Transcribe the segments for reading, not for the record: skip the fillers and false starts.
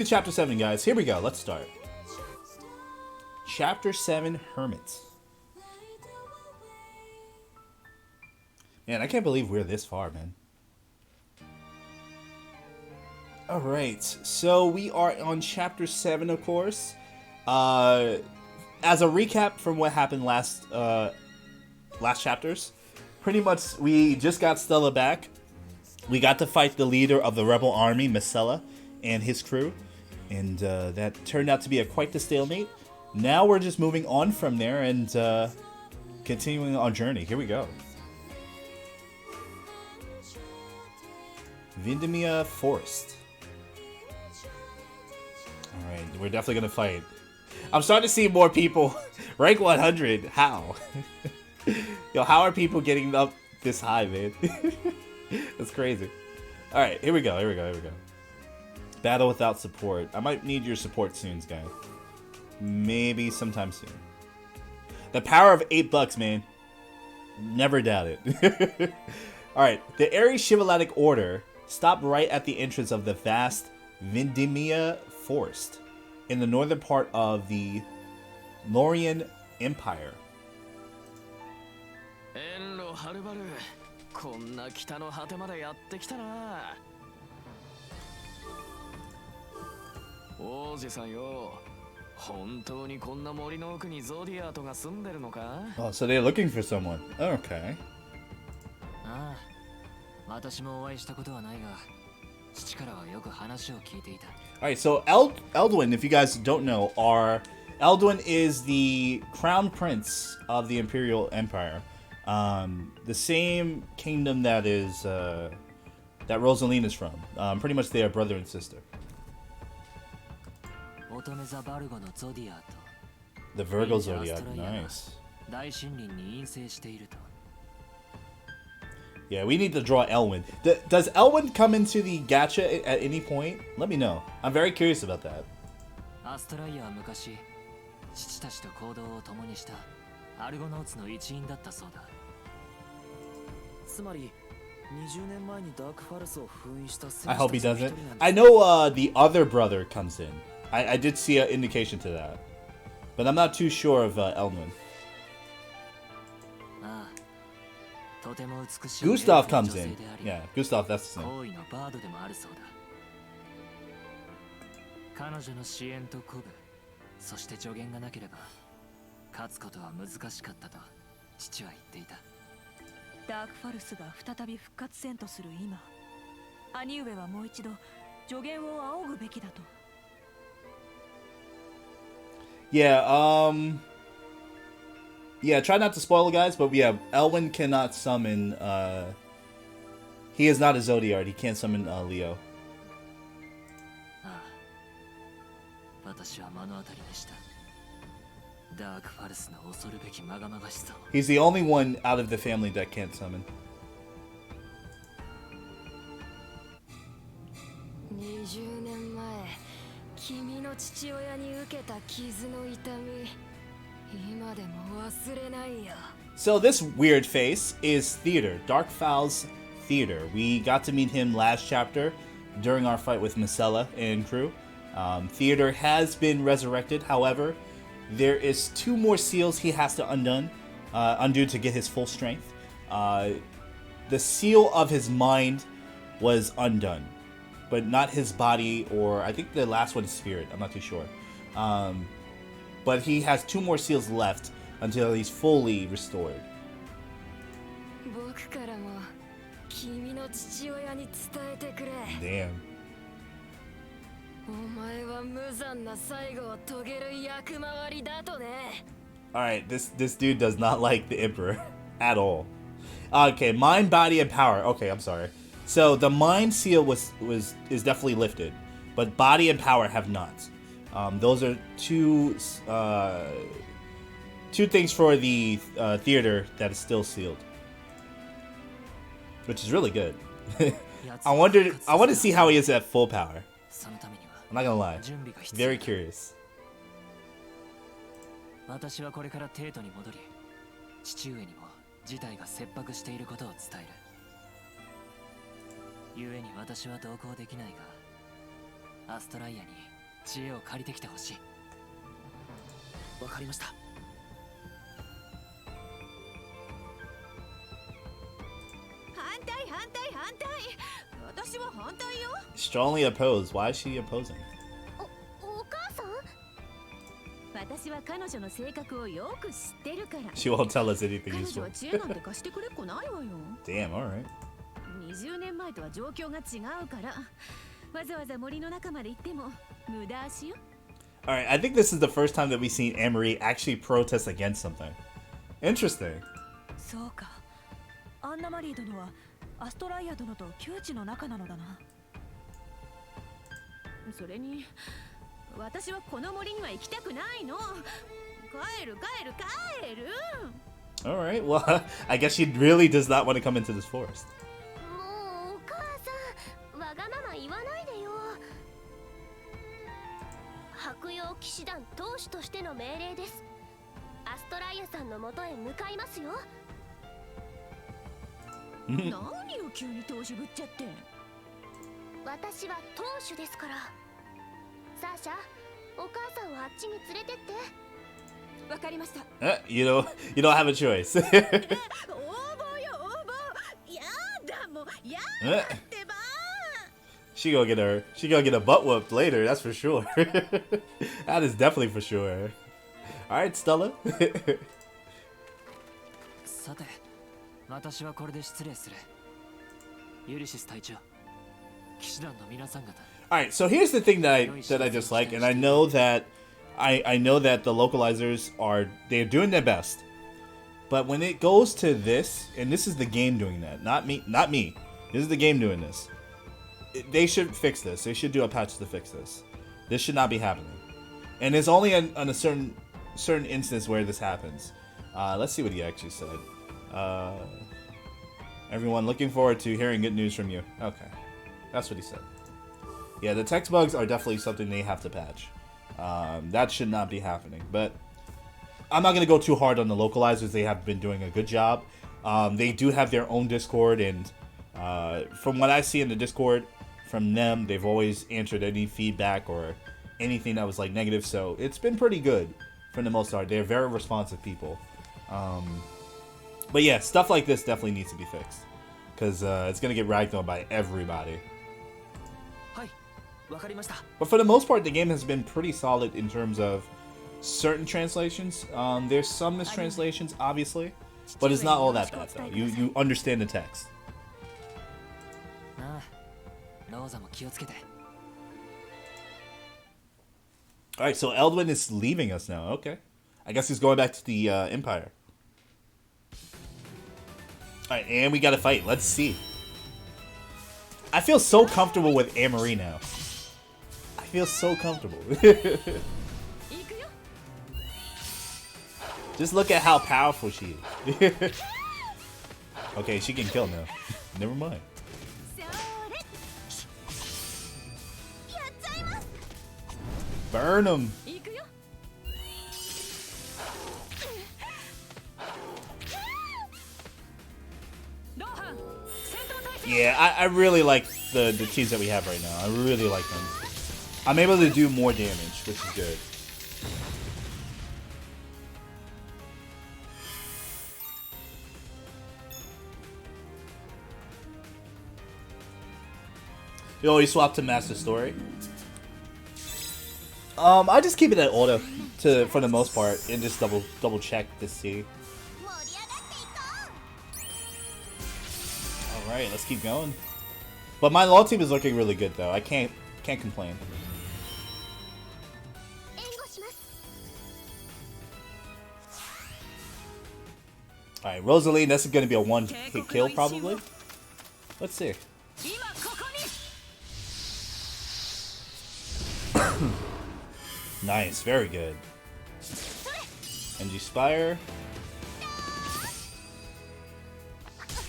Chapter 7, guys. Here we go. Let's start. Chapter 7, Hermit. Man, I can't believe we're this far, man. Alright, so we are on Chapter 7, of course. As a recap from what happened last chapters, pretty much we just got Stella back. We got to fight the leader of the rebel army, Miscela, and his crew. And that turned out to be quite the stalemate. Now we're just moving on from there and continuing our journey. Here we go. Vindemia Forest. Alright, we're definitely going to fight. I'm starting to see more people. Rank 100. How? Yo, how are people getting up this high, man? That's crazy. Alright, here we go. Battle without support. I might need your support soon, guys. Maybe sometime soon. The power of $8, man. Never doubt it. Alright, the Aries Chivalric Order stopped right at the entrance of the vast Vindemia Forest in the northern part of the Lorian Empire. Oh, so they're looking for someone. Okay. Alright, so Eldwin, if you guys don't know, Eldwin is the crown prince of the Imperial Empire. The same kingdom that is that Rosaline is from. Pretty much they are brother and sister. The Virgo Zodiac, nice. Yeah, we need to draw Elwyn. Does Elwyn come into the gacha at any point? Let me know. I'm very curious about that. I hope he doesn't. I know the other brother comes in. I did see an indication to that. But I'm not too sure of Elwyn. Gustav comes in. Yeah, Gustav, that's the name. Yeah, try not to spoil it, guys, but yeah, Elwyn cannot summon, he is not a Zodiac, he can't summon Leo. He's the only one out of the family that can't summon. So this weird face is Theater, Darkfowl's Theater. We got to meet him last chapter during our fight with Miscela and crew. Theater has been resurrected, however, there is 2 more seals he has to undo to get his full strength. The seal of his mind was undone, but not his body, or I think the last one is spirit, I'm not too sure. But he has 2 more seals left until he's fully restored. Damn. Alright, this dude does not like the Emperor at all. Okay, mind, body, and power. Okay, I'm sorry. So the mind seal is definitely lifted, but body and power have not. Those are two things for the theater that is still sealed, which is really good. I want to see how he is at full power. I'm not gonna lie, very curious. 故に私は同行できないが、アストライアに知恵を借りてきてほしい。わかりました。私は反対よ。 Strongly opposed. Why is she opposing? お母さん、私は彼女の性格をよく知ってるから。 She won't tell us anything 彼女 useful. は知恵なんて貸してくれっこないわよ。 Damn, alright. 20年前とは状況が違うから、わざわざ森の中まで行っても無駄足よ。 Alright, I think this is the first time that we've seen Amory actually protest against something. Interesting. そうか。アンナマリー殿はアストライア殿と窮地の中なのだな。それに私はこの森には行きたくないの。帰る。 Alright, well, I guess she really does not want to come into this forest. もうお母さん、わがまま言わないでよ。白曜騎士団当主としての命令です。アストライアさんの元へ向かいますよ。何を急に当主ぶっちゃって。私は当主ですから。サーシャ、お母さんをあっちに連れてって。わかりました。You don't have a choice. 応募よ、応募。やだもう、やだってば。She gonna get a butt whooped later, that's for sure. That is definitely for sure. Alright, Stella. さて、私はこれで失礼する。ユリシス隊長、騎士団の皆さん方。Alright, so here's the thing that I just like, and I know that the localizers they're doing their best. But when it goes to this, and this is the game doing that, not me. This is the game doing this. They should fix this. They should do a patch to fix this. This should not be happening. And there's only on a certain instance where this happens. Let's see what he actually said. Everyone looking forward to hearing good news from you. Okay. That's what he said. Yeah, the text bugs are definitely something they have to patch. That should not be happening. But I'm not going to go too hard on the localizers. They have been doing a good job. They do have their own Discord, and from what I see in the Discord from them, they've always answered any feedback or anything that was like negative. So it's been pretty good for the most part. They're very responsive people. But yeah, stuff like this definitely needs to be fixed, because it's going to get ragged on by everybody. But for the most part, the game has been pretty solid in terms of certain translations. There's some mistranslations, obviously, but it's not all that bad, though. You understand the text. Alright, so Eldwin is leaving us now. Okay. I guess he's going back to the Empire. Alright, and we got to fight. Let's see. I feel so comfortable with Amory now. I feel so comfortable. Just look at how powerful she is. Okay, she can kill now. Never mind. Burn him. Yeah, I really like the teams that we have right now. I really like them. I'm able to do more damage, which is good. You always swap to Master Story. I just keep it at auto for the most part, and just double check to see. All right, let's keep going. But my LoL team is looking really good though. I can't complain. All right, Rosalie, that's going to be a one-hit kill probably. Let's see. Nice, very good. NG Spire.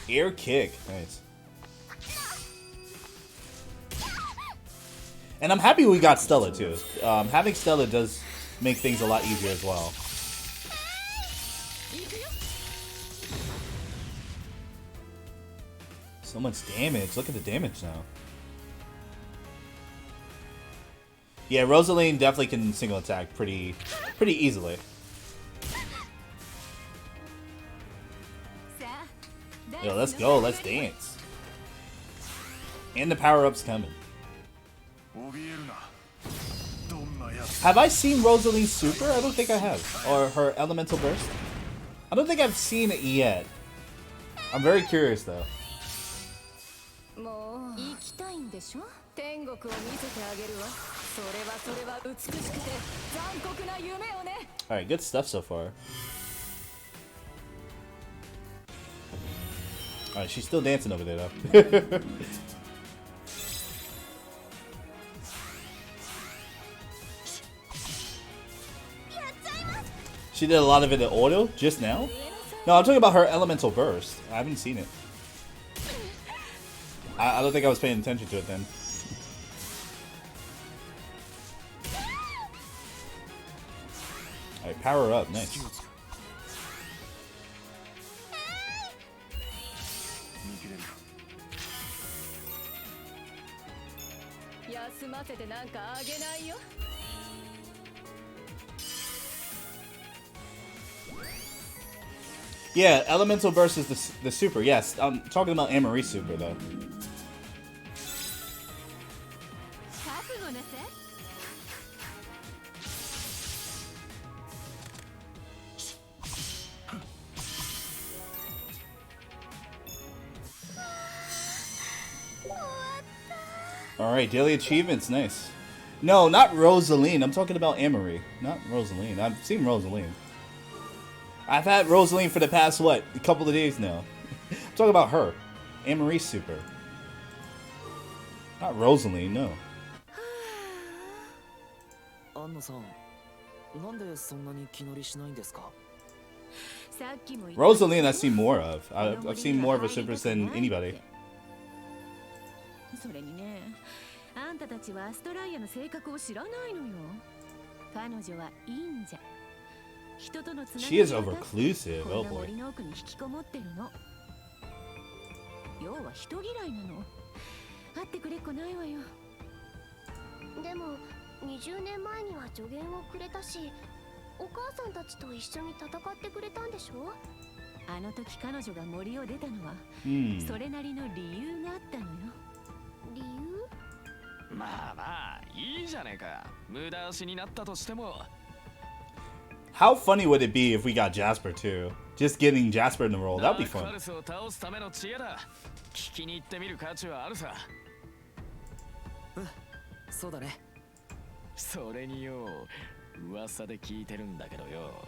Air kick, nice. And I'm happy we got Stella too. Having Stella does make things a lot easier as well. So much damage. Look at the damage now. Yeah, Rosaline definitely can single attack pretty easily. Yo, let's go. Let's dance. And the power-up's coming. Have I seen Rosaline's super? I don't think I have. Or her elemental burst? I don't think I've seen it yet. I'm very curious though. Alright, good stuff so far. Alright, she's still dancing over there though. She did a lot of it in auto just now? No, I'm talking about her elemental burst. I haven't seen it. I don't think I was paying attention to it then. Alright, power up. Nice. Yeah, elemental burst is the super. Yes, I'm talking about Aries super though. Alright, daily achievements, nice. No, not Rosaline. I'm talking about Amory. Not Rosaline. I've seen Rosaline. I've had Rosaline for the past, what, a couple of days now. I'm talking about her. Amory super. Not Rosaline, no. Rosaline I've seen more of. I've seen more of her supers than anybody. それにね、あんたたちはアストライアの性格を知らないのよ。彼女は忍者。人とのつながり She is overclusive. Oh boy. 森の奥に引きこもってるの。要は人嫌いなの。会ってくれっこないわよ。でも20年前には助言をくれたし、お母さんたちと一緒に戦ってくれたんでしょ。あの時彼女が森を出たのは、それなりの理由があったのよ。理由？まあまあいいじゃねえか。無駄足になったとしても。How funny would it be if we got Jasper too? Just getting Jasper in the role. That'd be fun. 聞きに行ってみる価値はあるさ。そうだね。それによ、噂で聞いてるんだけどよ。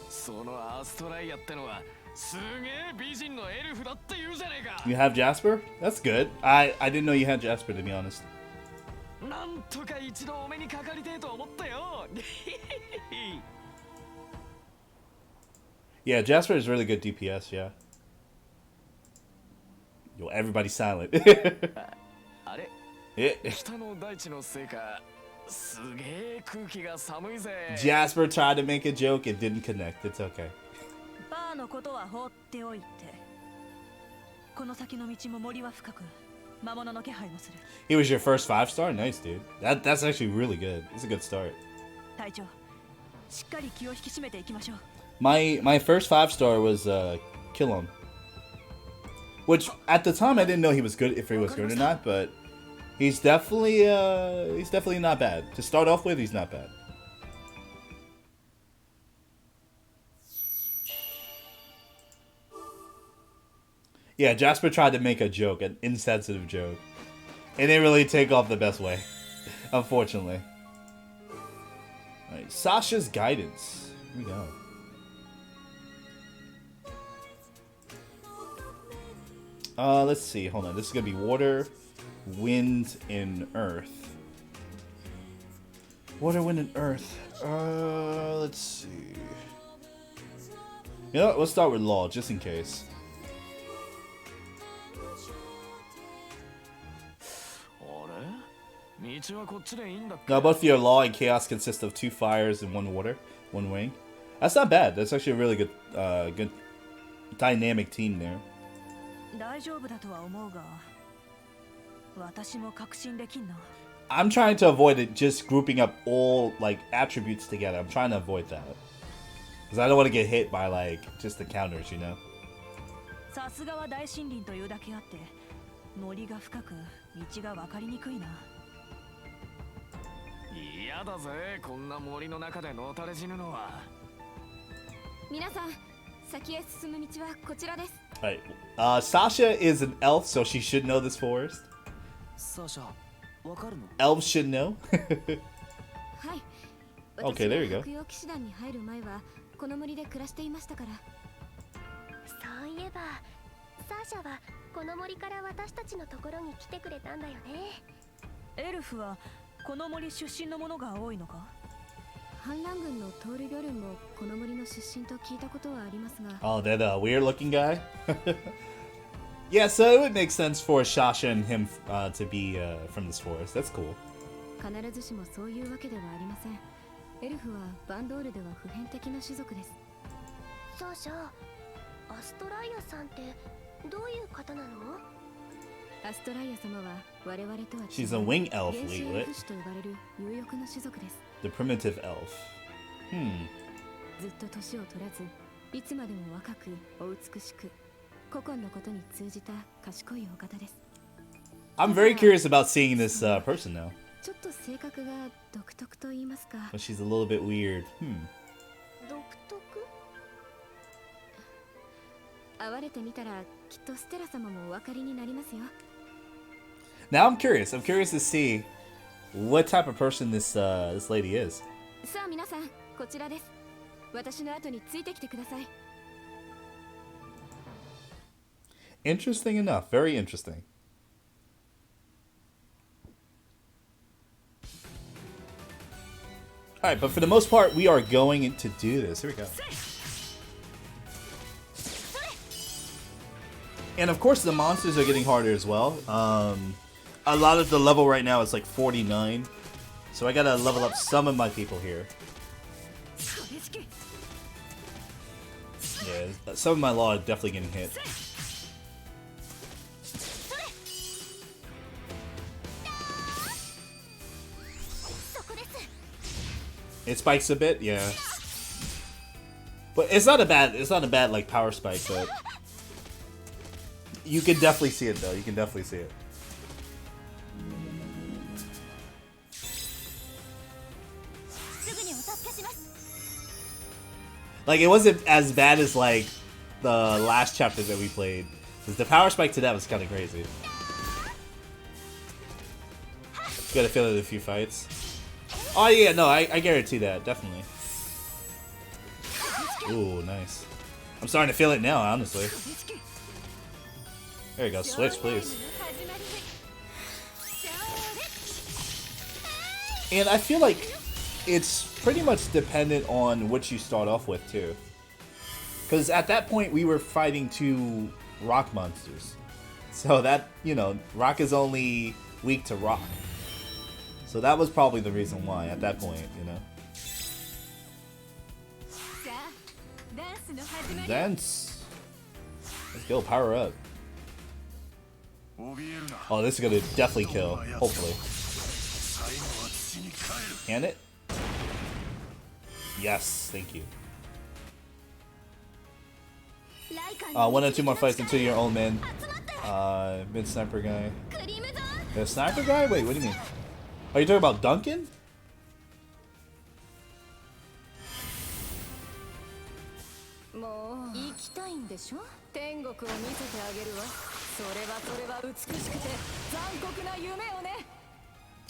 そのアストライアってのはすげえ美人のエルフだって言うじゃねえか。You have Jasper? That's good. I didn't know you had Jasper, to be honest. なんとか一度お目にかかりてえと思ったよ。Yeah, Jasper is really good DPS, yeah. Yo, everybody's silent. あれ？北の大地のせいか、すげえ空気が寒いぜ。Jasper tried to make a joke, it didn't connect. It's okay. バーのことは放っておいて。この先の道も森は深く、魔物の気配もする。He was your first 5-star? Nice, dude. That's actually really good. It's a good start. 隊長、しっかり気を引き締めていきましょう。My first 5-star was Killon. Which at the time I didn't know he was good if he was good or not, but he's definitely not bad. To start off with, he's not bad. Yeah, Jasper tried to make a joke, an insensitive joke. It didn't really take off the best way, unfortunately. Alright, Sasha's guidance. Here we go. Let's see. Hold on. This is gonna be water, wind, and earth. Water, wind, and earth. Let's see. You know what? Let's start with law, just in case. Now, both your law and chaos consist of 2 fires and 1 water, 1 wing. That's not bad. That's actually a really good, good dynamic team there. 大丈夫だとは思うが、私も確信できんな。I'm trying to avoid it just grouping up all like attributes together. I'm trying to avoid that. Because I don't want to get hit by like just the counters, you know? さすがは大森林というだけあって森が深く道が分かりにくいな。嫌だぜ、こんな森の中でのたれ死ぬのは。皆さん、先へ進む道はこちらです。Alright. Sasha is an elf, so she should know this forest. サーシャ、わかるの？ Elves should know. はい。 Okay, there you go. 私が白羊騎士団に入る前はこの森で暮らしていましたから。そういえば、サーシャはこの森から私たちのところに来てくれたんだよね。エルフはこの森出身の者が多いのか？反乱軍のトールギョルンもこの森の出身と聞いたことはありますが。Oh, that weird looking guy? Yeah, so it would make sense for Sasha and him to be from this forest. That's cool. 必ずしもそういうわけではありません。エルフはバンドールでは普遍的な種族です。サーシャ、アストライアさんってどういう方なの？アストライア様は我々とは違う She's a wing elf, 原始エル Leetlet. フ種と呼ばれる有力な種族です。The primitive elf. ずっと年を取らず、いつまでも若くお美しく、古今のことに通じた賢いお方です。I'm very curious about seeing this person now. ちょっと性格が独特と言いますか。But she's a little bit weird. 独特？会われてみたらきっとステラ様もお分かりになりますよ。Now I'm curious. I'm curious to see what type of person this lady is. さあ皆さん、こちらです。私の後についてきてください。Interesting enough. Very interesting. Alright, but for the most part, we are going to do this. Here we go. And of course, the monsters are getting harder as well. A lot of the level right now is like 49. So I gotta level up some of my people here. Yeah, some of my law are definitely getting hit. It spikes a bit, yeah. But it's not a bad like power spike, but you can definitely see it though. You can definitely see it. Like it wasn't as bad as like the last chapter that we played. Because the power spike to that was kind of crazy. Gotta feel it in a few fights. Oh yeah, no, I guarantee that, definitely. Ooh, nice. I'm starting to feel it now, honestly. There you go, switch, please. And I feel like it's pretty much dependent on what you start off with, too. Because at that point, we were fighting 2 rock monsters. So that, you know, rock is only weak to rock. So that was probably the reason why at that point, you know. Dance. Let's go, power up. Oh, this is gonna definitely kill, hopefully. Can it? Yes, thank you. 1 or 2 more fights until you're old man. Mid sniper guy. The sniper guy? Wait, what do you mean? Are you talking about Duncan?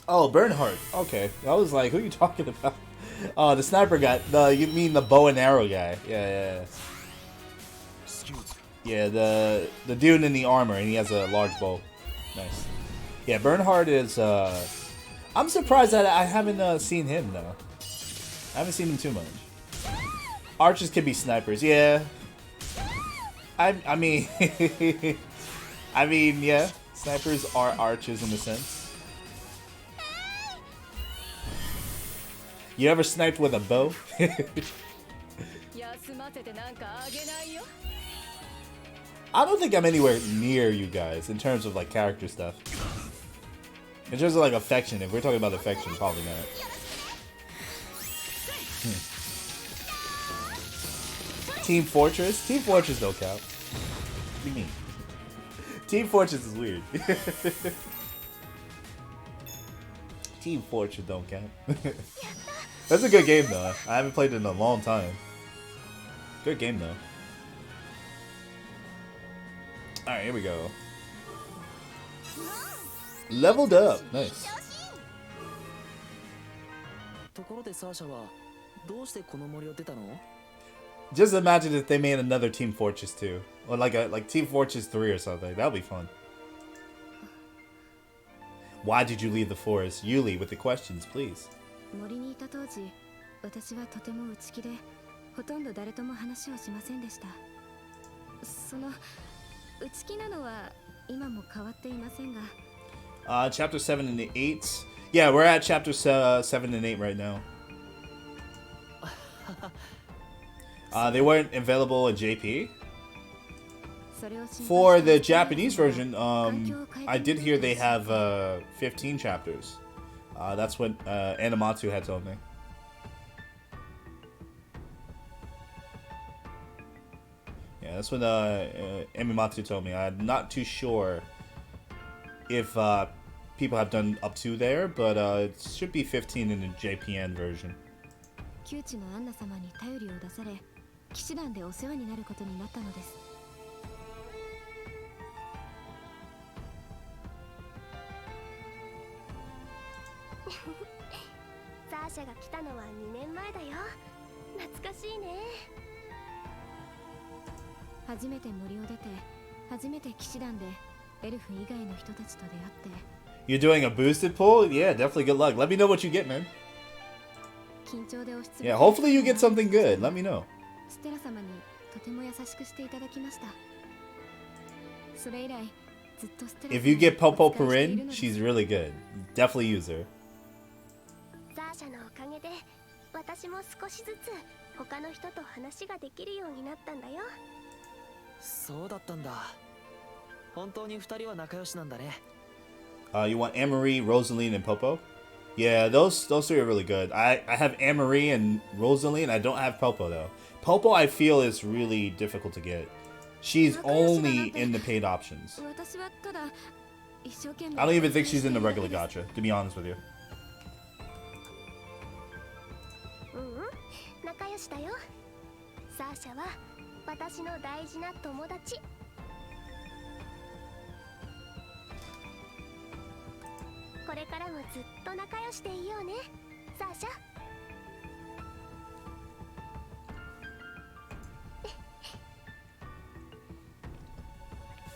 Oh, Bernhardt. Okay. I was like, who are you talking about? Oh, the sniper guy. You mean the bow and arrow guy. Yeah. Yeah, the dude in the armor, and he has a large bow. Nice. Yeah, Bernhardt is, I'm surprised that I haven't seen him, though. I haven't seen him too much. Archers can be snipers, yeah. I mean, yeah. Snipers are archers in a sense. You ever sniped with a bow? I don't think I'm anywhere near you guys in terms of like character stuff. In terms of like affection, if we're talking about affection, probably not. Team Fortress? Team Fortress don't count. What do you mean? Team Fortress is weird. Team Fortress don't count. That's a good game though. I haven't played it in a long time. Good game though. Alright, here we go. Leveled up. Nice. ところでサーシャはどうしてこの森を出たの？ Just imagine if they made another Team Fortress 2. Or like Team Fortress 3 or something. That would be fun. Why did you leave the forest? Yuli, with the questions, please. 森にいた当時、私はとても内気で、ほとんど誰とも話をしませんでした。その内気なのは今も変わっていませんが。Chapter 7 and 8. Yeah, we're at chapter 7 and 8 right now. They weren't available in JP. For the Japanese version, I did hear they have 15 chapters. That's what Animatsu had told me. Yeah, that's what Animatsu told me. I'm not too sure if people have done up to there, but it should be 15 in the JPN version. 窮地のアンナ様に頼りを出され、騎士団でお世話になることになったのです。サーシャが来たのは2年前だよ。懐かしいね。初めて森を出て、初めて騎士団でエルフ以外の人たちと出会って。You're doing a boosted pull? Yeah, definitely good luck. Let me know what you get, man. Yeah, hopefully you get something good. Let me know. If you get Popo Perin, she's really good. Definitely use her. 私も少しずつ他の人と話ができるようになったんだよ。そうだったんだ。本当に二人は仲良しなんだね。You want Amory, Rosaline, and Popo? Yeah, those three are really good. I have Amory and Rosaline. I don't have Popo though. Popo I feel is really difficult to get. She's only in the paid options. I don't even think she's in the regular gacha, to be honest with you. 仲良しだよ。サーシャは私の大事な友達。これからもずっと仲良しでいようね、サーシャ。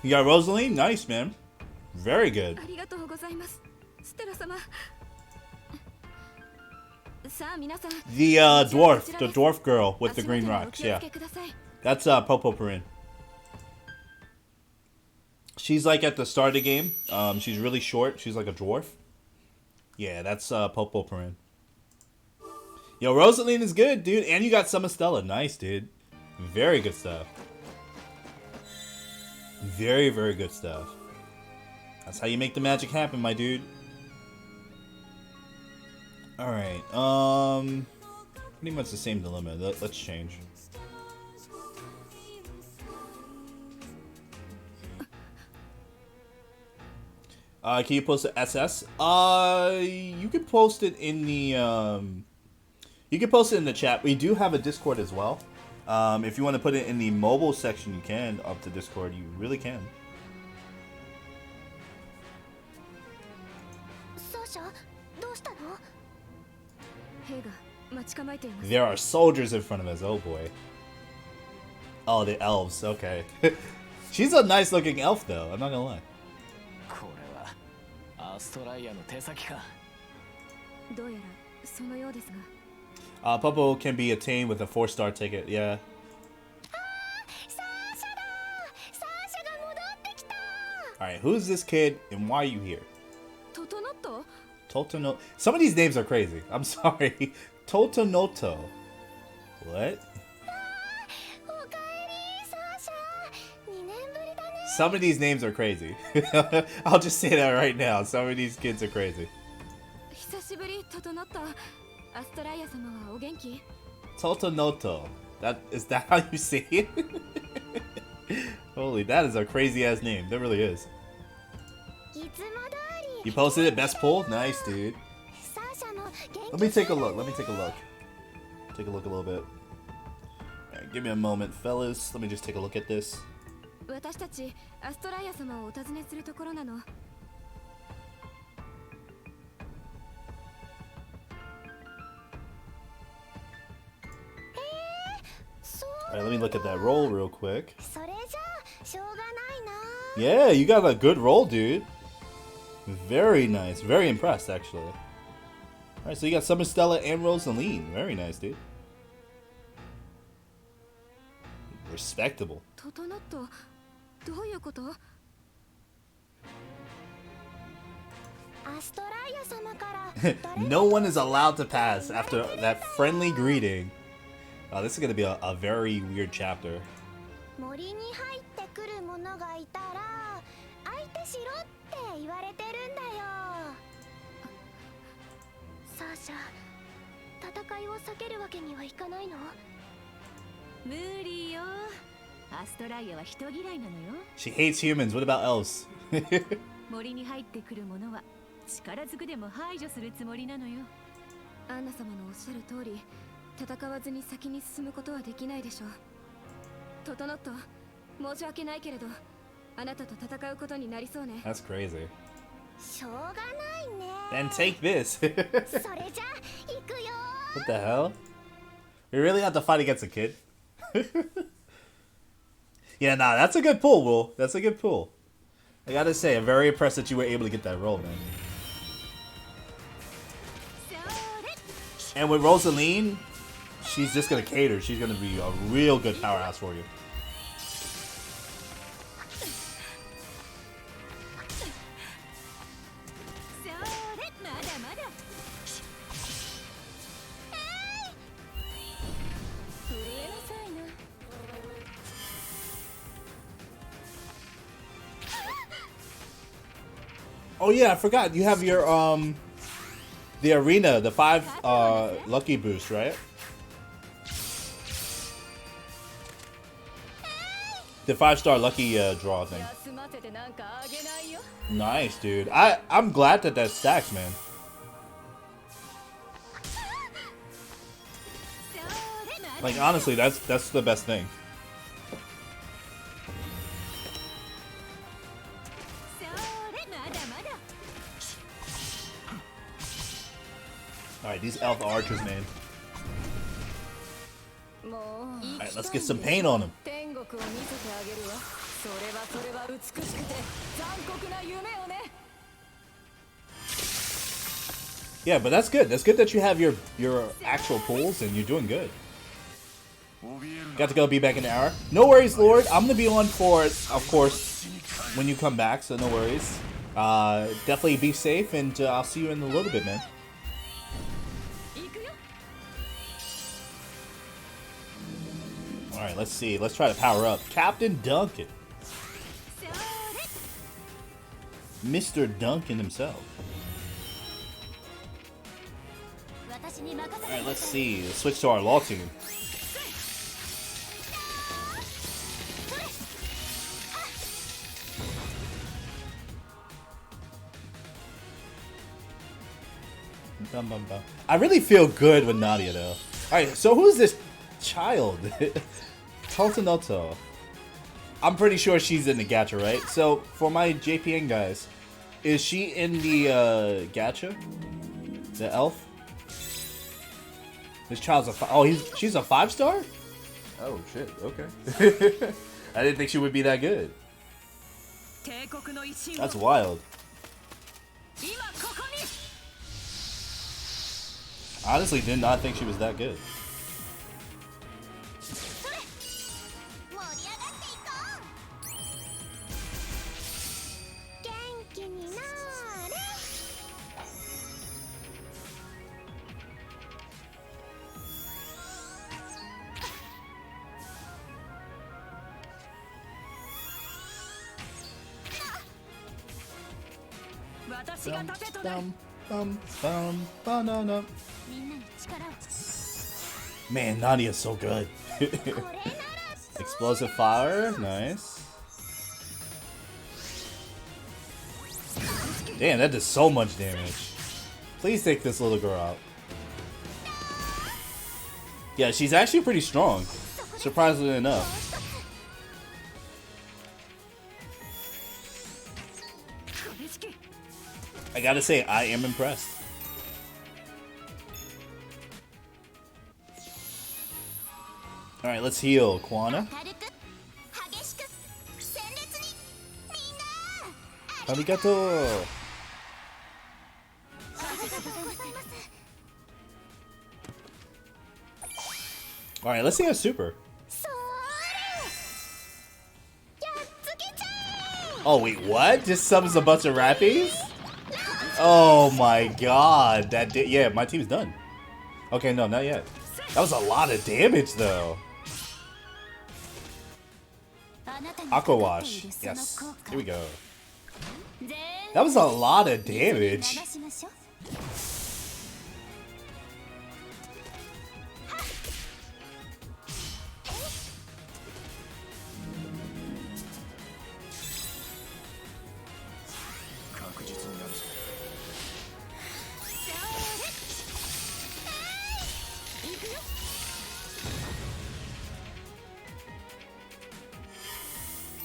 You got Rosaline? Nice, man. Very good. ありがとうございます、ステラ様。さあ皆さん。The dwarf girl with the green rocks, yeah. That's Popo Perin. She's like at the start of the game. She's really short. She's like a dwarf. Yeah, that's Popo Perin. Yo, Rosaline is good, dude. And you got Summer Stella. Nice, dude. Very good stuff. Very, very good stuff. That's how you make the magic happen, my dude. Alright, pretty much the same dilemma. Let's change. Can you post the SS? You can post it in the, you can post it in the chat. We do have a Discord as well. If you want to put it in the mobile section, you can. Up to Discord, you really can. There are soldiers in front of us. Oh boy. Oh, the elves. Okay. She's a nice looking elf though. I'm not gonna lie. Popo can be attained with a 4-star ticket. Yeah. Alright, who's this kid and why are you here? Totonoto. Some of these names are crazy. I'm sorry. Totonoto. What? some of these names are crazy. I'll just say that right now. Some of these kids are crazy. 久しぶり、整った。アストライア様はお元気？ Totonoto. Is that how you say it? Holy, that is a crazy ass name. That really is. いつも通り。 You posted it, best pull? Nice, dude. サーシャも元気？ Let me take a look. Take a look a little bit. Alright, give me a moment, fellas. Let me just take a look at this. 私たちアストライア様をお尋ねするところなの。Alright, let me look at that roll real quick. それじゃあしょうがないな。 Yeah, you got a good roll, dude. Very nice. Very impressed, actually. Alright, so you got Summer Stella and Rosaline. Very nice, dude. Respectable. 整った。どういうこと？アストライア様から No one is allowed to pass after that friendly greeting. Oh, this is gonna be a very weird chapter. 森に入ってくる者がいたら相手しろって言われてるんだよ。サーシャ、戦いを避けるわけにはいかないの？無理よ。アストライアは人嫌いなのよ。 She hates humans. What about elves? 森に入ってくる者は力ずくでも排除するつもりなのよ。アンナ様のおっしゃる通り、戦わずに先に進むことはできないでしょう。整った。申し訳ないけれど、あなたと戦うことになりそうね。 That's crazy. しょうがないね。 Then take this. それじゃあ行くよ。 What the hell? We really have to fight against a kid? Yeah, nah, that's a good pull, Will. That's a good pull. I gotta say, I'm very impressed that you were able to get that roll, man. And with Rosaline, she's just gonna cater. She's gonna be a real good powerhouse for you. Oh yeah, I forgot. You have your the arena, the 5 lucky boost, right? The 5-star lucky draw thing. Nice, dude. I'm glad that stacks, man. Like honestly, that's the best thing. Alright, these elf archers, man. Alright, let's get some paint on them. Yeah, but that's good. That's good that you have your actual pulls and you're doing good. Got to go be back in the hour. No worries, Lord. I'm gonna be on for it, of course, when you come back, so no worries. Definitely be safe, and I'll see you in a little bit, man. Alright, let's see. Let's try to power up. Captain Duncan. Mr. Duncan himself. Alright, let's see. Let's switch to our law team. I really feel good with Nadia, though. Alright, so who's this child? Toltanoto. I'm pretty sure she's in the gacha, right? So, for my JPN guys, is she in the gacha? The elf? This child's a she's a 5-star? Oh shit, okay. I didn't think she would be that good. That's wild. Honestly, did not think she was that good. Banana. みんなに力を Man, Nadia's so good. Explosive fire, nice. Damn, that does so much damage. Please take this little girl out. Yeah, she's actually pretty strong, surprisingly enough. I gotta say, I am impressed. Alright, let's heal Kwana. 軽く激しく鮮烈にみんな Arigato! Alright, let's see our super. それやっつけちゃえ Oh, wait, what? Just summons a bunch of rappies? Oh my god. That did. Yeah, my team's done. Okay, no, not yet. That was a lot of damage, though. Aqua Wash. Yes. Here we go. That was a lot of damage.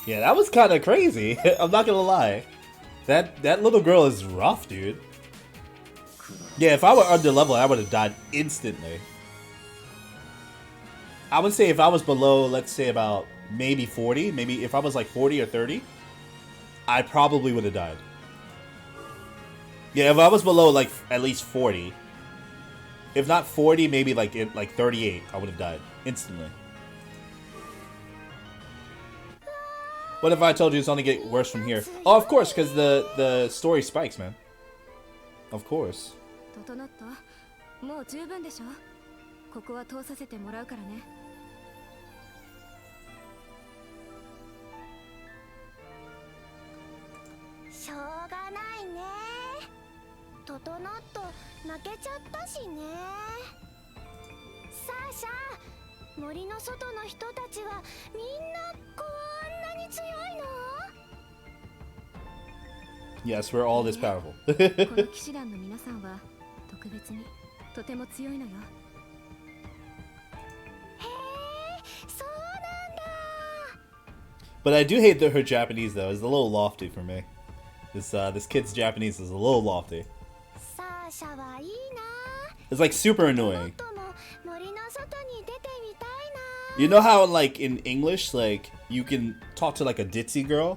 Yeah, that was kind of crazy. I'm not gonna lie. That little girl is rough, dude. Yeah, if I were under level, I would have died instantly. I would say if I was below, let's say about maybe 40, maybe if I was like 40 or 30, I probably would have died. Yeah, if I was below like at least 40, if not 40, maybe like 38, I would have died instantly. What if I told you it's only get worse from here? Oh, of course, because the story spikes, man. Of course. 整った？もう十分でしょ？ここは通させてもらうからね。しょうがないね。整った泣けちゃったしね。さあさあ、森の外の人たちはみんなこんなに強いの？ Yes, we're all this powerful. この騎士団の皆さんは特別にとても強いのよ。へえ、そうなんだ。 But I do hate that her Japanese though. It's a little lofty for me. This kid's Japanese is a little lofty. サーシャはいいな。 It's like super annoying. とも森の外に出てみたいな。 You know how like in English, like you can talk to like a ditzy girl?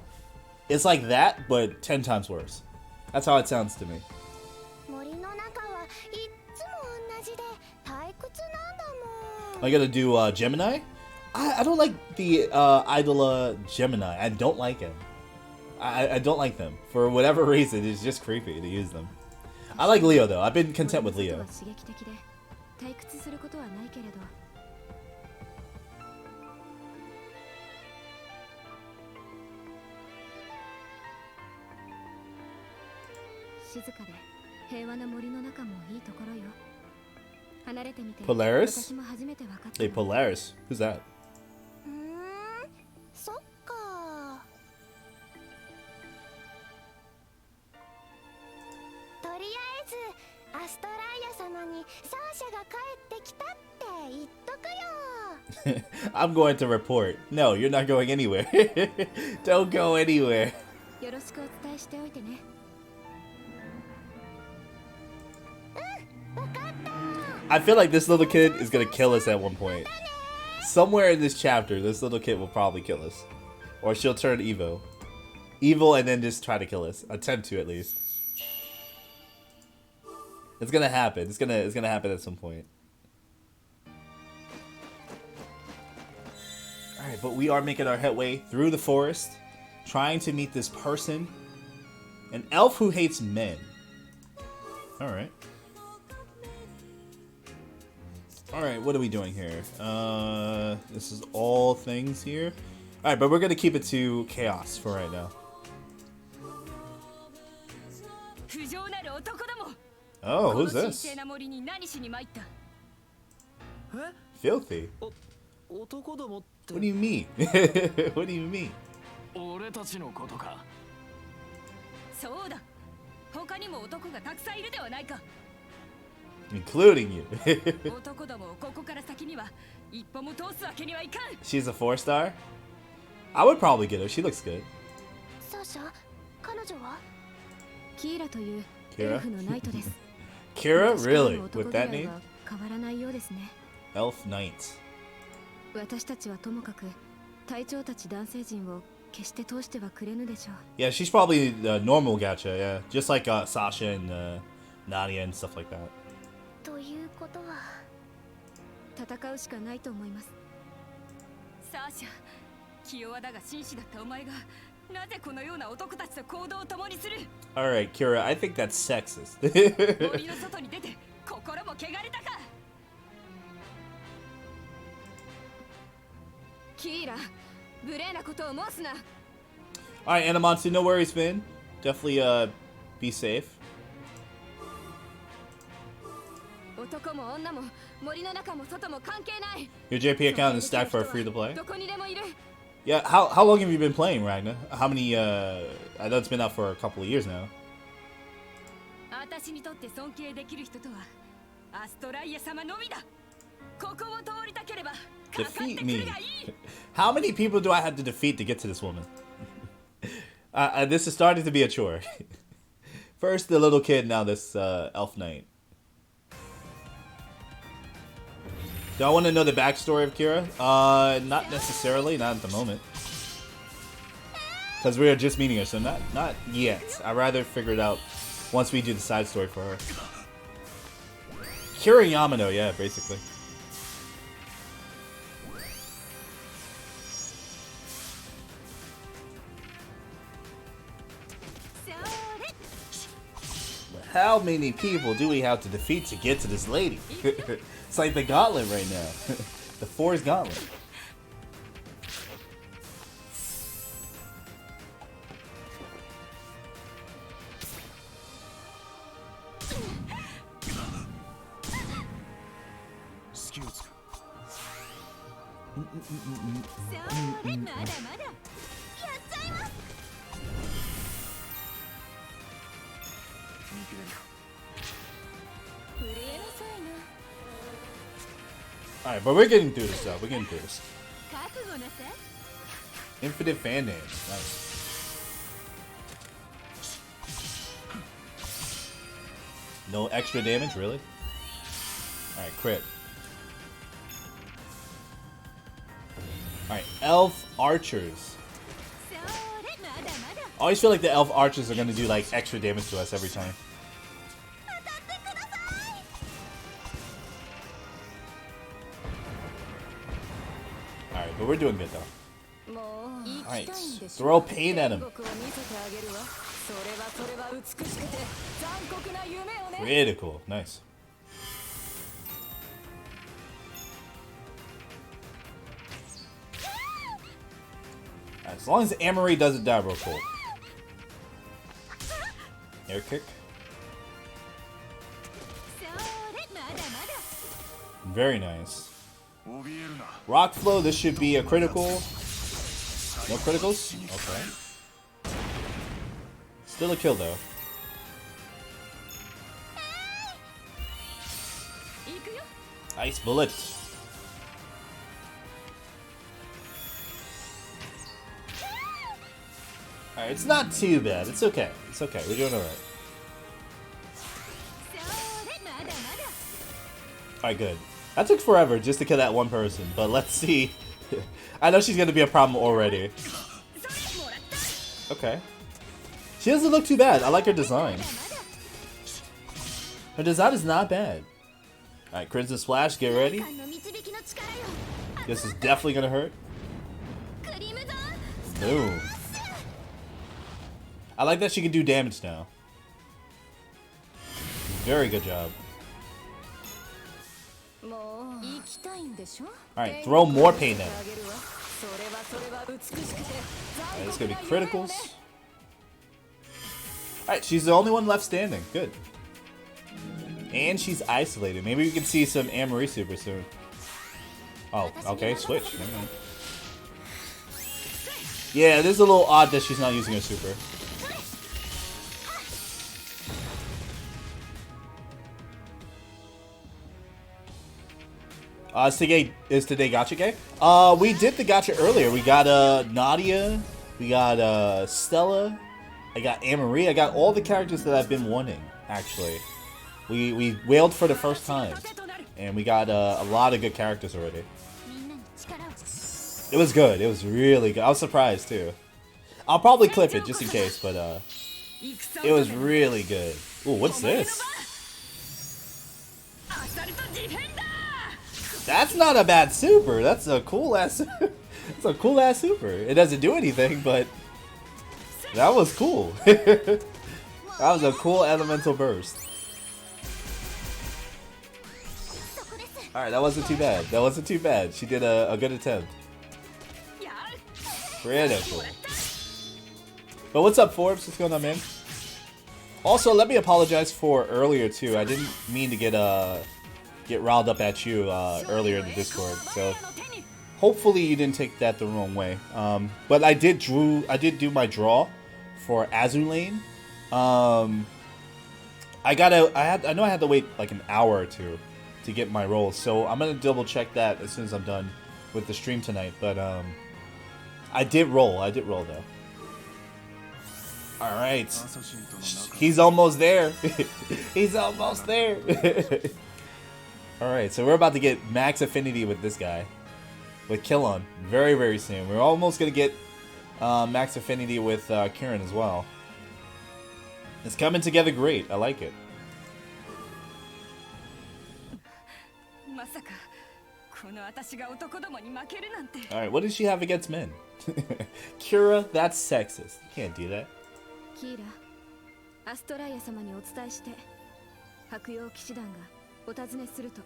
It's like that, but 10 times worse. That's how it sounds to me. 森の中はいっつも同じで退屈なんだもん。 I gotta do Gemini? I don't like the Idola Gemini. I don't like him. I don't like them. For whatever reason, it's just creepy to use them. I like Leo though. I've been content with Leo. 刺激的で退屈することはないけれど。 静かで平和な森の中もいいところよ。離れてみて Polaris? 私も初めて分かった Hey, Polaris. Who's that? そっか。とりあえずアストライア様にサーシャが帰ってきたって言っとくよ。 I'm going to report. No, you're not going anywhere. Don't go anywhere. よろしくお伝えしておいてね。 I feel like this little kid is gonna kill us at one point. Somewhere in this chapter, this little kid will probably kill us. Or she'll turn evil. Evil and then just try to kill us. Attempt to, at least. It's gonna happen. It's gonna happen at some point. Alright, but we are making our headway through the forest. Trying to meet this person. An elf who hates men. Alright. Alright, what are we doing here? This is all things here. Alright, but we're gonna keep it to chaos for right now. Oh, who's this? Filthy. What do you mean? What do you mean? 俺たちのことか。そうだ。他にも男がたくさんいるではないか。 Including you. 男どもをここから先には一歩も通すわけにはいかん。 She's a 4-star? I would probably get her. She looks good. サーシャ、彼女はキーラというエ Kira? ルフのナイトです。 Kira? Really? 男 With 嫌 that い name? は変わらないようですね。 Elf Knight. 私たちはともかく隊長たち男性陣を決して通してはくれぬでしょう。 Yeah, she's probably the normal gacha, yeah. Just like Sasha and Nadia and stuff like that. ということは戦うしかないと思います。サーシャ、気弱だが紳士だったお前がなぜこのような男たちと行動を共にする？ Alright, Kira, I think that's sexist. 森の外に出て心も汚れたか？キーラ、無礼なことを申すな。 Alright, Anamonsu, no worries, man. Definitely be safe. 男も女も森の中も外も関係ない。 Your JP account is stacked for free to play? どこにでもいる。 Yeah, how long have you been playing, Ragna? How many, I know it's been out for a couple of years now. 私にとって尊敬できる人とはアストライア様のみだ。ここを通りたければかかってく Defeat る me. がいい。 How many people do I have to defeat to get to this woman? This is starting to be a chore. First the little kid, now this elf knight. Do I want to know the backstory of Kira? Not necessarily, not at the moment. Because we are just meeting her, so not yet. I'd rather figure it out once we do the side story for her. Kira Yamano, yeah, basically. How many people do we have to defeat to get to this lady? It's like the gauntlet right now. The Forest Gauntlet. Alright, but we're getting through this stuff. We're getting through this. Infinite fan names. Nice. No extra damage, really? Alright, crit. Alright, elf archers. I always feel like the elf archers are gonna do like extra damage to us every time. Alright, but we're doing good though. Alright, throw pain at him. Critical, nice. As long as Amory doesn't die real cool. Air kick. Very nice. Rock flow, this should be a critical. No criticals? Okay. Still a kill though. Ice bullet. Alright, it's not too bad. It's okay. It's okay. We're doing alright. Alright, good. That took forever just to kill that one person, but let's see. I know she's gonna be a problem already. Okay. She doesn't look too bad. I like her design. Her design is not bad. Alright, Crimson Splash, get ready. This is definitely gonna hurt. Boom. I like that she can do damage now. Very good job. Alright, throw more pain at him. Alright, it's gonna be criticals. Alright, she's the only one left standing. Good. And she's isolated. Maybe we can see some Amory super soon. Oh, okay, switch. Never mind. Yeah, this is a little odd that she's not using a super. Is today Gacha Gay? We did the Gacha earlier. We got Nadia, we got Stella, I got Amory, I got all the characters that I've been wanting, actually. We wailed for the first time. And we got a lot of good characters already. It was good. It was really good. I was surprised too. I'll probably clip it just in case, but it was really good. Ooh, what's this? That's not a bad super. That's a cool ass. It's a cool ass super. It doesn't do anything, but that was cool. That was a cool elemental burst. All right, that wasn't too bad. That wasn't too bad. She did a good attempt. Critical. But what's up, Forbes? What's going on, man? Also, let me apologize for earlier too. I didn't mean to get riled up at you earlier in the Discord. So hopefully you didn't take that the wrong way. But I did do my draw for Azulane. I know I had to wait like an hour or two to get my roll, so I'm gonna double check that as soon as I'm done with the stream tonight. But I did roll though. All right, he's almost there. He's almost there. All right, so we're about to get max affinity with this guy, with Killon, very, very soon. We're almost gonna get max affinity with Kieran as well. It's coming together great. I like it. Alright, what does she have against men? Kira, that's sexist. You can't do that. Kira, アストライア様にお伝えして、白羊騎士団がお尋ねすると、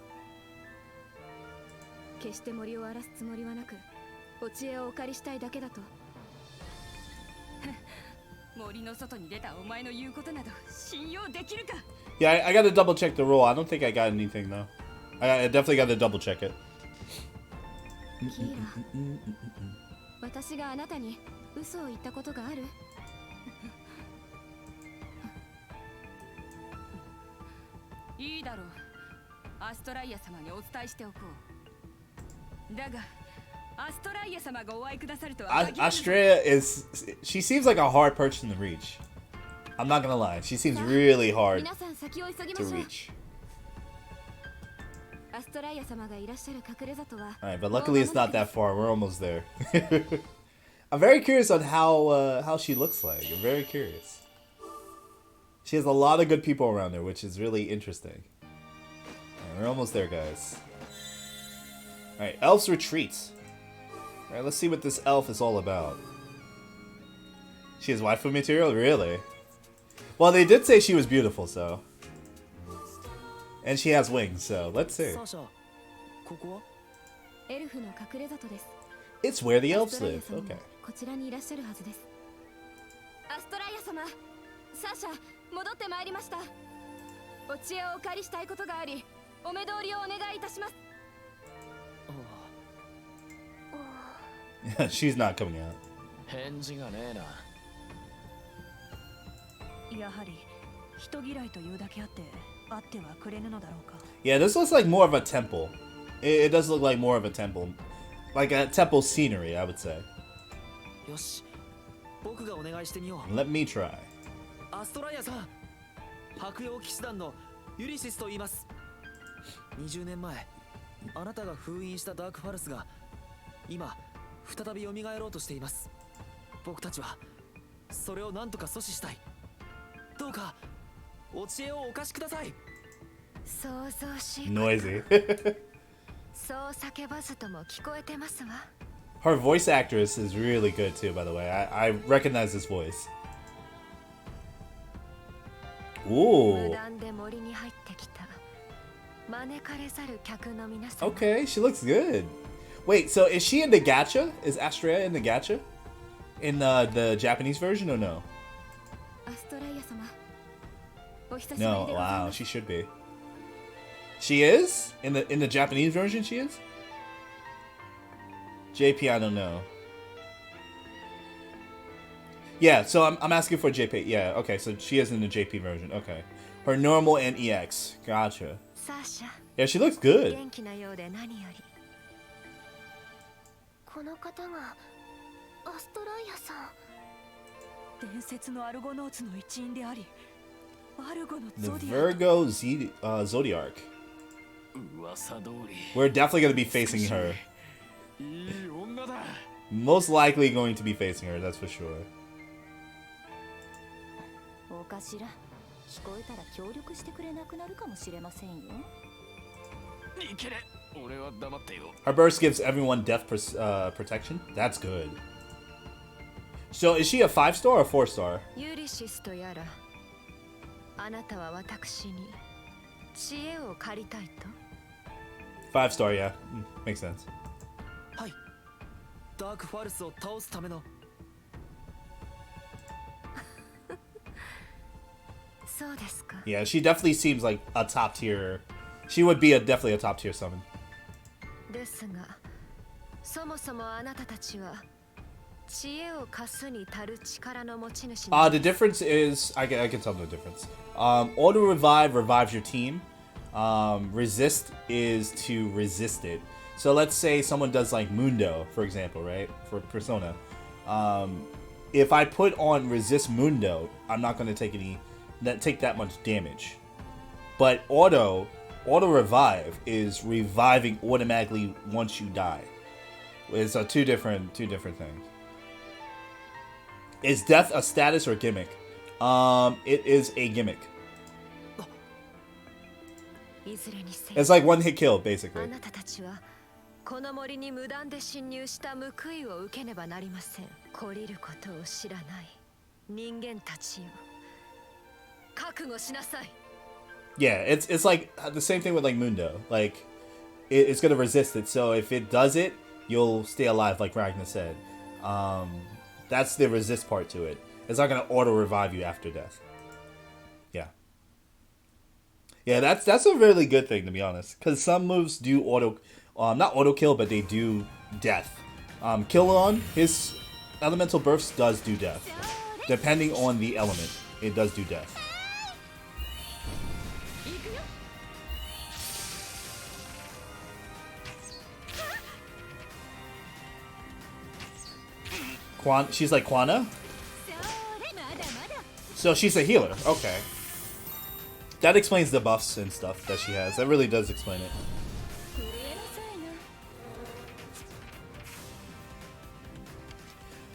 決して森を荒らすつもりはなく、お知恵をお借りしたいだけだと。森の外に出たお前の言うことなど信用できるか? Yeah, I gotta double check the roll. I don't think I got anything though. I definitely gotta double check it. キーラ、私があなたに嘘を言ったことがある? いいだろう。アストライア様にお伝えしておこう。だが、アストライア様がお会いくださるとは。Astrea she seems like a hard person to reach. I'm not gonna lie. She seems really hard to reach. Alright, but luckily it's not that far. We're almost there. I'm very curious on how she looks like. I'm very curious. She has a lot of good people around her, which is really interesting. Alright, we're almost there, guys. Alright, Elves Retreat. Alright, let's see what this elf is all about. She has waifu material? Really? Well, they did say she was beautiful, so... And she has wings, so let's see. It's where the elves live. Okay. She's not coming out. Yeah, this looks like more of a temple. It does look like more of a temple. Like a temple scenery, I would say. Let me try. 20年前、あなたが封印したダークファルスが今再び蘇ろうとしています。僕たちはそれを何とか阻止したい。どうかお知恵をお貸しください。想像しい。Noisy. そう叫ばずとも聞こえてますわ。Her voice actress is really good too, by the way. I recognize this voice. Ooh. Okay, she looks good. Wait, so is she in the gacha? Is Astrea in the gacha? In the Japanese version or no? No, wow, she should be. She is? In the Japanese version she is? JP, I don't know. Yeah, so I'm asking for JP. Yeah, okay, so she is in the JP version. Okay. Her normal and EX. Gotcha. Yeah, she looks good. この方がアストライアさん。伝説のアルゴノーツの一員であり、アルゴの The ゾディア Virgo Zodiac. 噂通り We're definitely going to be facing her. いい女だ Most likely going to be facing her, that's for sure. お頭、聞こえたら協力してくれなくなるかもしれませんよ。いけれ俺は黙ってよ Her burst gives everyone death protection. That's good. So is she a 5-star or 4-star? ユリシスとやら、あなたは私に知恵を借りたいと。 5-star, yeah. Makes sense. はい。ダークファルスを倒すための。そうですか。 Yeah, she definitely seems like a top tier. She would be definitely a top tier summon. ですが、そもそもあなたたちは知恵を貸すに足る力の持ち主。The difference is I can tell the difference. Auto revive revives your team. Resist is to resist it. So let's say someone does like Mundo, for example, right? For Persona. If I put on resist Mundo, I'm not going to take that much damage. But auto revive is reviving automatically once you die. It's two different things. Is death a status or gimmick? It is a gimmick. It's like one hit kill, basically. あなたたちはこの森に無断で侵入した報いを受けねばなりません。懲りることを知らない人間たちよ。覚悟しなさい。Yeah, it's like the same thing with like Mundo. Like it's gonna resist it. So if it does it, you'll stay alive, like Ragnar said. That's the resist part to it. It's not gonna auto revive you after death. Yeah. Yeah, that's a really good thing, to be honest, because some moves do not auto kill, but they do death. Killon, his elemental burst does do death. Depending on the element, it does do death. She's like Quana? So she's a healer. Okay. That explains the buffs and stuff that she has. That really does explain it.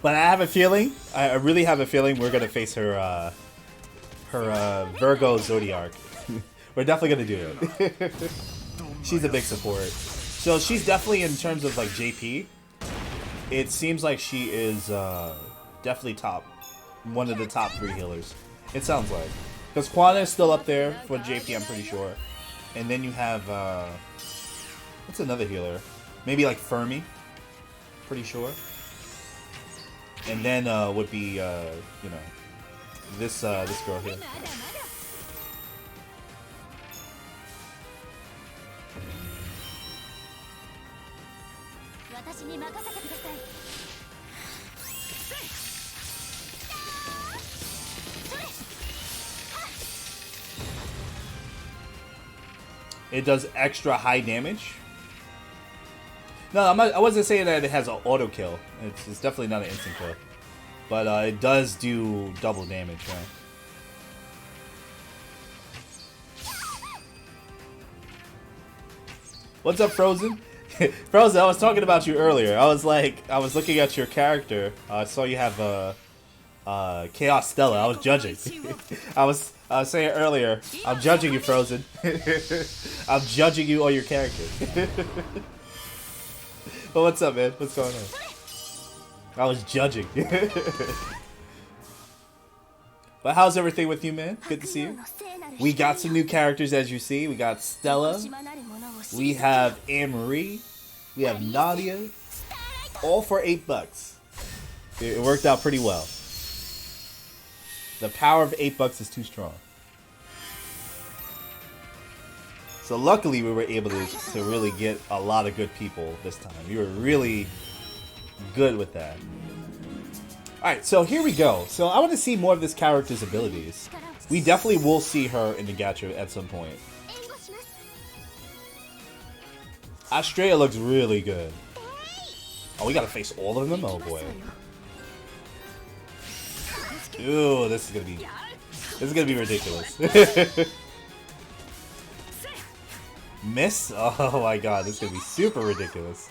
But I have a feeling, I really have a feeling we're gonna face her Virgo Zodiac. We're definitely gonna do it. She's a big support. So she's definitely, in terms of like JP, it seems like she is definitely one of the top 3 healers. It sounds like. Because Quana is still up there for JP, I'm pretty sure. And then you have, what's another healer? Maybe like Fermi, pretty sure. And then would be, you know, this girl here. It does extra high damage. No, I wasn't saying that it has an auto kill. It's definitely not an instant kill, but it does do double damage. Right? What's up, Frozen? Frozen, I was talking about you earlier. I was looking at your character. I saw you have Chaos Stella. I was judging. I was saying earlier, I'm judging you, Frozen. I'm judging you on your character. But what's up, man? What's going on? I was judging. But how's everything with you, man? Good to see you. We got some new characters, as you see. We got Stella. We have Anne-Marie. We have Nadia. All for $8. It worked out pretty well. The power of $8 is too strong. So luckily we were able to really get a lot of good people this time. We were really good with that. Alright, so here we go. So I want to see more of this character's abilities. We definitely will see her in the gacha at some point. Astrea looks really good. Oh, we gotta face all of them? Oh boy. Ooh, this is gonna be ridiculous. Miss? Oh my god, this is gonna be super ridiculous.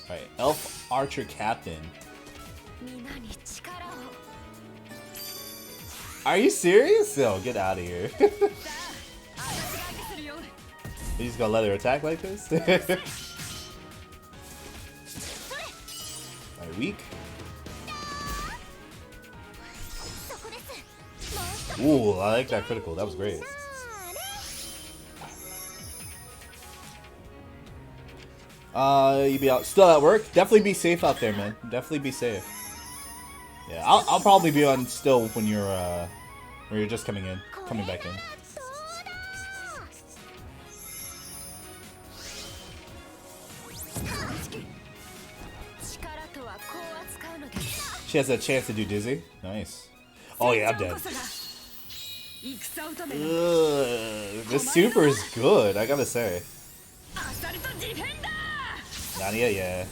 Alright, Elf Archer Captain. Are you serious? No, get out of here. You just gonna let her attack like this? Alright, weak. Ooh, I like that critical. That was great. You be out still at work? Definitely be safe out there, man. Definitely be safe. Yeah, I'll probably be on still when you're just coming back in. She has a chance to do dizzy. Nice. Oh yeah, I'm dead. This super is good, I gotta say. Nadia, yeah.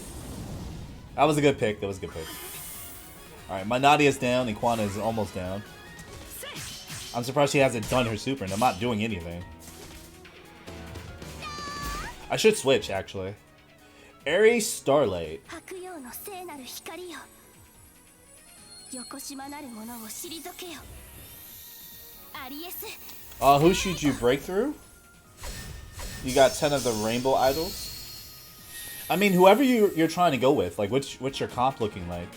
That was a good pick. Alright, my Nadia's down and Quana is almost down. I'm surprised she hasn't done her super and I'm not doing anything. I should switch, actually. Aries Starlight. Who should you break through? You got 10 of the rainbow idols? I mean, whoever you're trying to go with, like, what's your comp looking like?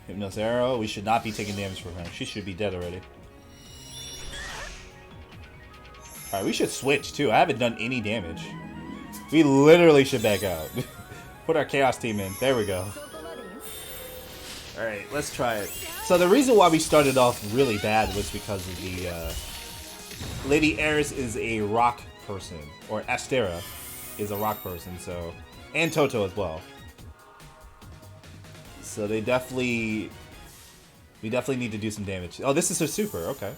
Hypnos Arrow, we should not be taking damage from her. She should be dead already. Alright, we should switch too. I haven't done any damage. We literally should back out. Put our Chaos team in. There we go. Alright, let's try it. So the reason why we started off really bad was because of the Lady Aries is a rock person, or Astera is a rock person, so, and Toto as well. So we definitely need to do some damage. Oh, this is her super, okay.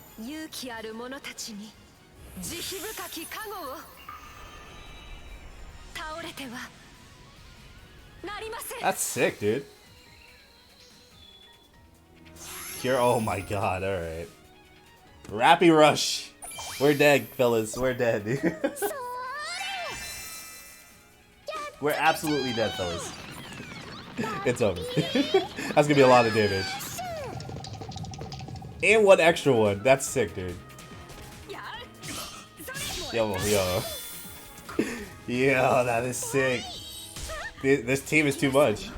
That's sick, dude. Cure, oh my god, alright. Rappy Rush. We're dead, fellas. We're dead, dude. We're absolutely dead, fellas. It's over. That's gonna be a lot of damage. And one extra one. That's sick, dude. Yo. Yo, that is sick. This team is too much.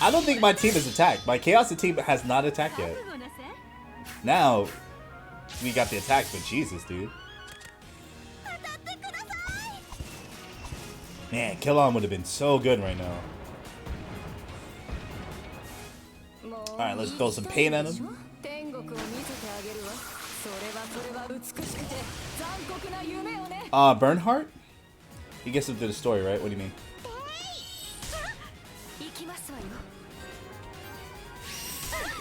I don't think my team is attacked. My Chaos team has not attacked yet. Now, we got the attack, but Jesus, dude. Man, Kill-On would have been so good right now. Alright, let's throw some pain at him. Bernhardt? He gets into the story, right? What do you mean?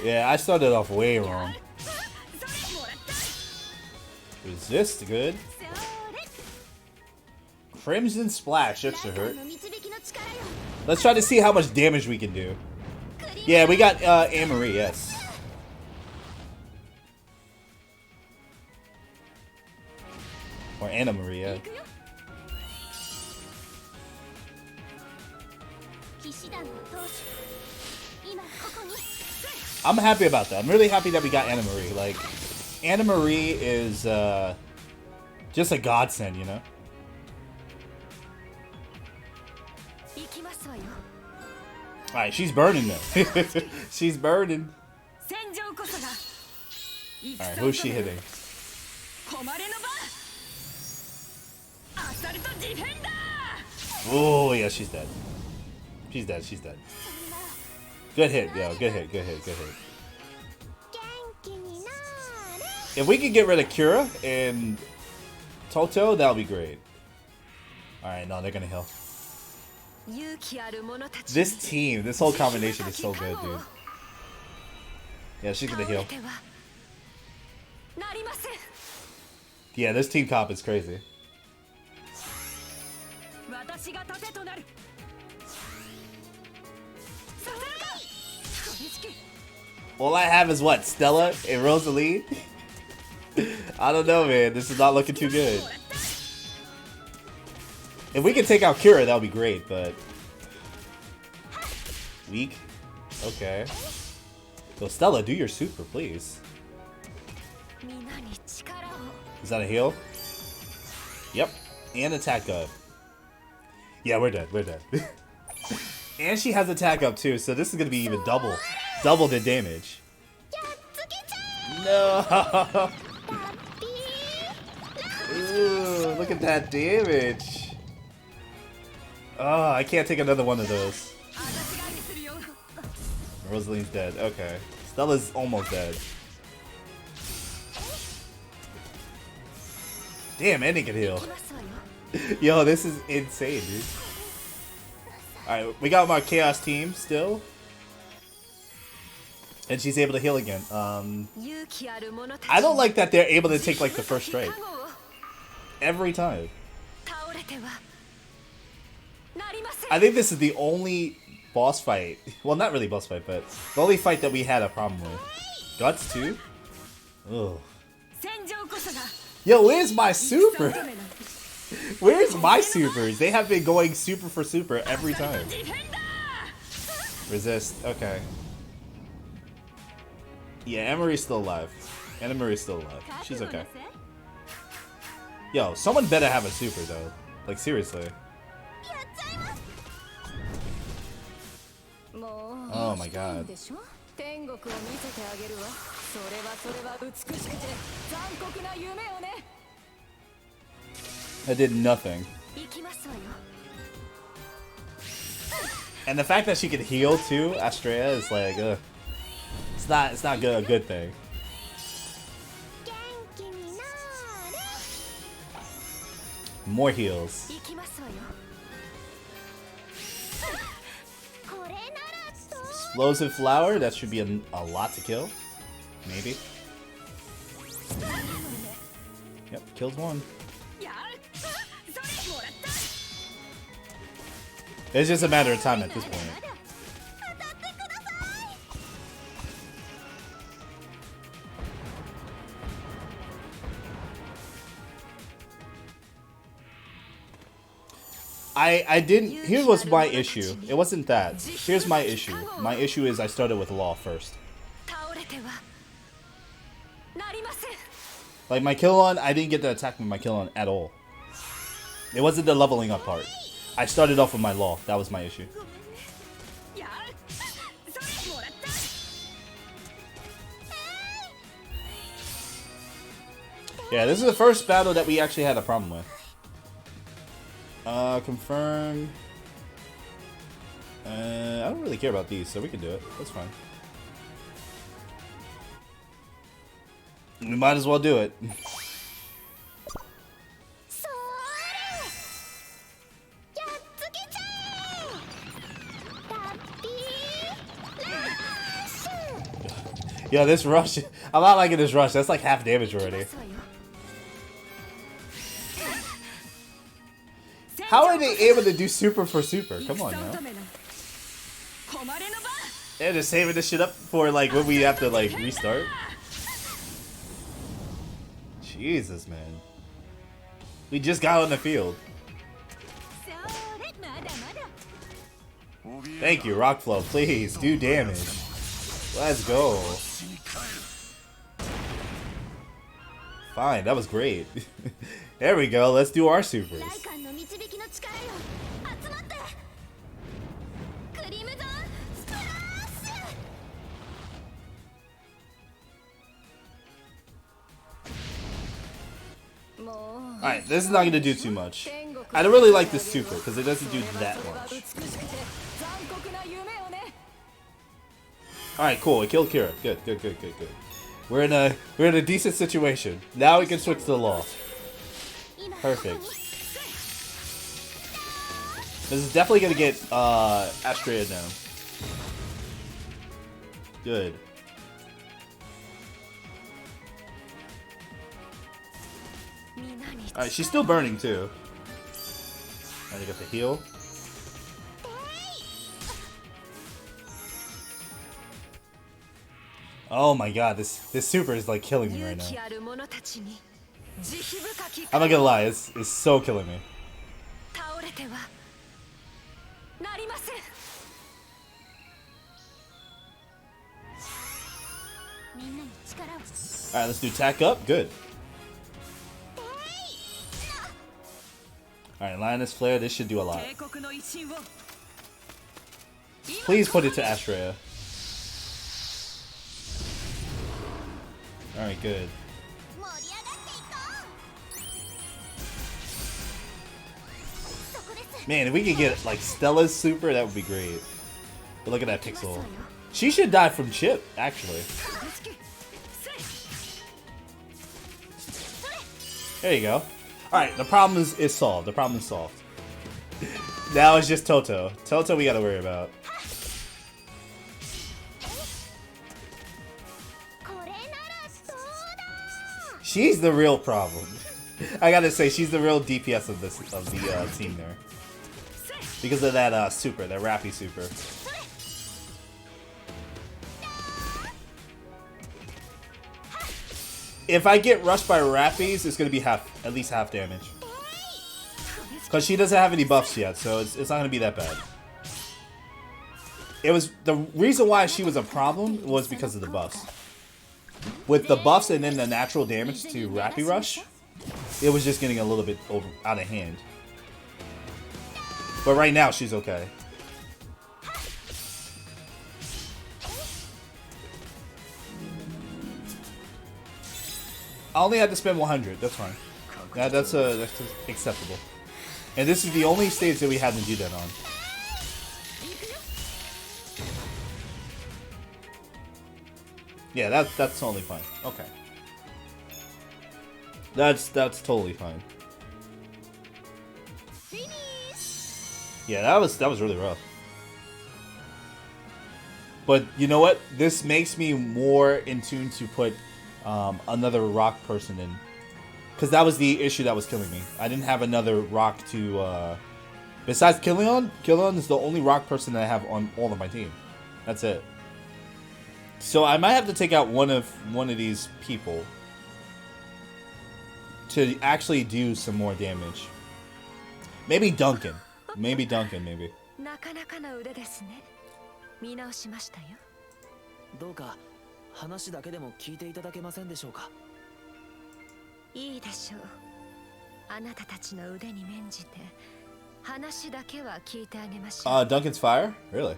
Yeah, I started off way wrong. Resist, good. Crimson Splash, that should hurt. Let's try to see how much damage we can do. Yeah, we got Anne-Marie, yes. Or Anna Marie, yeah. I'm happy about that. I'm really happy that we got Anna Marie. Like, Anna Marie is just a godsend, you know? Alright, she's burning though. She's burning. Alright, who's she hitting? Oh, yeah, she's dead. She's dead. She's dead. Good hit, yo. Good hit. Good hit. Good hit. If we could get rid of Kira and Toto, that would be great. Alright, no, they're gonna heal. This team, this whole combination is so good, dude. Yeah, she's gonna heal. Yeah, this team comp is crazy. All I have is what? Stella and Rosalie? I don't know, man. This is not looking too good. If we can take out Kira, that would be great, but... Weak? Okay. So Stella, do your super, please. Is that a heal? Yep. And attack up. Yeah, we're dead. We're dead. And she has attack up too, so this is gonna be even double the damage. No. Ooh, look at that damage. Oh, I can't take another one of those. Rosalie's dead. Okay. Stella's almost dead. Damn, and he can heal. Yo, this is insane, dude. Alright, we got my Chaos team still. And she's able to heal again. I don't like that they're able to take like the first strike. Every time. I think this is the only boss fight. Well, not really boss fight, but the only fight that we had a problem with. Guts too? Ugh. Yo, where's my super? Where's my supers? They have been going super for super every time. Resist. Okay. Yeah, Anne-Marie's still alive. Anne-Marie's still alive. She's okay. Yo, someone better have a super though. Like seriously. Oh my god. I did nothing. And the fact that she could heal too, Astrea, is like, it's not good, a good thing. More heals. Explosive flower, that should be a lot to kill. Maybe. Yep, killed one. It's just a matter of time at this point. I didn't. Here was my issue. It wasn't that. Here's my issue. My issue is I started with Law first. Like my kill on, I didn't get to attack with my kill on at all. It wasn't the leveling up part. I started off with my Law. That was my issue. Yeah, this is the first battle that we actually had a problem with. Confirm. I don't really care about these, so we can do it. That's fine. We might as well do it. Yo, this rush. I'm not liking this rush. That's like half damage already. How are they able to do super for super? Come on now. They're just saving this shit up for like when we have to like restart. Jesus, man. We just got on the field. Thank you, Rockflow. Please do damage. Let's go. Fine, that was great. There we go. Let's do our supers. Alright, this is not going to do too much. I don't really like this super because it doesn't do that much. Alright, cool. It killed Kira. Good, good, good, good, good. We're in a decent situation. Now we can switch to the law. Perfect. This is definitely gonna get Astrea down. Good. Alright, she's still burning too. Alright, I got the heal. Oh my god, this super is like killing me right now. I'm not gonna lie, it's so killing me. Alright, let's do tack up. Good. Alright, Lioness Flare, this should do a lot. Please put it to Astrea. Alright, good. Man, if we could get like Stella's super, that would be great. But look at that pixel. She should die from chip, actually. There you go. Alright, the problem is solved. The problem is solved. Now it's just Toto. Toto we gotta worry about. She's the real problem. I gotta say, she's the real DPS of the team there. Because of that super, that Rappy super. If I get rushed by Rappies, it's gonna be at least half damage. Because she doesn't have any buffs yet, so it's not gonna be that bad. It was the reason why she was a problem was because of the buffs. With the buffs and then the natural damage to Rappy Rush, it was just getting a little bit out of hand. But right now, she's okay. I only had to spend 100. That's fine. That's acceptable. And this is the only stage that we had to do that on. Yeah, that's totally fine. Okay. That's totally fine. Yeah, that was really rough. But you know what? This makes me more in tune to put another rock person in. Because that was the issue that was killing me. I didn't have another rock to... Besides Killion, Killion is the only rock person that I have on all of my team. That's it. So I might have to take out one of these people to actually do some more damage. Maybe Duncan. Maybe Duncan, maybe. どうか話だけでも聞いていただけませんでしょうか。いいでしょう。あなたたちの腕に免じて話だけは聞いてあげましょう。Duncan's fire? Really?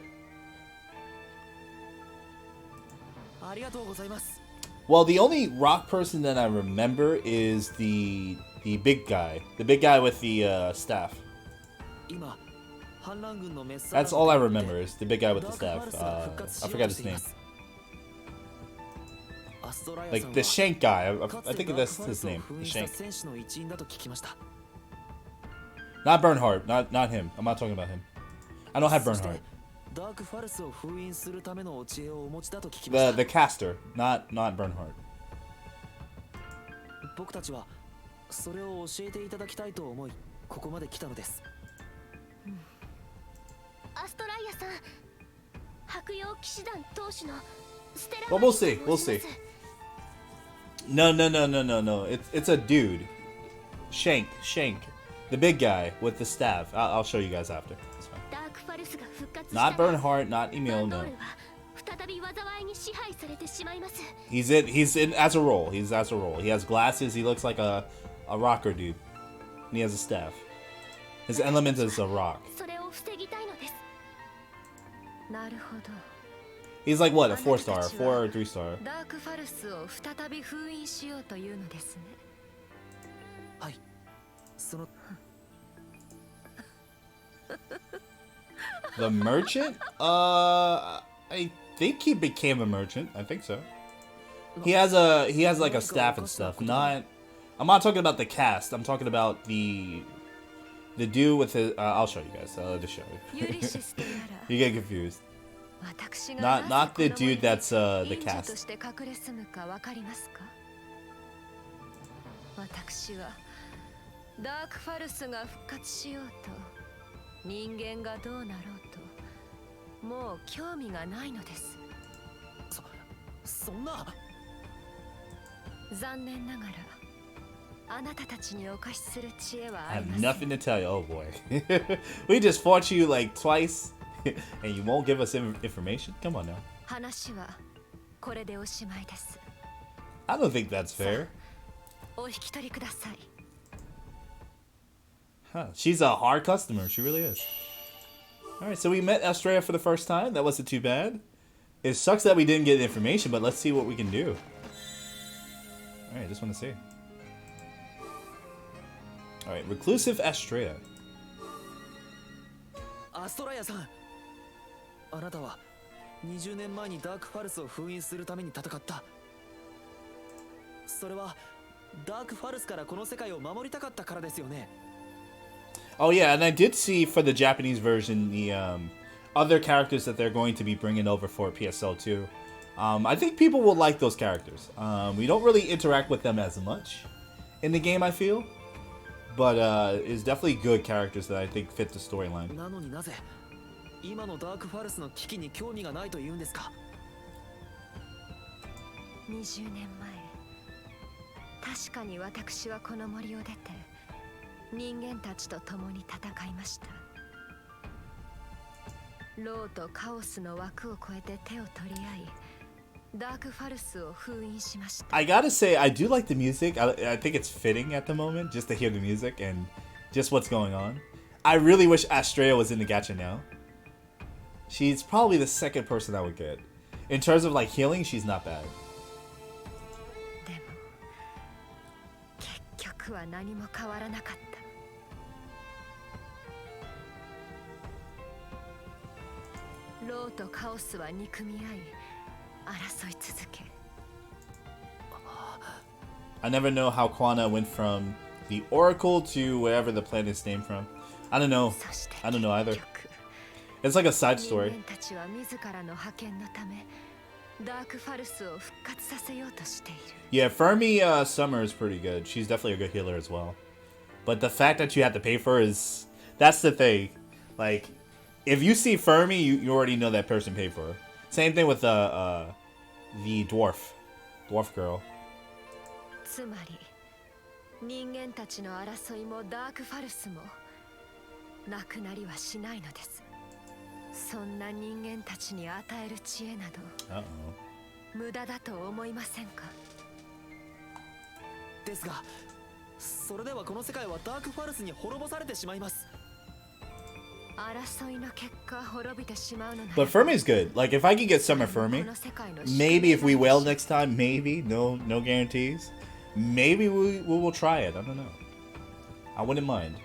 ありがとうございます。 Well, the only rock person that I remember is the big guy. The big guy with the staff. 今 That's all I remember is the big guy with the staff. I forgot his name. Like the Shank guy. I think that's his name. The Shank. Not Bernhardt. Not him. I'm not talking about him. I don't have Bernhardt. The caster, not Bernhardt. 僕たちはそれを教えていただきたいと思いここまで来たのです。アストライアさん、白曜騎士団当主のステラ。 Well, we'll see. We'll see. No. It's a dude. Shank. The big guy with the staff. I'll show you guys after. It's fine. Not Bernhardt, not Emil, no. He's in as a role. He's as a role. He has glasses. He looks like a rocker dude. And he has a staff. His element is a rock. He's like what, a 4-star, 4 or 3-star. The merchant? I think he became a merchant. I think so. He has like a staff and stuff. Not, I'm not talking about the cast. I'm talking about the dude with his. I'll show you guys. I'll just show you. You get confused. Not the dude that's the cast. 私はダークファルスが復活しようと人間がどうなろうともう興味がないのです。そんな。残念ながらあなたたちにお貸しする知恵は I あり have ません。 nothing to tell you. Oh boy. We just fought you like twice and you won't give us information? Come on now. 話はこれでおしまいです。 I don't think that's fair. お引き取りください。 Huh. She's a hard customer. She really is. Alright, so we met Astrea for the first time. That wasn't too bad. It sucks that we didn't get information, but let's see what we can do. Alright, just want to see. Alright, Reclusive Astrea. アストライアさん、あなたは20年前にダークファルスを封印するために戦った。それはダークファルスからこの世界を守りたかったからですよね。 Oh yeah, and I did see for the Japanese version the other characters that they're going to be bringing over for PSL 2. I think people will like those characters. We don't really interact with them as much in the game, I feel. But it's definitely good characters that I think fit the storyline. なのになぜ今のダークファルスの危機に興味がないと言うんですか。 20年前、確かに私はこの森を出て人間たちと共に戦いました。ローとカオスの枠を越えて手を取り合い、ダークファルスを封印しました。 I gotta say, I do like the music. I think it's fitting at the moment just to hear the music and just what's going on. I really wish Astrea was in the gacha now. She's probably the second person I would get. In terms of like healing, she's not bad. でも結局は何も変わらなかった。ローとカオスは憎み合い、争い続け。 I never know how Kwana went from the Oracle to wherever the planet's named from. I don't know. そして I don't know either. 結局 It's like a side 人 story. 間たちは自らの派遣のためダークファルスを復活させようとしている。 Yeah, Fermi Summer is pretty good. She's definitely a good healer as well. But the fact that you have to pay for her is... That's the thing. Like, if you see Fermi, you already know that person paid for her. Same thing with the dwarf girl. つまり人間たちの争いもダークファルスもなくなりはしないのです。そんな人間たちに与える知恵など Uh-oh. 無駄だと思いませんか。ですが、それではこの世界はダークファルスに滅ぼされてしまいます。争いの結果滅びてしまうのなら But Fermi's good. Like, if I could get Summer Fermi, この世界の maybe if we whale next time, maybe. No guarantees. Maybe we will try it. I don't know. I wouldn't mind.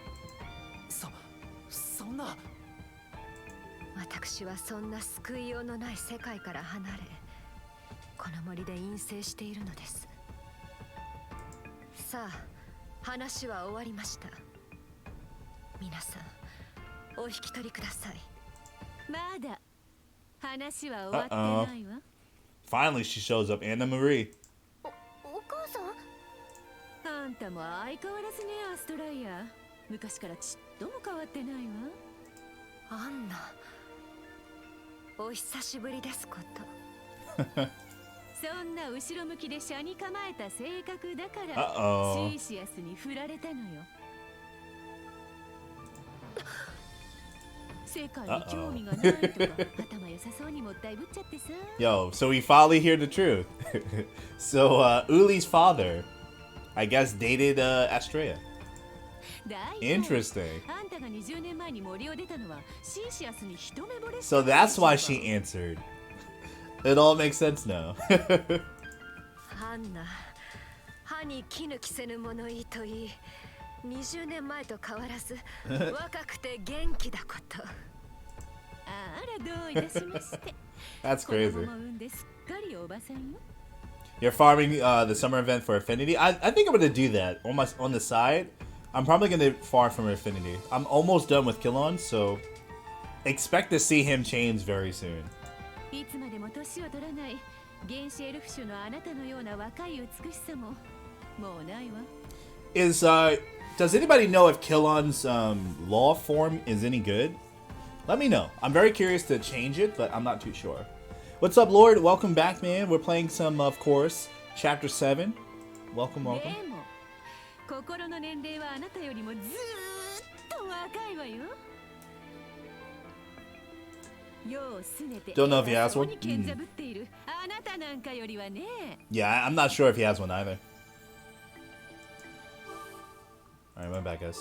そんな。私はそんな救いようのない世界から離れ、この森で陰性しているのです。さあ、話は終わりました。皆さん、お引き取りください。まだ話は終わってないわ。 Finally, she shows up. Anna Marie. お母さん。あんたも相変わらずね、アストライア。昔からちっとも変わってないわ。アンナ、お久しぶりですこと。そんな後ろ向きで車に構えた性格だから、Uh-oh. シーシアスに振られたのよ。世界に興味がないとか、頭良さそうにもったいぶっちゃってさ。Yo, so we finally hear the truth. So, Uli's father, I guess, dated Astrea. Interesting. あんたが20年前に森を出たのはシーシアスに一目惚れした。 So that's why she answered. It all makes sense now. アンナ、歯に衣着せぬ物言いといい、20年前と変わらず若くて元気だこと。あら、どういたしまして。That's 子供 crazy. も産んですっかりおばさんよ。 You're farming the summer event for Affinity. I think I'm gonna do that on the side. I'm probably gonna farm from Affinity. I'm almost done with Killon, so expect to see him change very soon. いつまでも年を取らない原始エルフ種のあなたのような若い美しさももうないわ。 Does anybody know if Killon's law form is any good? Let me know. I'm very curious to change it, but I'm not too sure. What's up, Lord? Welcome back, man. We're playing some, of course, Chapter 7. Welcome, welcome. でも心の年齢はあなたよりもずーっと若いわよ。世を拗ねて Don't know if he has one. 偉そうに賢者ぶっているあなたなんかよりはね。 Yeah, I'm not sure if he has one either. Alright, my bad, guys.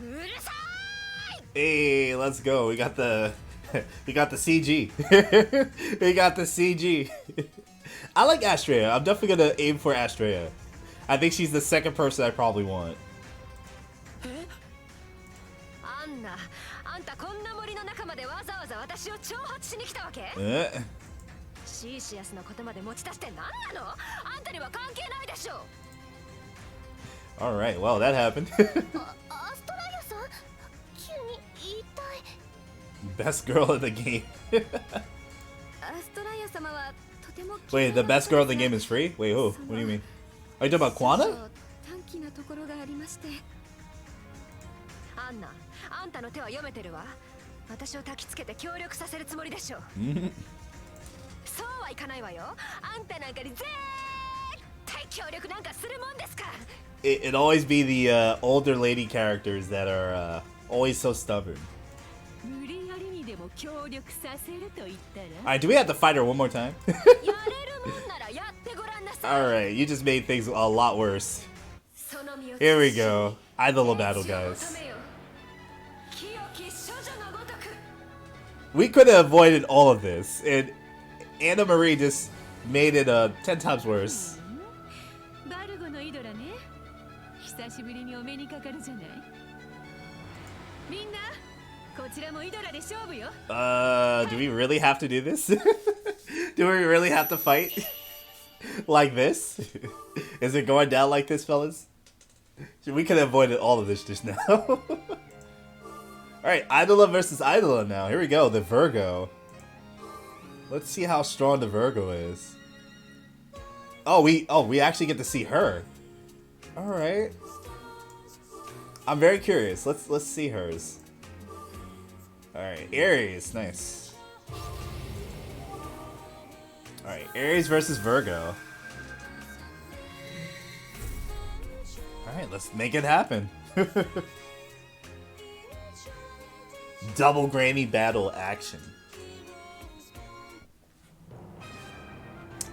うるさ Hey, let's go. We got the we got the CG. We got the CG. I like Astrea. I'm definitely gonna aim for Astrea. I think she's the second person I probably want. アンナ、あんたこんな森の中までわざわざ私を挑発しに来たわけ？シーシアスのことまで持ち出して何なの？あんたには関係ないでしょ。 Alright, well, that happened. アストライアさん、急に言いたい。 Best girl in the game. アストライア様はとても Wait, the best girl in the game is free? Wait, who? What do you mean? Are you talking about Quana? 短気なところがありまして。アンナ、あんたの手は読めてるわ。私を焚きつけて協力させるつもりでしょ。そうはいかないわよ。あんたなんかに絶対協力なんかするもんですか。 It'd always be the older lady characters that are always so stubborn. 無理やりにでも協力させると言ったら。 Alright, do we have to fight her one more time? やれるもんならやってごらんなさい。 Alright, you just made things a lot worse. その身を Here we go. Idola battle, guys. 清き処女のごとく。 We could have avoided all of this, and Anna Marie just made it 10 times worse. バルゴのイドラね。久しぶりにお目にかかるじゃない。みんな、こちらもイドラで勝負よ。 Do we really have to do this? Do we really have to fight like this? Is it going down like this, fellas? We could have avoided all of this just now. Alright, Idola versus Idola now. Here we go, the Virgo. Let's see how strong the Virgo is. Oh, we actually get to see her. Alright. I'm very curious. Let's see hers. Alright, Aries, nice. Alright, Aries versus Virgo. Alright, let's make it happen. Double Granny battle action.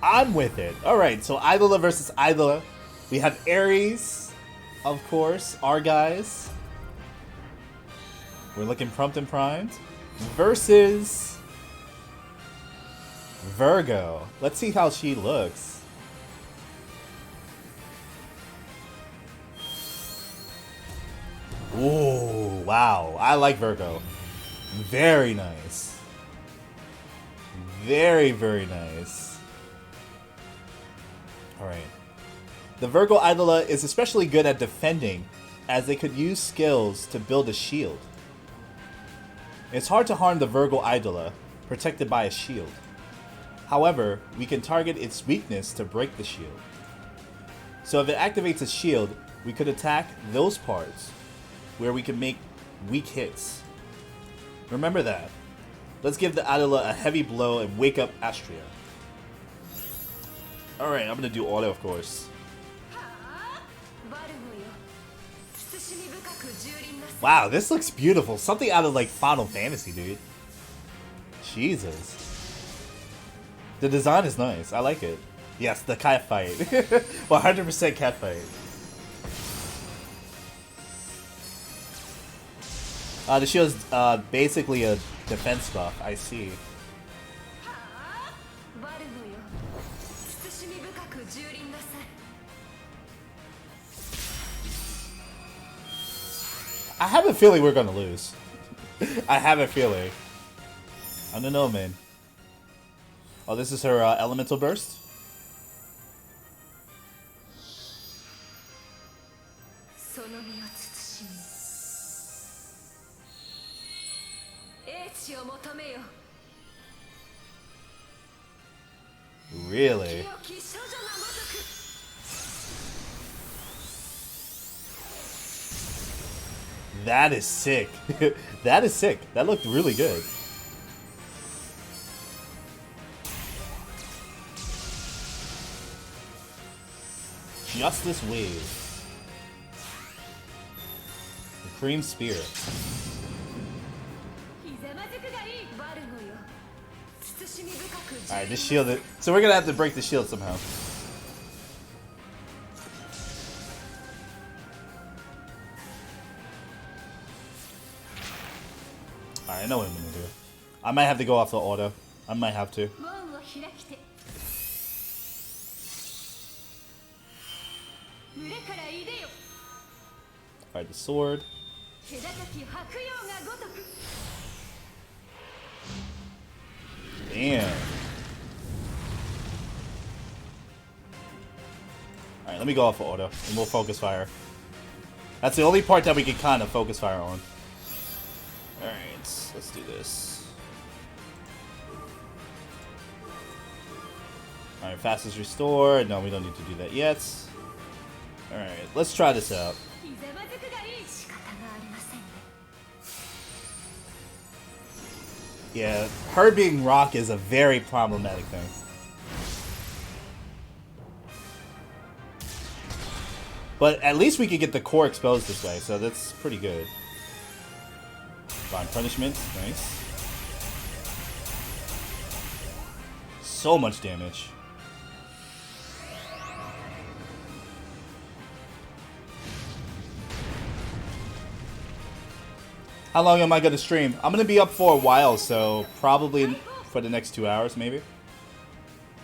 I'm with it. Alright, so Idola versus Idola. We have Aries, of course, our guys. We're looking prompt and primed. Versus Virgo. Let's see how she looks. Ooh, wow. I like Virgo. Very nice. Very, very nice. Alright. The Virgo Idola is especially good at defending, as they could use skills to build a shield. It's hard to harm the Virgo Idola, protected by a shield. However, we can target its weakness to break the shield. So if it activates a shield, we could attack those parts where we can make weak hits. Remember that. Let's give the Idola a heavy blow and wake up Astrea. Alright, I'm gonna do auto, of course. Wow, this looks beautiful. Something out of like Final Fantasy, dude. Jesus. The design is nice. I like it. Yes, the cat fight. 100% cat fight. The shield's basically a defense buff. I see. I have a feeling we're gonna lose. I have a feeling. I don't know, man. Oh, this is her elemental burst? その身を慎み英知を求めよ Really? 清き少女のごとく That is sick. That is sick. That looked really good. Justice Wave. The Cream Spear. ひざまずくがいい。 バルゴよ慎み深く Alright, this shield. So we're gonna have to break the shield somehow. Alright, I know what I'm gonna do. I might have to go off the auto. I might have to. 門を開きて。群れからいでよ。 Alright, the sword. 気高き白陽がごとく。 Damn. Alright, let me go off of auto, and we'll focus fire. That's the only part that we can kind of focus fire on. Alright, let's do this. Alright, fastest restore. No, we don't need to do that yet. Alright, let's try this out. ひざまずくがいい。 仕方がありませんね Yeah, her being rock is a very problematic thing. But at least we could get the core exposed this way, so that's pretty good. Divine Punishment, nice. So much damage. How long am I going to stream? I'm going to be up for a while, so probably for the next 2 hours, maybe.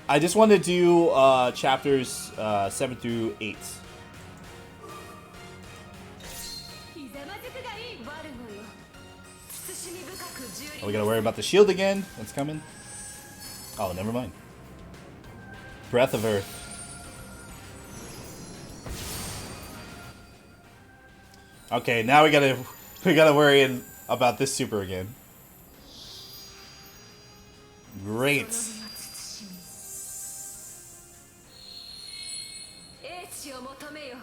I just want to do chapters 7 through 8. ひざまずくがいい。 バルゴよ慎み深く従 Are we going to worry about the shield again? That's coming. Oh, never mind. Breath of Earth. Okay, now we gotta worry about this super again. Great. 英知を求めよ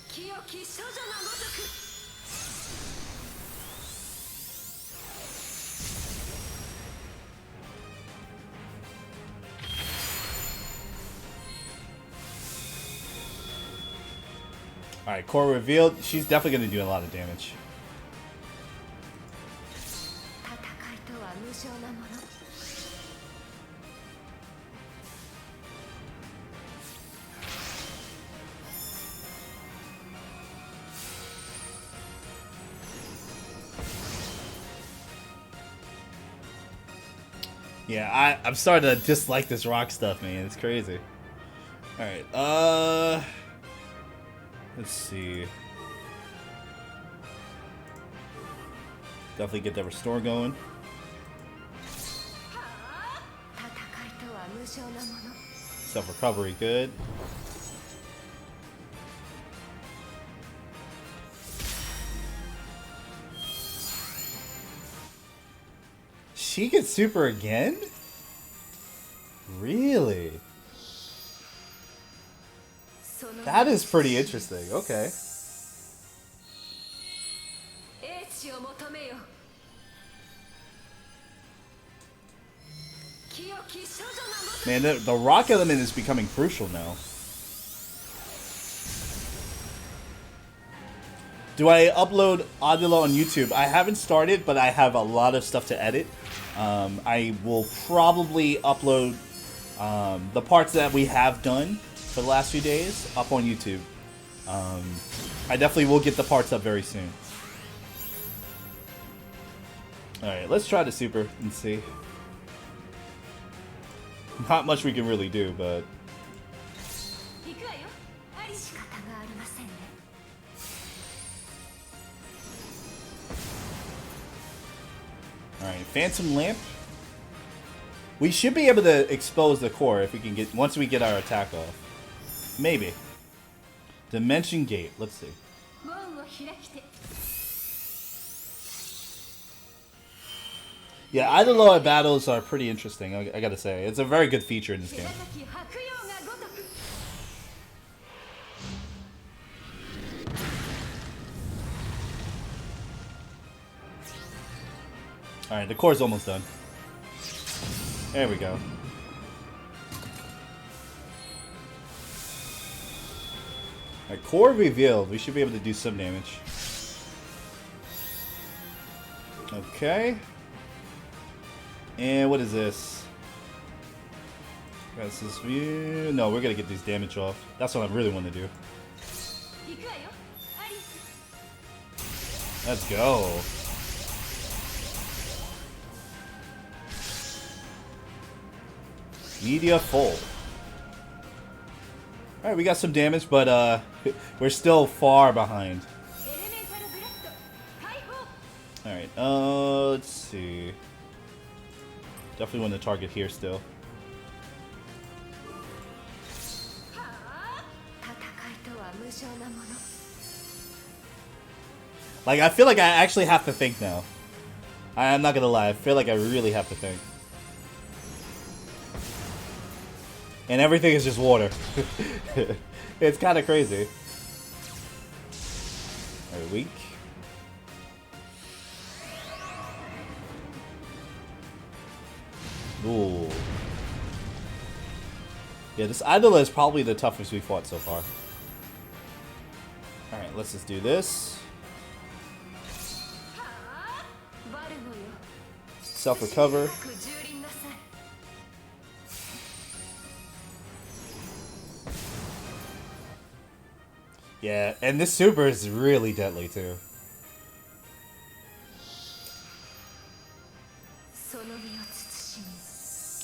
清き少女のごとく Alright, core revealed. She's definitely gonna do a lot of damage. 戦いとは無情なもの Yeah, I'm starting to dislike this rock stuff, man. It's crazy. Alright, let's see. Definitely get that restore going. 戦いとは無情なもの Self recovery, good. She gets super again? Really? That is pretty interesting. Okay. 英知を求めよ清き少女のごとく Man, the rock element is becoming crucial now. Do I upload Idola on YouTube? I haven't started, but I have a lot of stuff to edit. I will probably upload the parts that we have done for the last few days up on YouTube. I definitely will get the parts up very soon. Alright, let's try the super and see. Not much we can really do, but... 行くわよ。アリス。仕方がありませんね Alright, Phantom Lamp. We should be able to expose the core if we can get once we get our attack off. Maybe. Dimension Gate. Let's see. Yeah, Idola battles are pretty interesting, I gotta say. It's a very good feature in this game. Alright, the core's almost done. There we go. Alright, core revealed. We should be able to do some damage. Okay. And what is this? This is view. No, we're gonna get these damage off. That's what I really want to do. Let's go. Media full. Alright, we got some damage, but we're still far behind. Alright, let's see. Definitely want to target here still. Like, I feel like I actually have to think now. I'm not gonna lie, I feel like I really have to think. And everything is just water. It's kind of crazy. Alright, weak. Ooh. Yeah, this Idola is probably the toughest we fought so far. Alright, let's just do this. Self-recover. Yeah, and this super is really deadly too.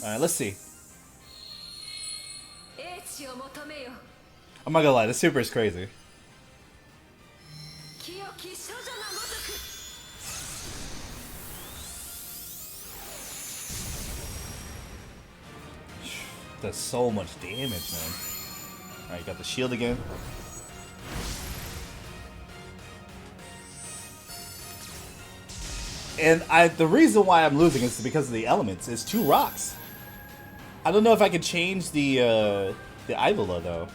Alright, let's see. I'm not gonna lie, this super is crazy. Does so much damage, man. Alright, got the shield again. And the reason why I'm losing is because of the elements. It's 2 rocks. I don't know if I can change the Idola though.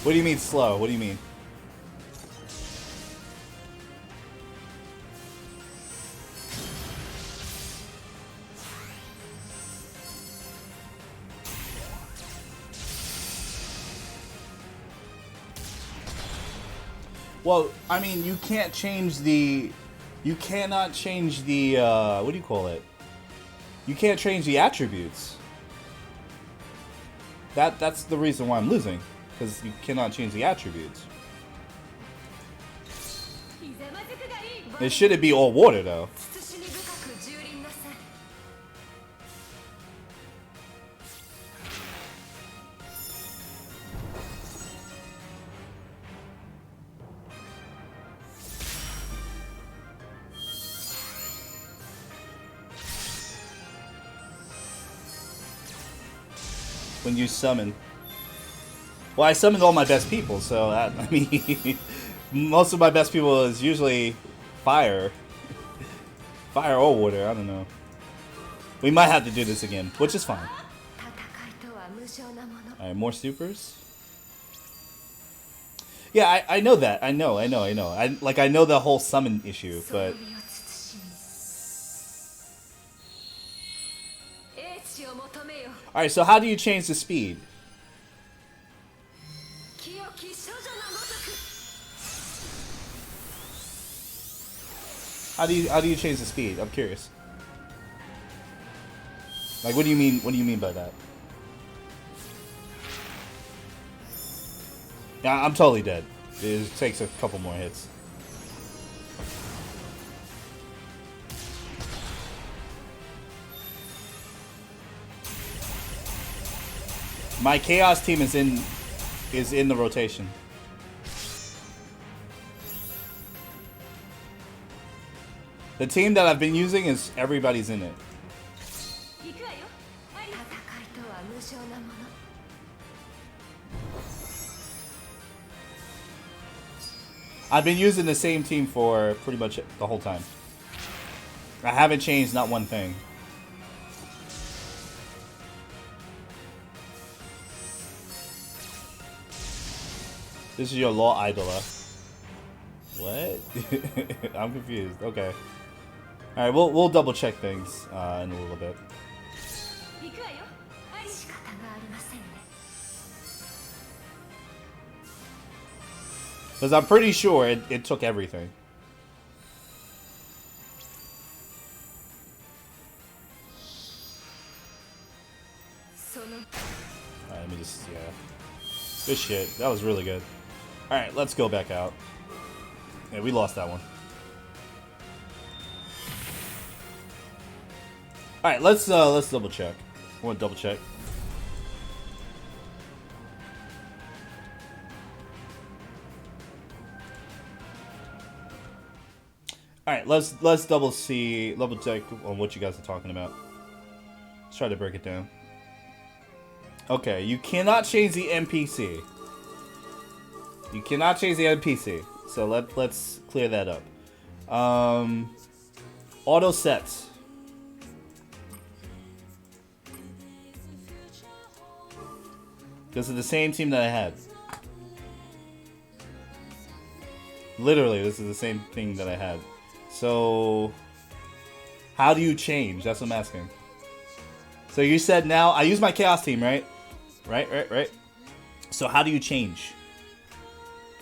What do you mean slow? What do you mean? Well, I mean, you can't change the... You cannot change the, what do you call it? You can't change the attributes. That's the reason why I'm losing. Because you cannot change the attributes. It shouldn't be all water, though. When you summon. Well, I summoned all my best people, so that, I mean, most of my best people is usually fire. Fire or water, I don't know. We might have to do this again, which is fine. Alright, more supers. Yeah, I know that. I know. I know the whole summon issue, but... Alright, so how do you change the speed? How do you change the speed? I'm curious. Like, what do you mean by that? Yeah, I'm totally dead. It takes a couple more hits. My chaos team is in the rotation. The team that I've been using is everybody's in it. 行くわよアリス。戦いとは無償なもの。 I've been using the same team for pretty much the whole time. I haven't changed not one thing. This is your law Idola. What? I'm confused. Okay. All right, we'll double check things in a little bit. 行くわよアリス。仕方がありませんね。 Because I'm pretty sure it took everything. Alright, let me just, yeah. Good shit. That was really good. Alright, let's go back out. Yeah, we lost that one. Alright, let's double check. I want to double check. Alright, let's double check on what you guys are talking about. Let's try to break it down. Okay, you cannot change the NPC. You cannot change the NPC. So let's clear that up. Auto sets. This is the same team that I had. Literally, this is the same thing that I had. So, how do you change? That's what I'm asking. So you said now, I use my Chaos team, right? Right. So how do you change?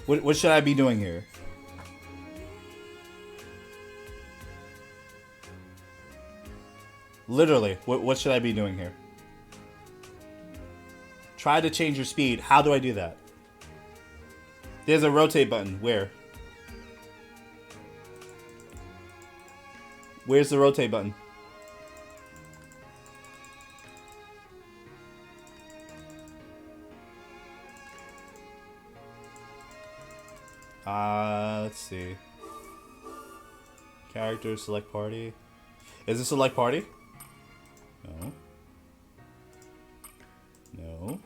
What should I be doing here? Literally, what should I be doing here? Try to change your speed. How do I do that? There's a rotate button. Where? Where's the rotate button? Let's see. Character, select party. Is this select party? No. No.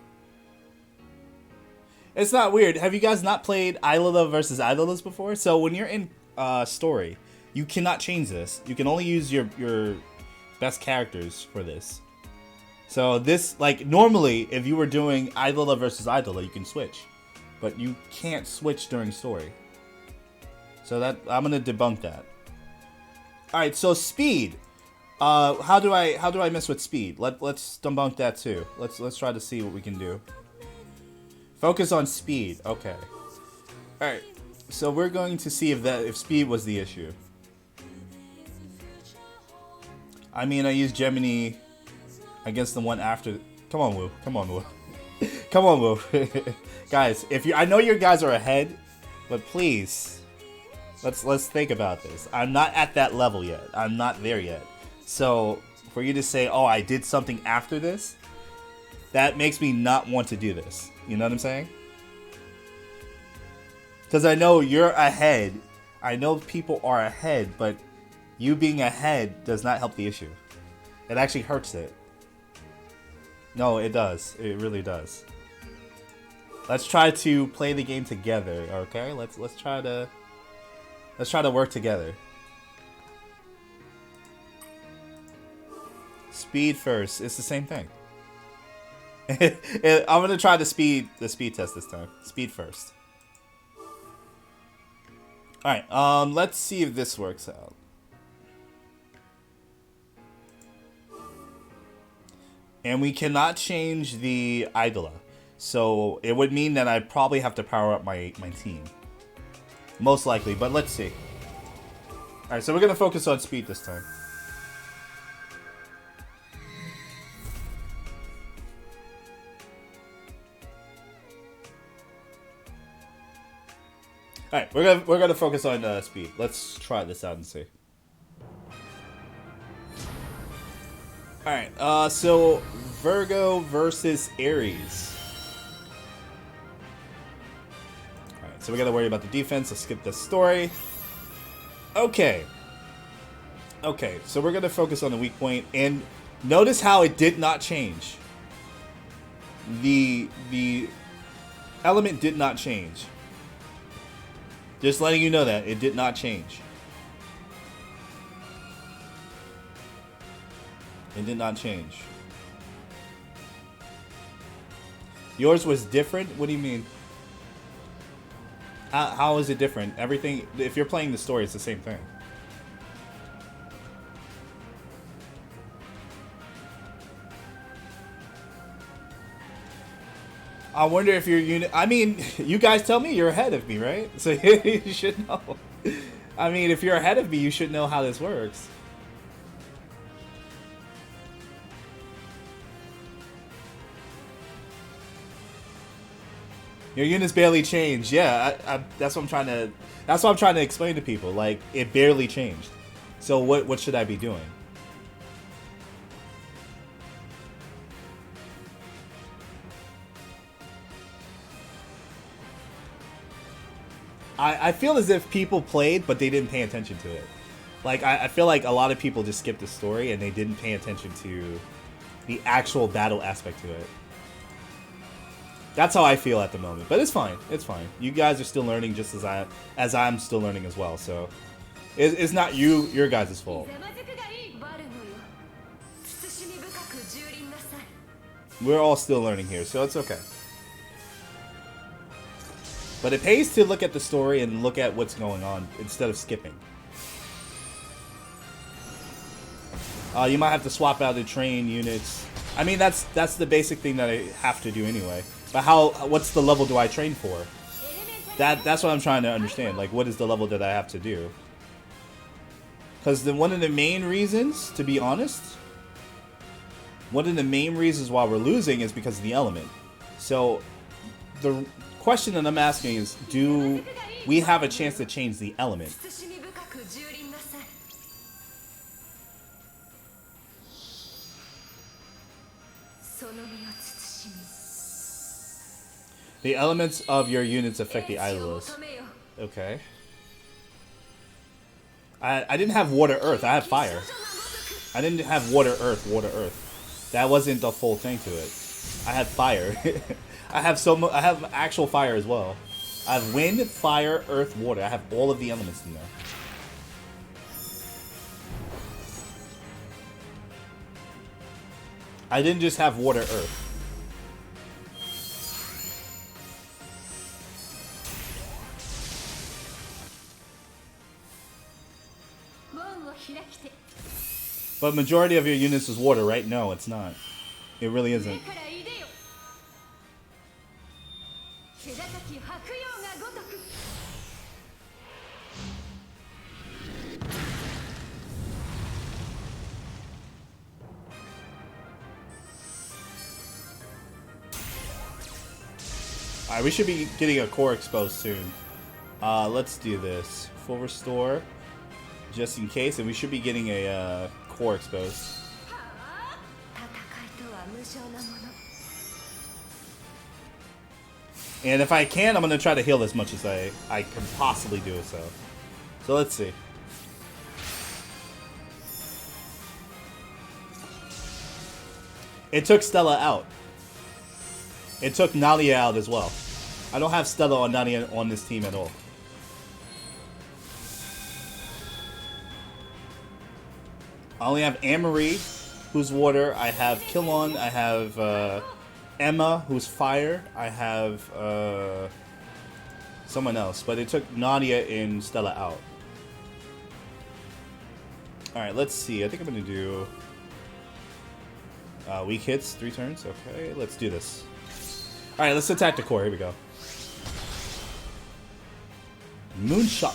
It's not weird. Have you guys not played Idola versus Idolas before? So when you're in story, you cannot change this. You can only use your best characters for this. So this, like, normally, if you were doing Idola versus Idola, you can switch. But you can't switch during story. So that, I'm gonna debunk that. Alright, so speed. How do I mess with speed? Let's debunk that too. Let's try to see what we can do. Focus on speed. Okay. Alright. So we're going to see if speed was the issue. I mean, I used Gemini against the one after. Come on, Woo. Come on, Woo. Come on, Woo. Guys, I know you guys are ahead, but please, let's think about this. I'm not at that level yet. I'm not there yet. So for you to say, "Oh, I did something after this," that makes me not want to do this. You know what I'm saying? Because I know you're ahead. I know people are ahead, but you being ahead does not help the issue. It actually hurts it. No, it does. It really does. Let's try to play the game together, okay? Let's try to work together. Speed first. It's the same thing. I'm gonna try the speed test this time. Speed first. Alright, let's see if this works out. And we cannot change the Idola. So it would mean that I probably have to power up my team. Most likely, but let's see. Alright, so we're gonna focus on speed this time. Alright, we're gonna focus on speed. Let's try this out and see. Alright, so Virgo versus Aries. Alright, so we gotta worry about the defense. Let's skip the story. Okay. Okay, so we're gonna focus on the weak point, and notice how it did not change. The element did not change. Just letting you know that it did not change. It did not change. Yours was different? What do you mean? How is it different? Everything, if you're playing the story, it's the same thing. I wonder if your unit... I mean, you guys tell me you're ahead of me, right? So you should know. I mean, if you're ahead of me, you should know how this works. Your units barely changed. Yeah, that's what I'm trying to... That's what I'm trying to explain to people. Like, it barely changed. So what should I be doing? I feel as if people played, but they didn't pay attention to it. Like, I feel like a lot of people just skipped the story and they didn't pay attention to the actual battle aspect to it. That's how I feel at the moment, but it's fine. It's fine. You guys are still learning just as I'm still learning as well. So it's not your guys' fault. We're all still learning here, so it's okay. But it pays to look at the story and look at what's going on instead of skipping. You might have to swap out the train units. I mean, that's the basic thing that I have to do anyway. But what's the level do I train for? That's what I'm trying to understand. Like, what is the level that I have to do? Because one of the main reasons, to be honest, one of the main reasons why we're losing is because of the element. So the question that I'm asking is, do we have a chance to change the element? The elements of your units affect the Idolas. Okay. I didn't have water earth, I had fire. I didn't have water earth, water earth. That wasn't the full thing to it. I had fire. I have actual fire as well. I have wind, fire, earth, water. I have all of the elements in there. I didn't just have water, earth. But majority of your units is water, right? No, it's not. It really isn't. Alright, we should be getting a core exposed soon. Let's do this. Full restore. Just in case, and we should be getting a core exposed. And if I can, I'm going to try to heal as much as I can possibly do so. So let's see. It took Stella out. It took Nadia out as well. I don't have Stella or Nadia on this team at all. I only have Amory, who's water. I have Killon. I have Emma, who's fire. I have someone else. But it took Nadia and Stella out. Alright, let's see. I think I'm going to do weak hits, 3 turns. Okay, let's do this. Alright, let's attack the core. Here we go. Moonshot.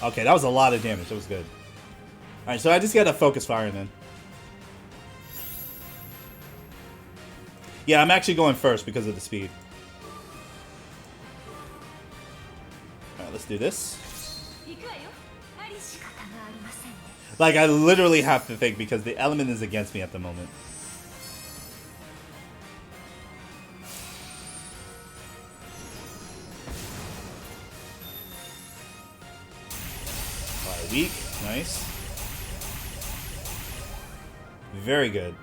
Okay, that was a lot of damage. That was good. Alright, so I just gotta focus fire then. Yeah, I'm actually going first because of the speed. Alright, let's do this. Like, I literally have to think because the element is against me at the moment. Alright, weak. Nice. Very good.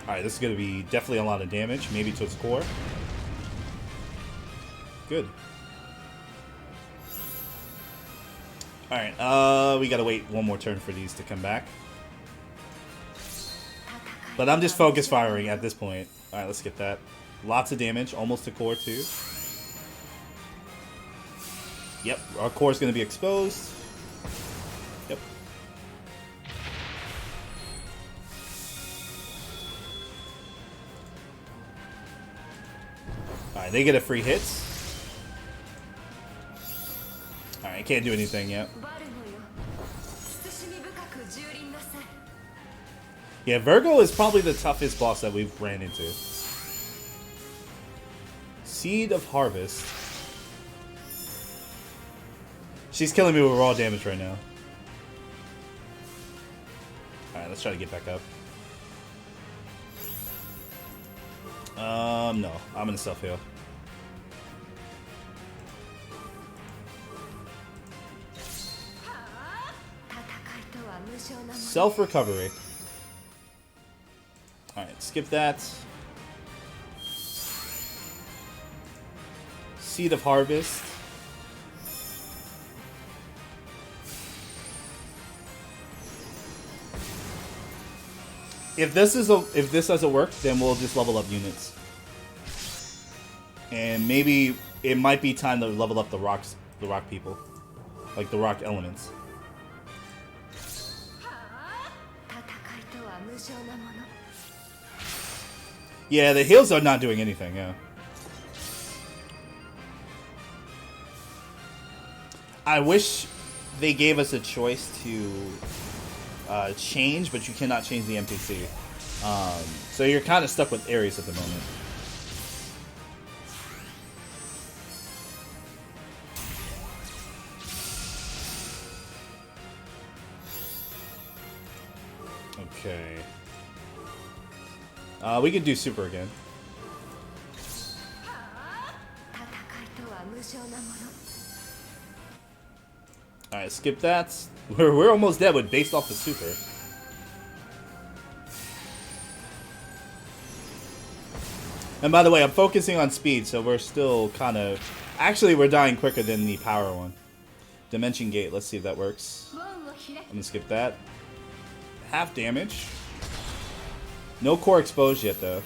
Alright, this is going to be definitely a lot of damage. Maybe to its core. Good. Alright, we gotta wait one more turn for these to come back. But I'm just focus firing at this point. Alright, let's get that. Lots of damage, almost to core too. Yep, our core is gonna be exposed. Yep. Alright, they get a free hit. Alright, can't do anything yet. Yeah, Virgo is probably the toughest boss that we've ran into. Seed of Harvest. She's killing me with raw damage right now. Alright, let's try to get back up. No. I'm gonna self-heal. Self-recovery. Alright, skip that. Seed of Harvest. If this doesn't work, then we'll just level up units. And maybe it might be time to level up the rock people. Like the rock elements. Yeah, the heals are not doing anything, yeah. I wish they gave us a choice to change, but you cannot change the NPC. So you're kind of stuck with Aries at the moment. Okay. We could do super again. Alright, skip that. We're almost dead with based off the super. And by the way, I'm focusing on speed, so we're still kind of... Actually, we're dying quicker than the power one. Dimension Gate, let's see if that works. I'm gonna skip that. Half damage. No core exposed yet, though.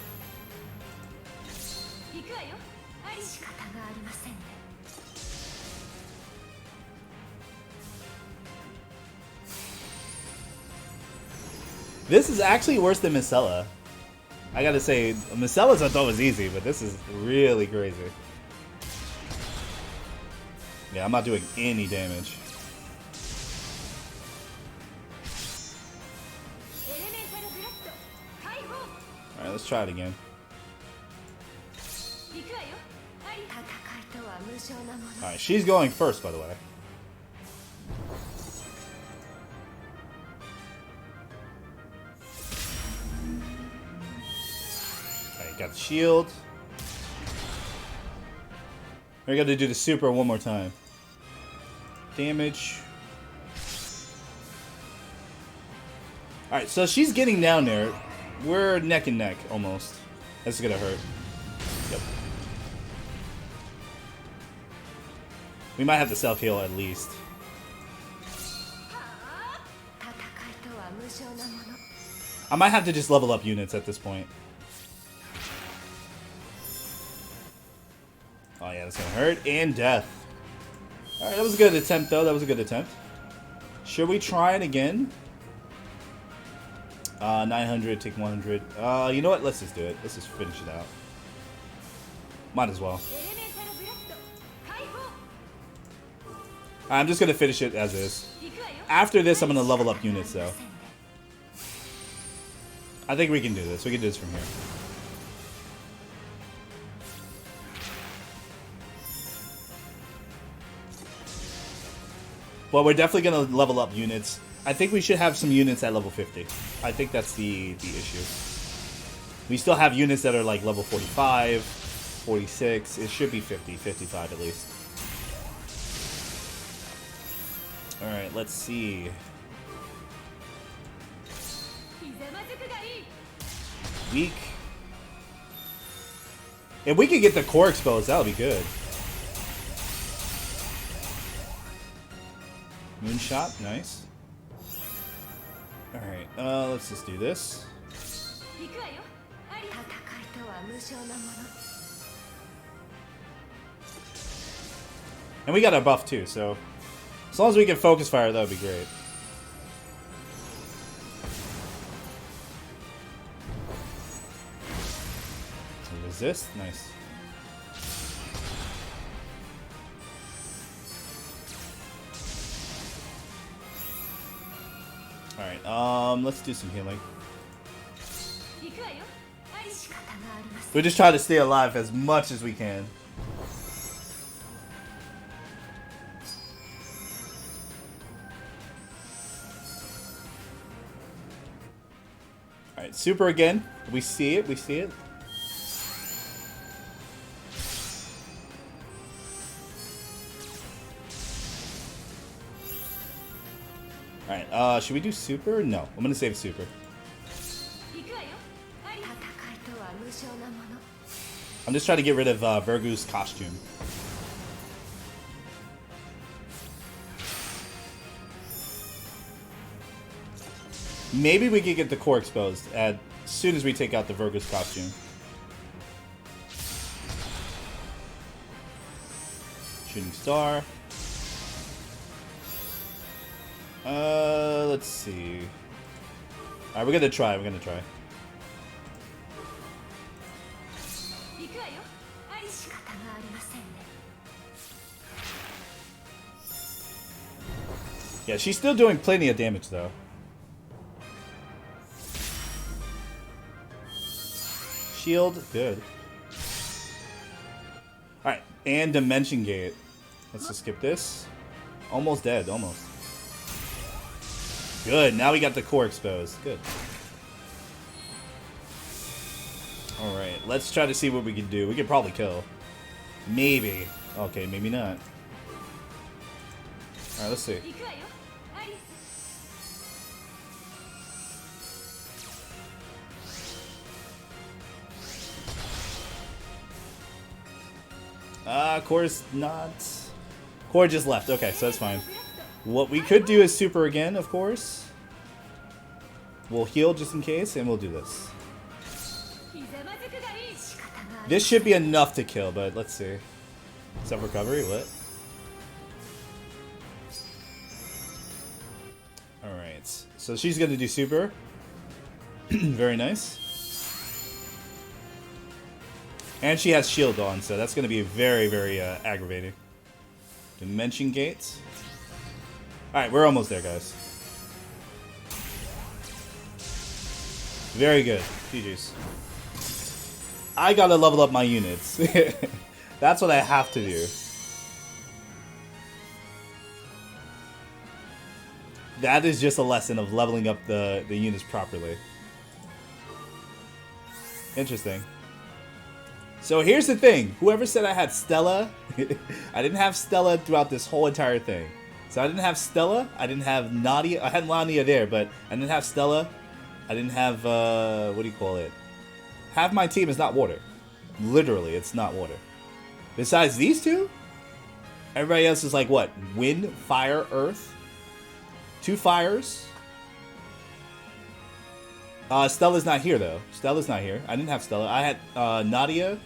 This is actually worse than Micella. I gotta say, Micella's I thought was easy, but this is really crazy. Yeah, I'm not doing any damage. Alright, let's try it again. Alright, she's going first, by the way. Alright, got the shield. We're gonna do the super one more time. Damage. Alright, so she's getting down there. We're neck and neck, almost. This is gonna hurt. Yep. We might have to self-heal at least. I might have to just level up units at this point. Oh yeah, that's gonna hurt. And death. Alright, that was a good attempt though. That was a good attempt. Should we try it again? 900, take 100. You know what? Let's just do it. Let's just finish it out. Might as well. I'm just gonna finish it as is. After this, I'm gonna level up units though. I think we can do this. We can do this from here. But we're definitely going to level up units. I think we should have some units at level 50. I think that's the issue. We still have units that are like level 45, 46. It should be 50, 55 at least. Alright, let's see. Weak. If we could get the core exposed, that would be good. Moonshot, nice. Alright, let's just do this. And we got a buff too, so as long as we can focus fire, that would be great. Resist, nice. Alright, let's do some healing. We just try to stay alive as much as we can. Alright, super again. We see it, we see it. Alright, should we do super? No, I'm gonna save super. I'm just trying to get rid of Virgo's costume. Maybe we can get the core exposed as soon as we take out the Virgo's costume. Shooting star. Let's see. Alright, we're gonna try, we're gonna try. Yeah, she's still doing plenty of damage though. Shield, good. Alright, and Dimension Gate. Let's just skip this. Almost dead, almost. Good, now we got the core exposed. Good. Alright, let's try to see what we can do. We could probably kill. Maybe. Okay, maybe not. Alright, let's see. Core's not... Core just left. Okay, so that's fine. What we could do is super again, of course. We'll heal just in case, and we'll do this. This should be enough to kill, but let's see. Self-recovery, what? Alright, so she's gonna do super. Very nice. And she has shield on, so that's gonna be very, very aggravating. Dimension Gate. Alright, we're almost there, guys. Very good. GG's. I gotta level up my units. That's what I have to do. That is just a lesson of leveling up the units properly. Interesting. So here's the thing. Whoever said I had Stella, I didn't have Stella throughout this whole entire thing. So I didn't have Stella, I didn't have Nadia, I had Nadia there, but I didn't have Stella, I didn't have, what do you call it? Half my team is not water. Literally, it's not water. Besides these two, everybody else is like what? Wind, fire, earth. 2 fires. Stella's not here though. Stella's not here. I didn't have Stella. I had Nadia,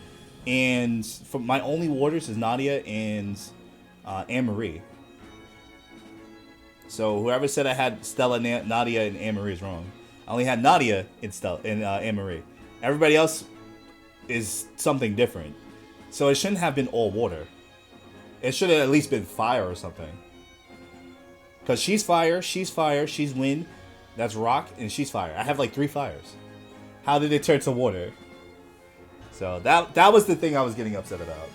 and from my only waters is Nadia and Anne-Marie. So whoever said I had Stella, Nadia, and Anne-Marie is wrong. I only had Nadia and Stella and Anne-Marie. Everybody else is something different. So it shouldn't have been all water. It should have at least been fire or something. Because she's fire, she's wind, that's rock, and she's fire. I have like 3 fires. How did it turn to water? So that was the thing I was getting upset about.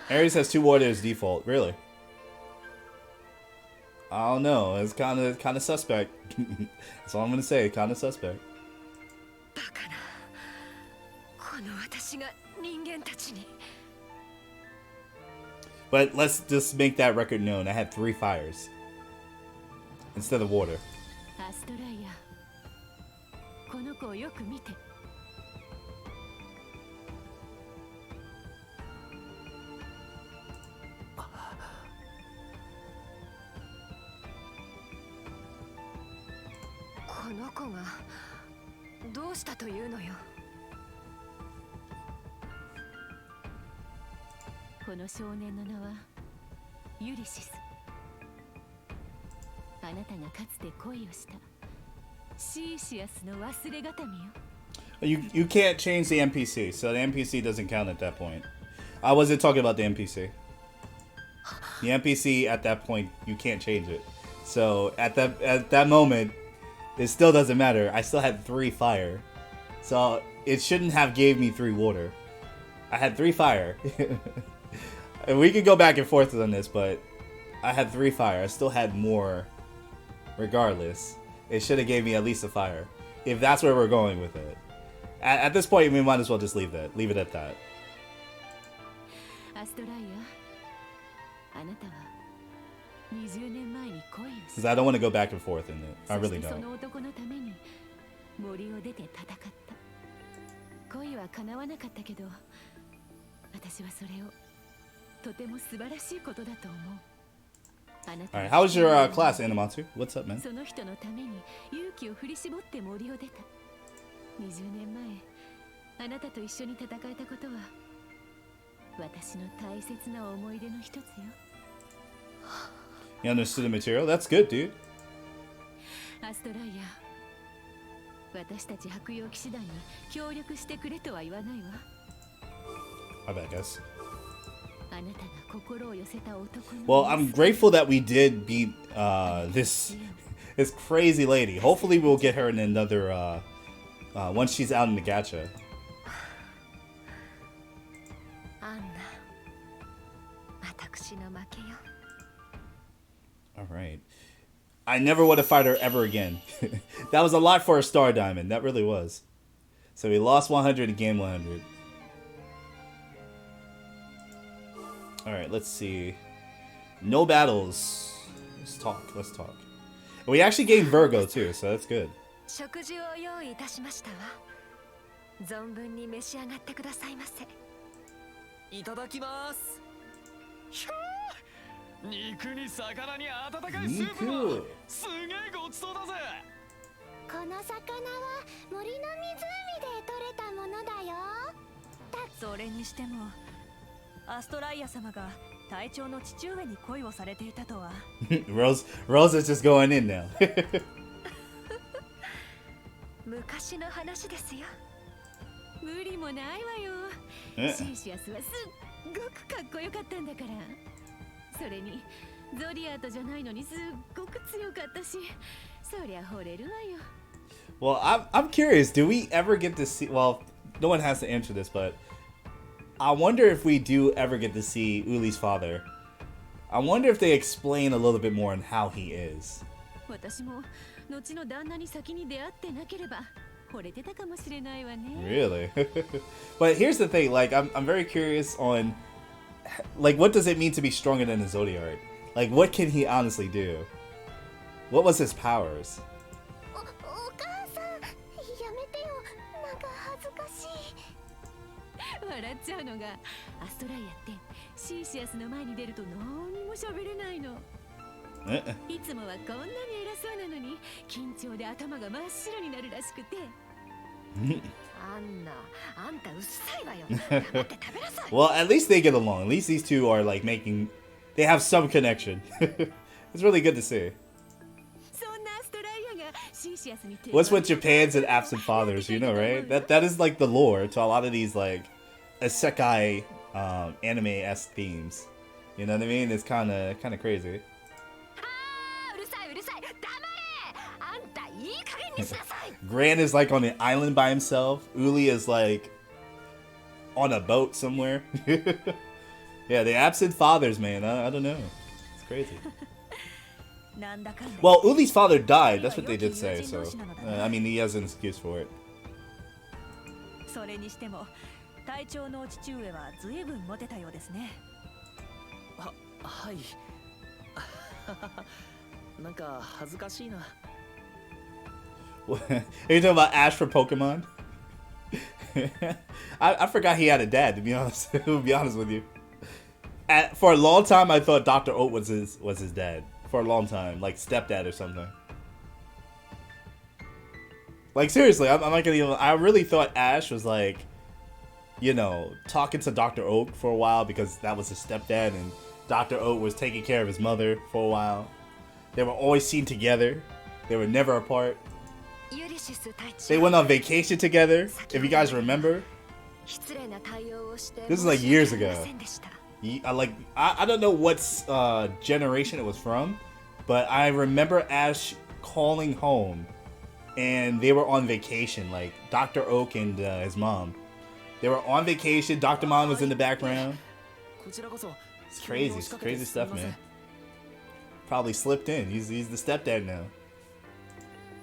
Aries has 2 water as default. Really? I don't know. It's kind of suspect. That's all I'm gonna say. Kind of suspect. バカな。この私が人間たちに。 But let's just make that record known. I had 3 fires instead of water. アストライヤ、この子をよく見て。この子がどうしたというのよ。この少年の名はユリシス。あなたがかつて恋をしたシーシアスの忘れがたみよ。You can't change the NPC, so the NPC doesn't count at that point. I wasn't talking about the NPC. The NPC at that point, you can't change it. So at that moment, it still doesn't matter. I still had 3 fire, so it shouldn't have gave me 3 water. I had 3 fire. And we could go back and forth on this, but I had 3 fire. I still had more. Regardless, it should have gave me at least a fire. If that's where we're going with it. At this point, we might as well just leave it at that. アストライヤ、あなたは20年前に恋をし Because I don't want to go back and forth in it. I そ really してそ don't. の男のために森を出て戦った恋は叶わなかったけど、私はそれをとても素晴らしいことだと思う。あなた Alright, how was your class, Animatsu? What's up, man? その人のために勇気を振り絞って森を出た。20年前、あなたと一緒に戦えたことは私の大切な思い出の一つよ。You understood the material? That's good, dude. アストライヤ、私たち白曜騎士団に協力してくれとは言わないわ。 My bad, guys. あなたが心を寄せた男の Well, I'm grateful that we did beat this crazy lady. Hopefully, we'll get her in another once she's out in the gacha. アンナ、私の負けよ。 All right. I never want to fight her ever again. That was a lot for a star diamond. That really was. So we lost 100 and gained 100. All right, let's see. No battles. Let's talk. We actually gained Virgo too, so that's good. 食事を用意いたしましたわ。存分に召し上がってくださいませ。いただきます。ひゃー、肉に魚に温かいスープもすげえごちそうだぜ。この魚は森の湖で取れたものだよ。それにしてもアストライア様が隊長の父上に恋をされていたとは。Rose is just going in now. 昔の話ですよ。無理もないわよ。シーシアスはすっごくかっこよかったんだから。それにゾリアートじゃないのにすっごく強かったし、そりゃ惚れるわよ。 Well, I'm curious. Do we ever get to see? Well, no one has to answer this, but I wonder if we do ever get to see Uli's father. I wonder if they explain a little bit more on how he is. 私も後の旦那に先に出会ってなければ惚れてたかもしれないわね。 Really? But here's the thing. Like, I'm very curious on, like, what does it mean to be stronger than the Zodiac? Like, what can he honestly do? What was his powers? お母さん、やめてよ。なんか恥ずかしい。笑っちゃうのがアストライアってシーシアスの前に出ると何にも喋れないの。いつもはこんなに偉そうなのに緊張で頭が真っ白になるらしくて。アンナ、あんたうっさいわよ。黙って食べなさい。 Well, at least they get along. At least these two are like making, they have some connection. It's really good to see. そんなアストライアがシーシアスに手を What's with Japan's and absent fathers, you know, right? That is like the lore to a lot of these like isekai anime-esque themes. You know what I mean? It's kind of crazy. うるさい。黙れ。あんたいい加減にしなさい。 Gran is like on an island by himself. Uli is like on a boat somewhere. Yeah, the absent fathers, man. I don't know. It's crazy. なんだかんだ Well, Uli's father died. That's what they did say. So, I mean, he has an excuse for it. それにしても隊長の父上は随分モテたようですね。はい。なんか恥ずかしいな。Are you talking about Ash from Pokemon? I forgot he had a dad. To be honest, to be honest with you, for a long time I thought Dr. Oat was his dad. For a long time, like stepdad or something. Like seriously, I'm not gonna even. I really thought Ash was like, you know, talking to Dr. Oak for a while because that was his stepdad, and Dr. Oak was taking care of his mother for a while. They were always seen together. They were never apart. They went on vacation together, if you guys remember. This is like years ago. I don't know what generation it was from, but I remember Ash calling home, and they were on vacation, like Dr. Oak and his mom. They were on vacation. Dr. Mom was in the background. It's crazy. It's crazy stuff, man. Probably slipped in. He's the stepdad now.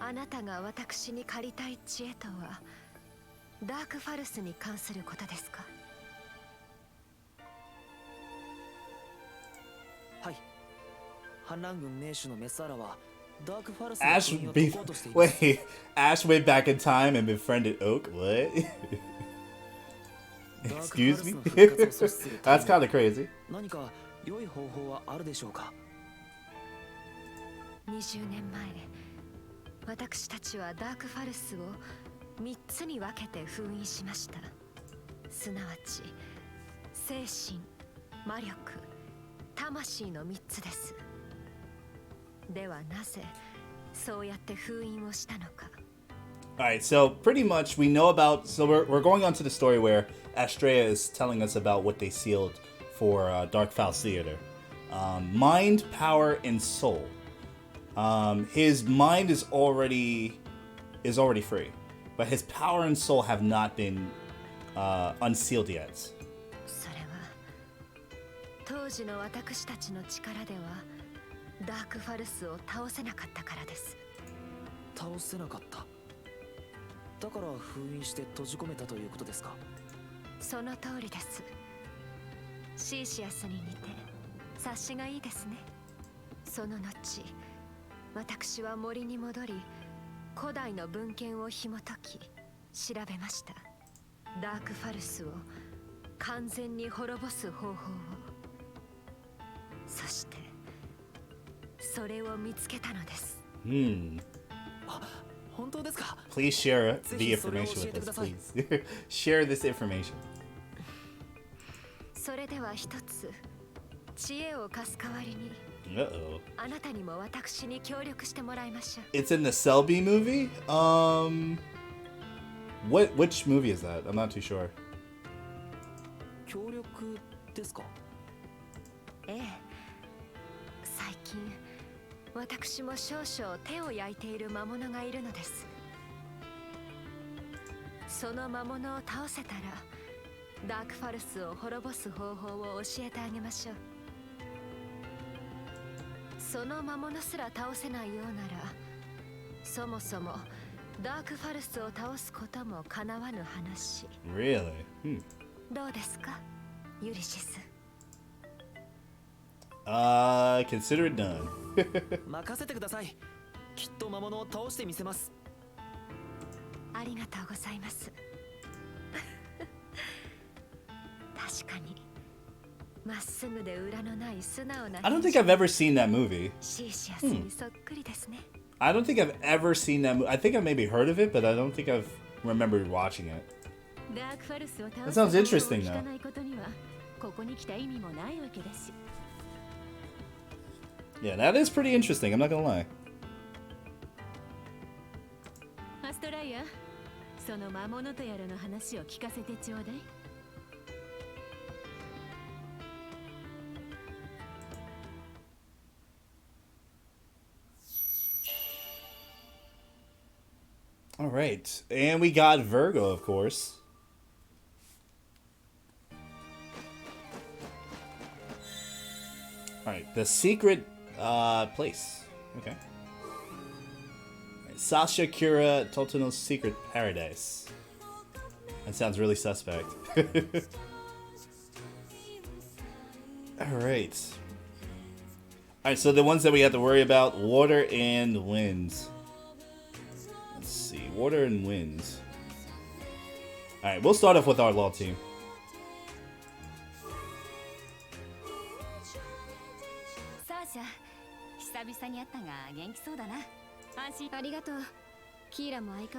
あなたが私に借りたい知恵とはダークファルスに関することですか？はい。反乱軍名手のメスアラはダークファルスの Ash 国を解こうとしています。 wait, Ash went back in time and befriended Oak? What? Excuse me? That's kind of crazy. 何か良い方法はあるでしょうか？20年前、私たちはダークファルスを3つに分けて封印しました。すなわち精神、魔力、魂の3つです。ではなぜそうやって封印をしたのか。Alright, so pretty much we know about. So we're going on to the story where Astrea is telling us about what they sealed for Dark Fal's Theater. Mind, power, and soul. His mind is already free, but his power and soul have not been unsealed yet. それは当時の私たちの力ではダークファルスを倒せなかったからです。倒せなかった。だから封印して閉じ込めたということですか？その通りです。シーシアスに似て察しがいいですね。その後、私は森に戻り、古代の文献を紐解き、調べました。ダークファルスを完全に滅ぼす方法を。そして、それを見つけたのです。あ、本当ですか？ Please share the information with us, please. Share this information. それでは一つ、知恵を貸す代わりに。Uh-oh. あなたにも私に協力してもらいましょう。It's in the Selby movie? Which movie is that? I'm not too sure. 協力ですか？ええ。最近、私も少々手を焼いている魔物がいるのです。その魔物を倒せたら、ダークファルスを滅ぼす方法を教えてあげましょう。その魔物すら倒せないようなら、そもそもダークファルスを倒すことも叶わぬ話。Really? どうですか、ユリシス。Consider it done. 任せてください。きっと魔物を倒してみせます。ありがとうございます。確かに。まっすぐで裏のない素直な。I don't think I've ever seen that movie. シーシアスにそっくりですね。I don't think I've ever seen that movie. I think I maybe heard of it, but I don't think I've remembered watching it. That sounds interesting, though. ここに来た意味もないわけだし。Yeah, that is pretty interesting. I'm not gonna lie. アストライア、その魔物とやらの話を聞かせてちょうだい。All right, and we got Virgo, of course. Alright, the secret place. Okay. Right, Sasha Kira Totino's secret paradise. That sounds really suspect. Alright. Alright, so the ones that we have to worry about, water and winds. Let's see, water and winds. Alright, we'll start off with our law team.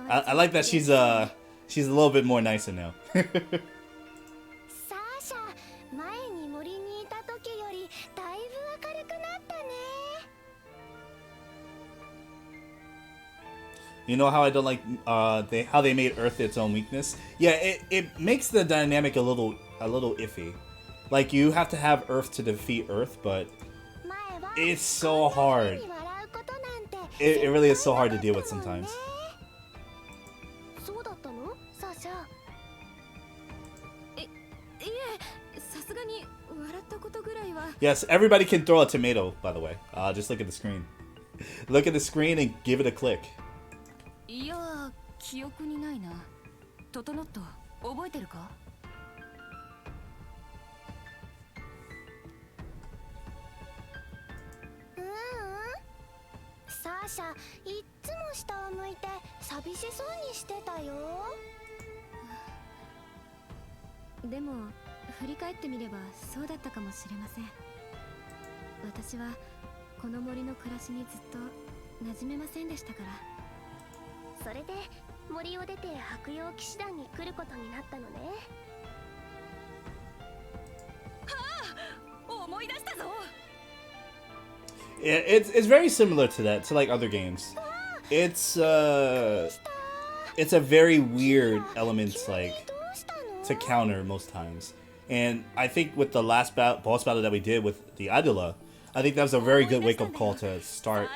I like that she's a little bit more nicer now. You know how I don't like how they made Earth its own weakness? Yeah, it makes the dynamic a little iffy. Like, you have to have Earth to defeat Earth, but it's so hard. It really is so hard to deal with sometimes. Yes, everybody can throw a tomato, by the way. Just look at the screen. Look at the screen and give it a click. いや、記憶にないな。トトノット、覚えてるか？サーシャ、いっつも下を向いて寂しそうにしてたよ。でも振り返ってみればそうだったかもしれません。私はこの森の暮らしにずっと馴染めませんでしたから。それで森を出て白羊騎士団に来ることになったのね。はあ、思い出したぞ。Yeah, it's very similar to that, to like other games. It's a very weird element, like, to counter most times. And I think with the last boss battle that we did with the Idola, I think that was a very good wake-up call to start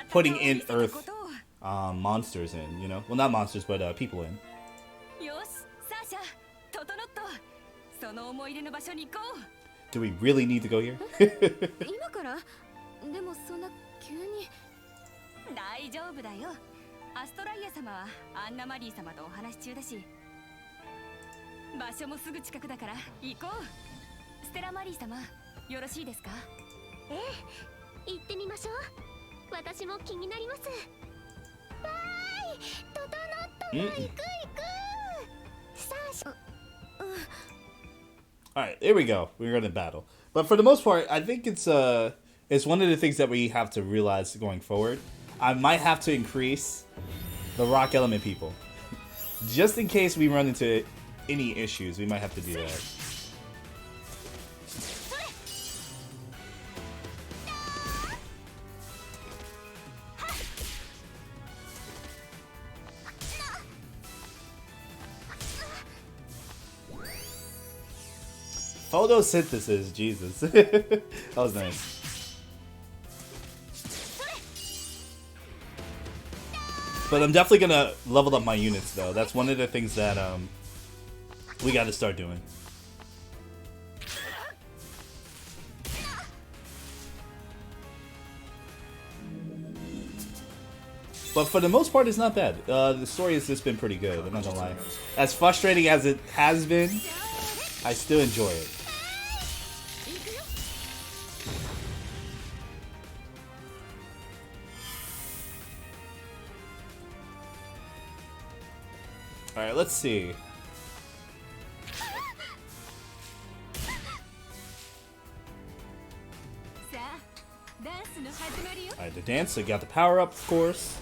putting in Earth monsters in, you know? Well, not monsters, but people in. Do we really need to go here? 今から？でもそんな急に。大丈夫だよ。アストライア様はアンナマリー様とお話し中だし。場所もすぐ近くだから行こう。ステラマリー様、よろしいですか？ええ、行ってみましょう。私も気になります。わーい、トトノットも行く。さあ、Alright, here we go. We're gonna battle. But for the most part, I think it's one of the things that we have to realize going forward. I might have to increase the rock element people. Just in case we run into any issues, we might have to do that. Photosynthesis, Jesus. That was nice. But I'm definitely gonna level up my units, though. That's one of the things that we gotta start doing. But for the most part, it's not bad. The story has just been pretty good, I'm not gonna lie. As frustrating as it has been, I still enjoy it. Alright, let's see. Alright, the dance, so you got the power up, of course.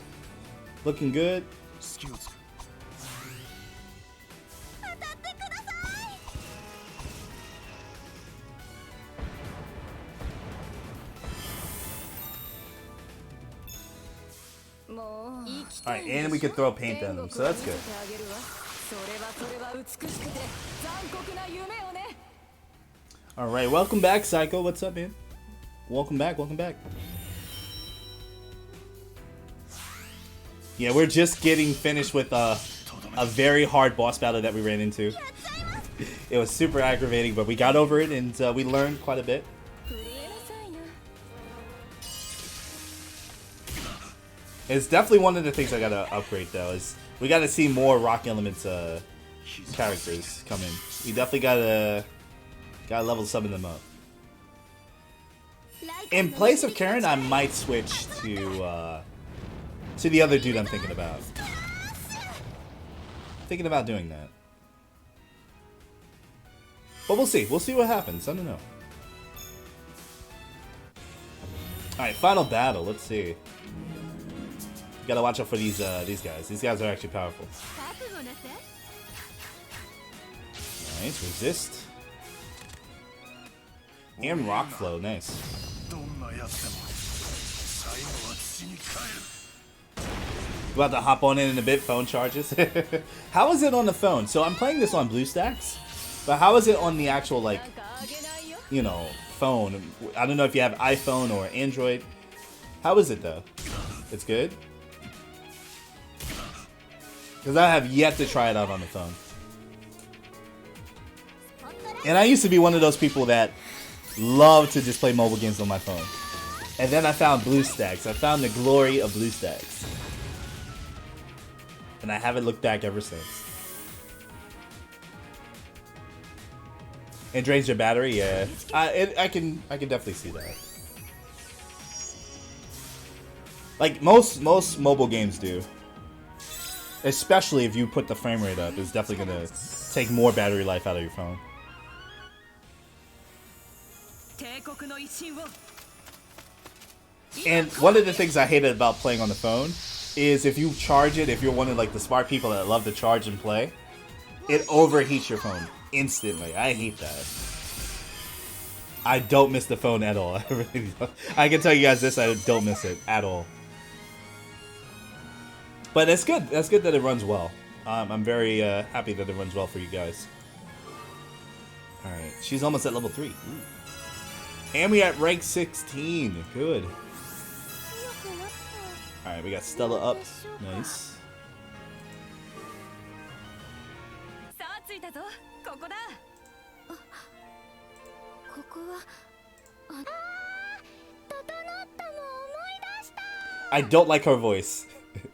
Looking good. Alright, and we can throw paint on them, so that's good. Alright, welcome back, Psycho. What's up, man? Welcome back, welcome back. Yeah, we're just getting finished with a very hard boss battle that we ran into. It was super aggravating, but we got over it and we learned quite a bit. It's definitely one of the things I gotta upgrade though. Is we gotta see more Rock Elements characters come in. We definitely gotta level some of them up. In place of Karen, I might switch to the other dude I'm thinking about. Thinking about doing that. But we'll see. We'll see what happens. I don't know. Alright, final battle. Let's see. Gotta watch out for these guys. These guys are actually powerful. Nice. Resist. And Rock Flow. Nice. About to hop on in a bit. Phone charges. How is it on the phone? So I'm playing this on BlueStacks. But how is it on the actual, like, you know, phone? I don't know if you have iPhone or Android. How is it, though? It's good? Because I have yet to try it out on the phone. And I used to be one of those people that love to just play mobile games on my phone. And then I found BlueStacks. I found the glory of BlueStacks. And I haven't looked back ever since. It drains your battery, yeah. I can definitely see that. Like most mobile games do. Especially if you put the frame rate up, it's definitely gonna take more battery life out of your phone. And one of the things I hated about playing on the phone is if you charge it, if you're one of like the smart people that love to charge and play, it overheats your phone instantly. I hate that. I don't miss the phone at all. I really don't. I can tell you guys this, I don't miss it at all. But that's good. That's good that it runs well. I'm very happy that it runs well for you guys. Alright, she's almost at level 3. Ooh. And we at rank 16. Good. Alright, we got Stella up. Nice. I don't like her voice.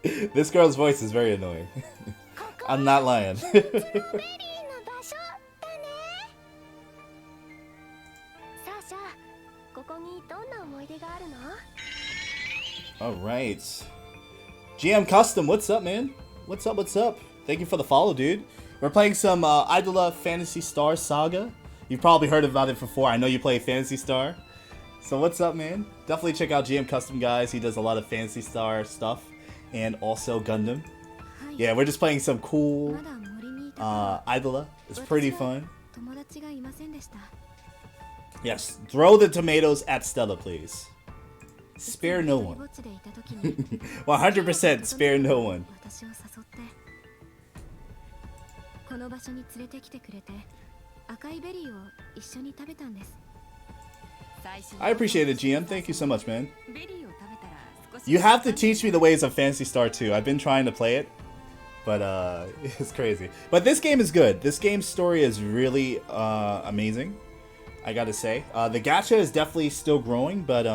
This girl's voice is very annoying. I'm not lying. Alright. GM Custom, what's up, man? What's up, what's up? Thank you for the follow, dude. We're playing some Idola Phantasy Star Saga. You've probably heard about it before. I know you play Phantasy Star. So what's up, man? Definitely check out GM Custom, guys. He does a lot of Phantasy Star stuff. And also Gundam. Yeah, we're just playing some cool Idola. It's pretty fun. Yes, throw the tomatoes at Stella, please. Spare no one. 100% spare no one. I appreciate it, GM. Thank you so much, man. You have to teach me the ways of Phantasy Star 2. I've been trying to play it, but it's crazy. But this game is good. This game's story is really amazing, I gotta say. The gacha is definitely still growing, but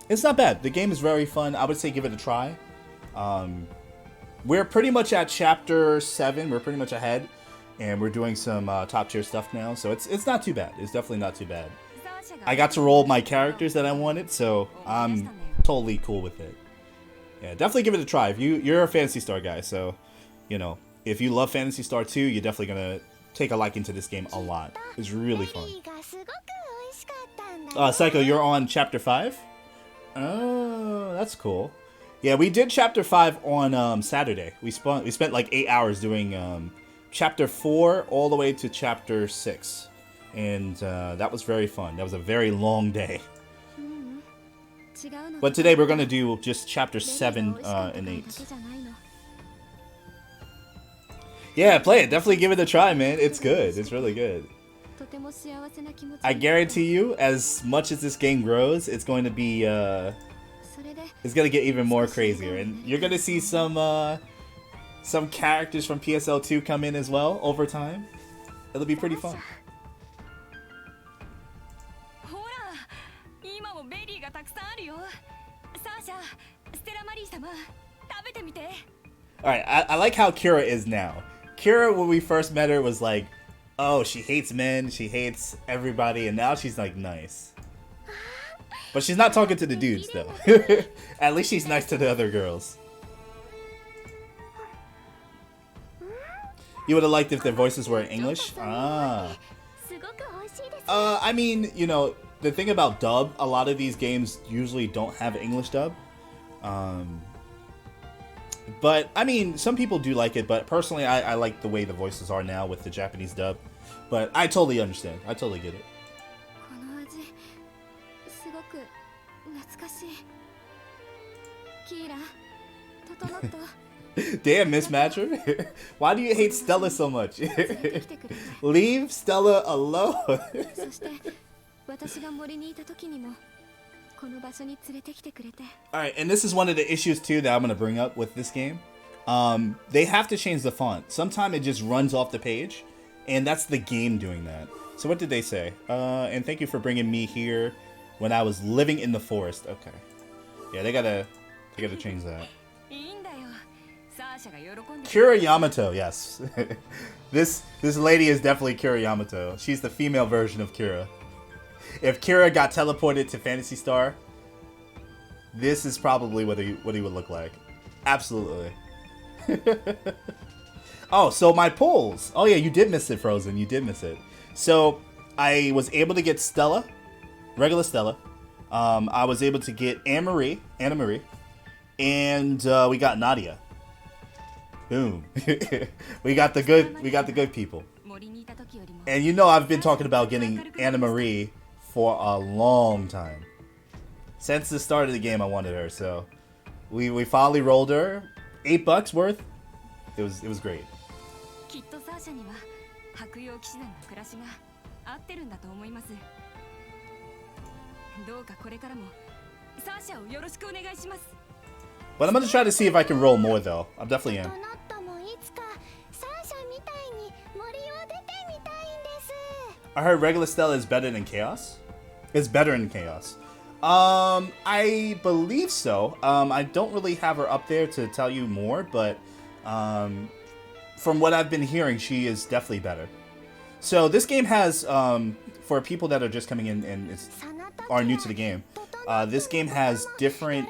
it's not bad. The game is very fun. I would say give it a try. We're pretty much at chapter 7. We're pretty much ahead, and we're doing some top tier stuff now, so it's not too bad. It's definitely not too bad. I got to roll my characters that I wanted, so I'm totally cool with it. Yeah, definitely give it a try. If you're a Phantasy Star guy, so you know, if you love Phantasy Star 2, you're definitely gonna take a liking to this game a lot. It's really fun. Psycho, you're on chapter 5? Oh, that's cool. Yeah, we did chapter 5 on Saturday. We spent like 8 hours doing chapter 4 all the way to chapter 6. And that was very fun. That was a very long day. But today we're going to do just chapter 7 and 8. Yeah, play it. Definitely give it a try, man. It's good. It's really good. I guarantee you, as much as this game grows, it's going to be... it's going to get even more crazier. And you're going to see some characters from PSL 2 come in as well over time. It'll be pretty fun. ステラマリー様、食べてみて。 Alright, I like how Kira is now. Kira, when we first met her, was like, oh, she hates men, she hates everybody, and now she's like nice. But she's not talking to the dudes, though. At least she's nice to the other girls. You would have liked if their voices were in English? Ah. I mean, you know, the thing about dub, a lot of these games usually don't have English dub. But, I mean, some people do like it, but personally, I like the way the voices are now with the Japanese dub. But I totally understand. I totally get it. Damn, Miss Matcher. Why do you hate Stella so much? Leave Stella alone. Alright, and this is one of the issues too that I'm going to bring up with this game. They have to change the font. Sometimes it just runs off the page, and that's the game doing that. So what did they say? And thank you for bringing me here when I was living in the forest. Okay. Yeah, they gotta change that. Kira Yamato, yes. This lady is definitely Kira Yamato. She's the female version of Kira. If Kira got teleported to Phantasy Star, this is probably what he would look like. Absolutely. Oh, so my polls. Oh yeah, you did miss it, Frozen. You did miss it. So I was able to get Stella, regular Stella. I was able to get Anna Marie, and we got Nadia. Boom. we got the good people. And you know I've been talking about getting Anna Marie for a long time. Since the start of the game I wanted her, so we finally rolled her. $8 worth. It was great. But I'm gonna try to see if I can roll more though. I definitely am. I heard regular Stella is better than Chaos. It's better than Chaos. I believe so. I don't really have her up there to tell you more, but from what I've been hearing, she is definitely better. So this game has, for people that are just coming in and are new to the game, this game has different,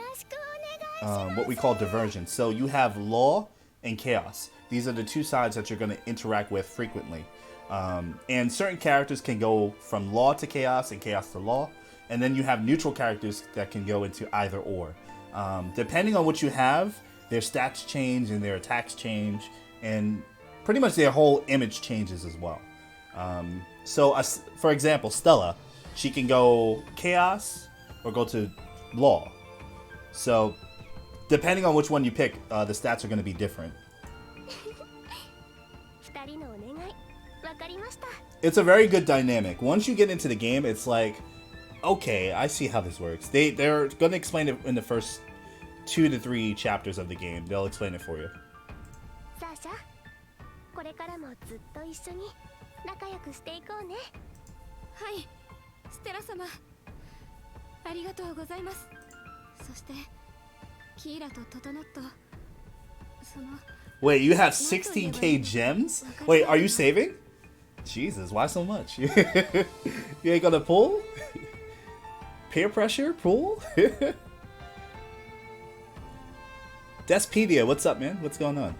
what we call diversions. So you have Law and Chaos. These are the two sides that you're going to interact with frequently. And certain characters can go from Law to Chaos and Chaos to Law. And then you have neutral characters that can go into either or. Depending on what you have, their stats change and their attacks change. And pretty much their whole image changes as well. So, for example, Stella, she can go Chaos or go to Law. So, depending on which one you pick, the stats are going to be different. It's a very good dynamic. Once you get into the game, it's like, okay, I see how this works. They're going to explain it in the first 2 to 3 chapters of the game. They'll explain it for you. Wait, you have 16k gems? Wait, are you saving? Jesus, why so much? You ain't gonna pull? Peer pressure? Pull? Despedia, what's up, man? What's going on?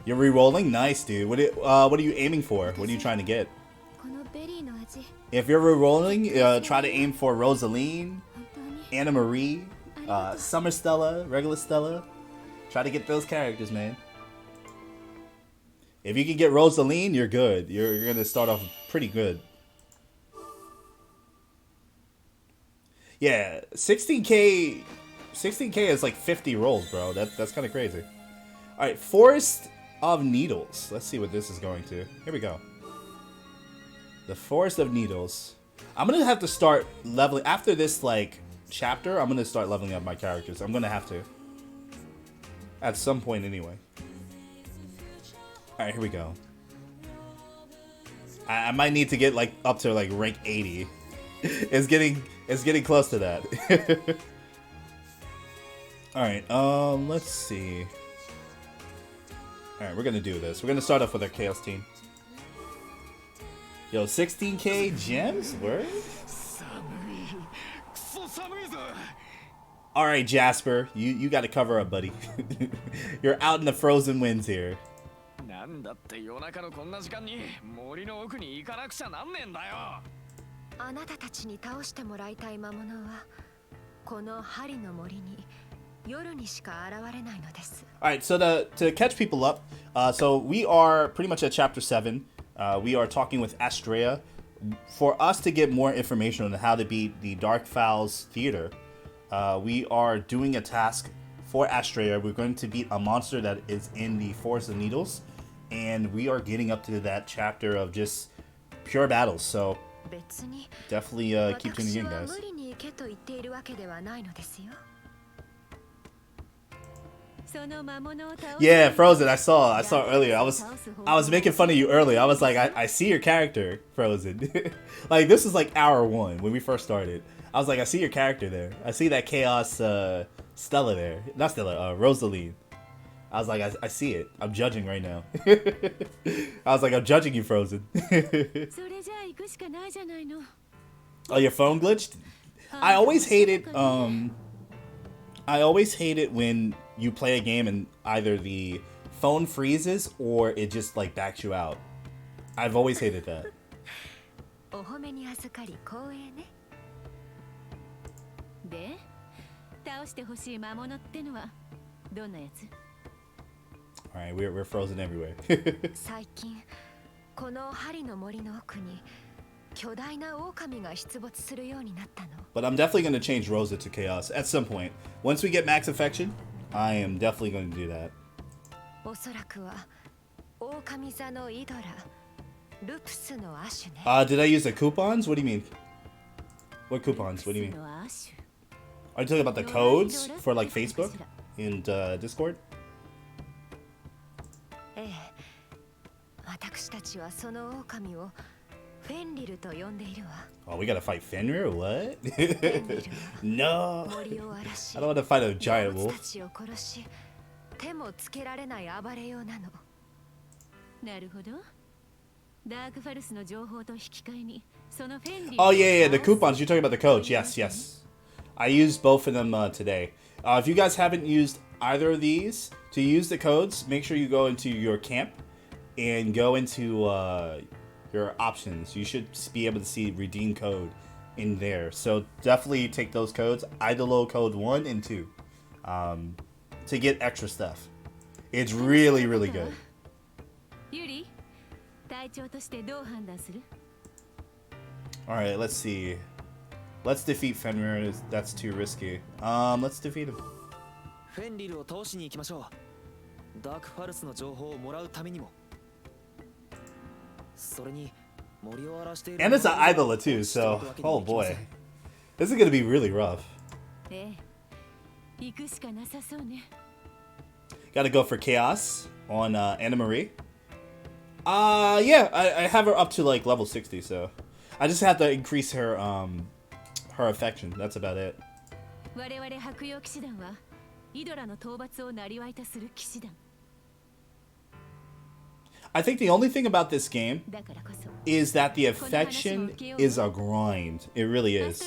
You're re-rolling? Nice, dude. What are you aiming for? What are you trying to get? If you're re-rolling, try to aim for Rosaline, Anna Marie, Summer Stella, regular Stella. Try to get those characters, man. If you can get Rosaline, you're good. You're gonna start off pretty good. Yeah, 16k is like 50 rolls, bro. That's kind of crazy. All right, Forest of Needles. Let's see what this is going to. Here we go. The Forest of Needles. I'm gonna have to start leveling after this like chapter. I'm gonna start leveling up my characters. I'm gonna have to. At some point, anyway. All right, here we go. I might need to get like up to like rank 80. It's getting close to that. Alright, let's see. Alright, we're gonna do this. We're gonna start off with our Chaos team. Yo, 16k gems? Word? Alright, Jasper. You gotta cover up, buddy. You're out in the frozen winds here. なんだって夜中のこんな時間に森の奥に行かなくちゃなんねえんだよ。あなたたちに倒してもらいたい魔物はこの針の森に夜にしか現れないのです。 Alright, so to catch people up, so we are pretty much at chapter 7. We are talking with Astrea. For us to get more information on how to beat the Dark Fowls Theater, we are doing a task for Astrea. We're going to beat a monster that is in the Forest of Needles, and we are getting up to that chapter of just pure battles. So definitely keep tuning in, guys. Yeah, Frozen. I saw earlier. I was making fun of you earlier. I was like, I see your character, Frozen. Like, this is like hour 1 when we first started. I was like, I see your character there. I see that Chaos Stella there. Not Stella, Rosalie. I was like, I see it. I'm judging right now. I was like, I'm judging you, Frozen. Oh, your phone glitched? I always hate it. I always hate it when you play a game and either the phone freezes or it just like backs you out. I've always hated that. Alright, we're frozen everywhere. But I'm definitely going to change Rosa to Chaos at some point. Once we get max affection, I am definitely going to do that. Did I use the coupons? What do you mean? What coupons? What do you mean? Are you talking about the codes for like Facebook and Discord? Oh, we gotta fight Fenrir? What? No! I don't want to fight a giant wolf. Oh yeah, the coupons. You're talking about the codes. Yes. I used both of them today. If you guys haven't used either of these, to use the codes, make sure you go into your camp and go into your options. You should be able to see redeem code in there. So definitely take those codes, Idola code 1 and 2, to get extra stuff. It's really, really good. Alright, let's see. Let's defeat Fenrir. That's too risky. Let's defeat him. And it's an Idola too, so oh boy. This is gonna be really rough. Gotta go for Chaos on Anna Marie. Yeah, I have her up to like level 60, so I just have to increase her her affection. That's about it. I think the only thing about this game is that the affection is a grind. It really is.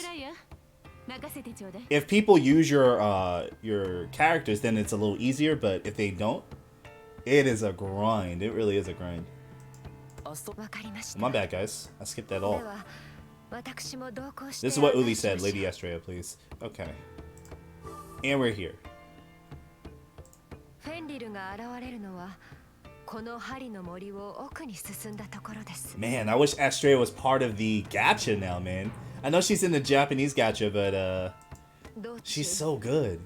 If people use your characters, then it's a little easier, but if they don't, it is a grind. It really is a grind. My bad, guys. I skipped that all. This is what Uli said. Lady Astrea, please. Okay. And we're here. Man, I wish Astrea was part of the gacha now, man. I know she's in the Japanese gacha, but she's so good.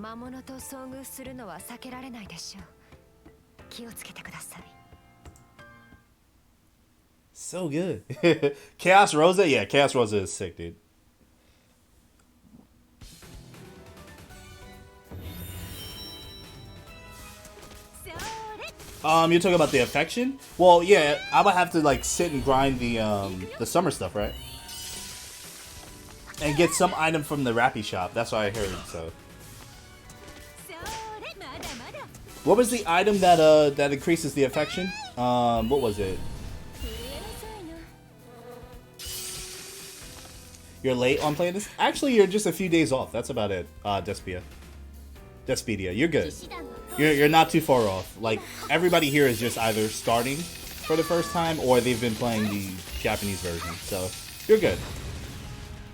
So good. Chaos Rosa? Yeah, Chaos Rosa is sick, dude. You're talking about the affection? Well, yeah, I would have to like sit and grind the summer stuff, right? And get some item from the Rappy shop. That's what I heard, so. What was the item that that increases the affection? What was it? You're late on playing this? Actually, you're just a few days off. That's about it, Despedia. You're good. You're not too far off. Like, everybody here is just either starting for the first time or they've been playing the Japanese version. So, you're good.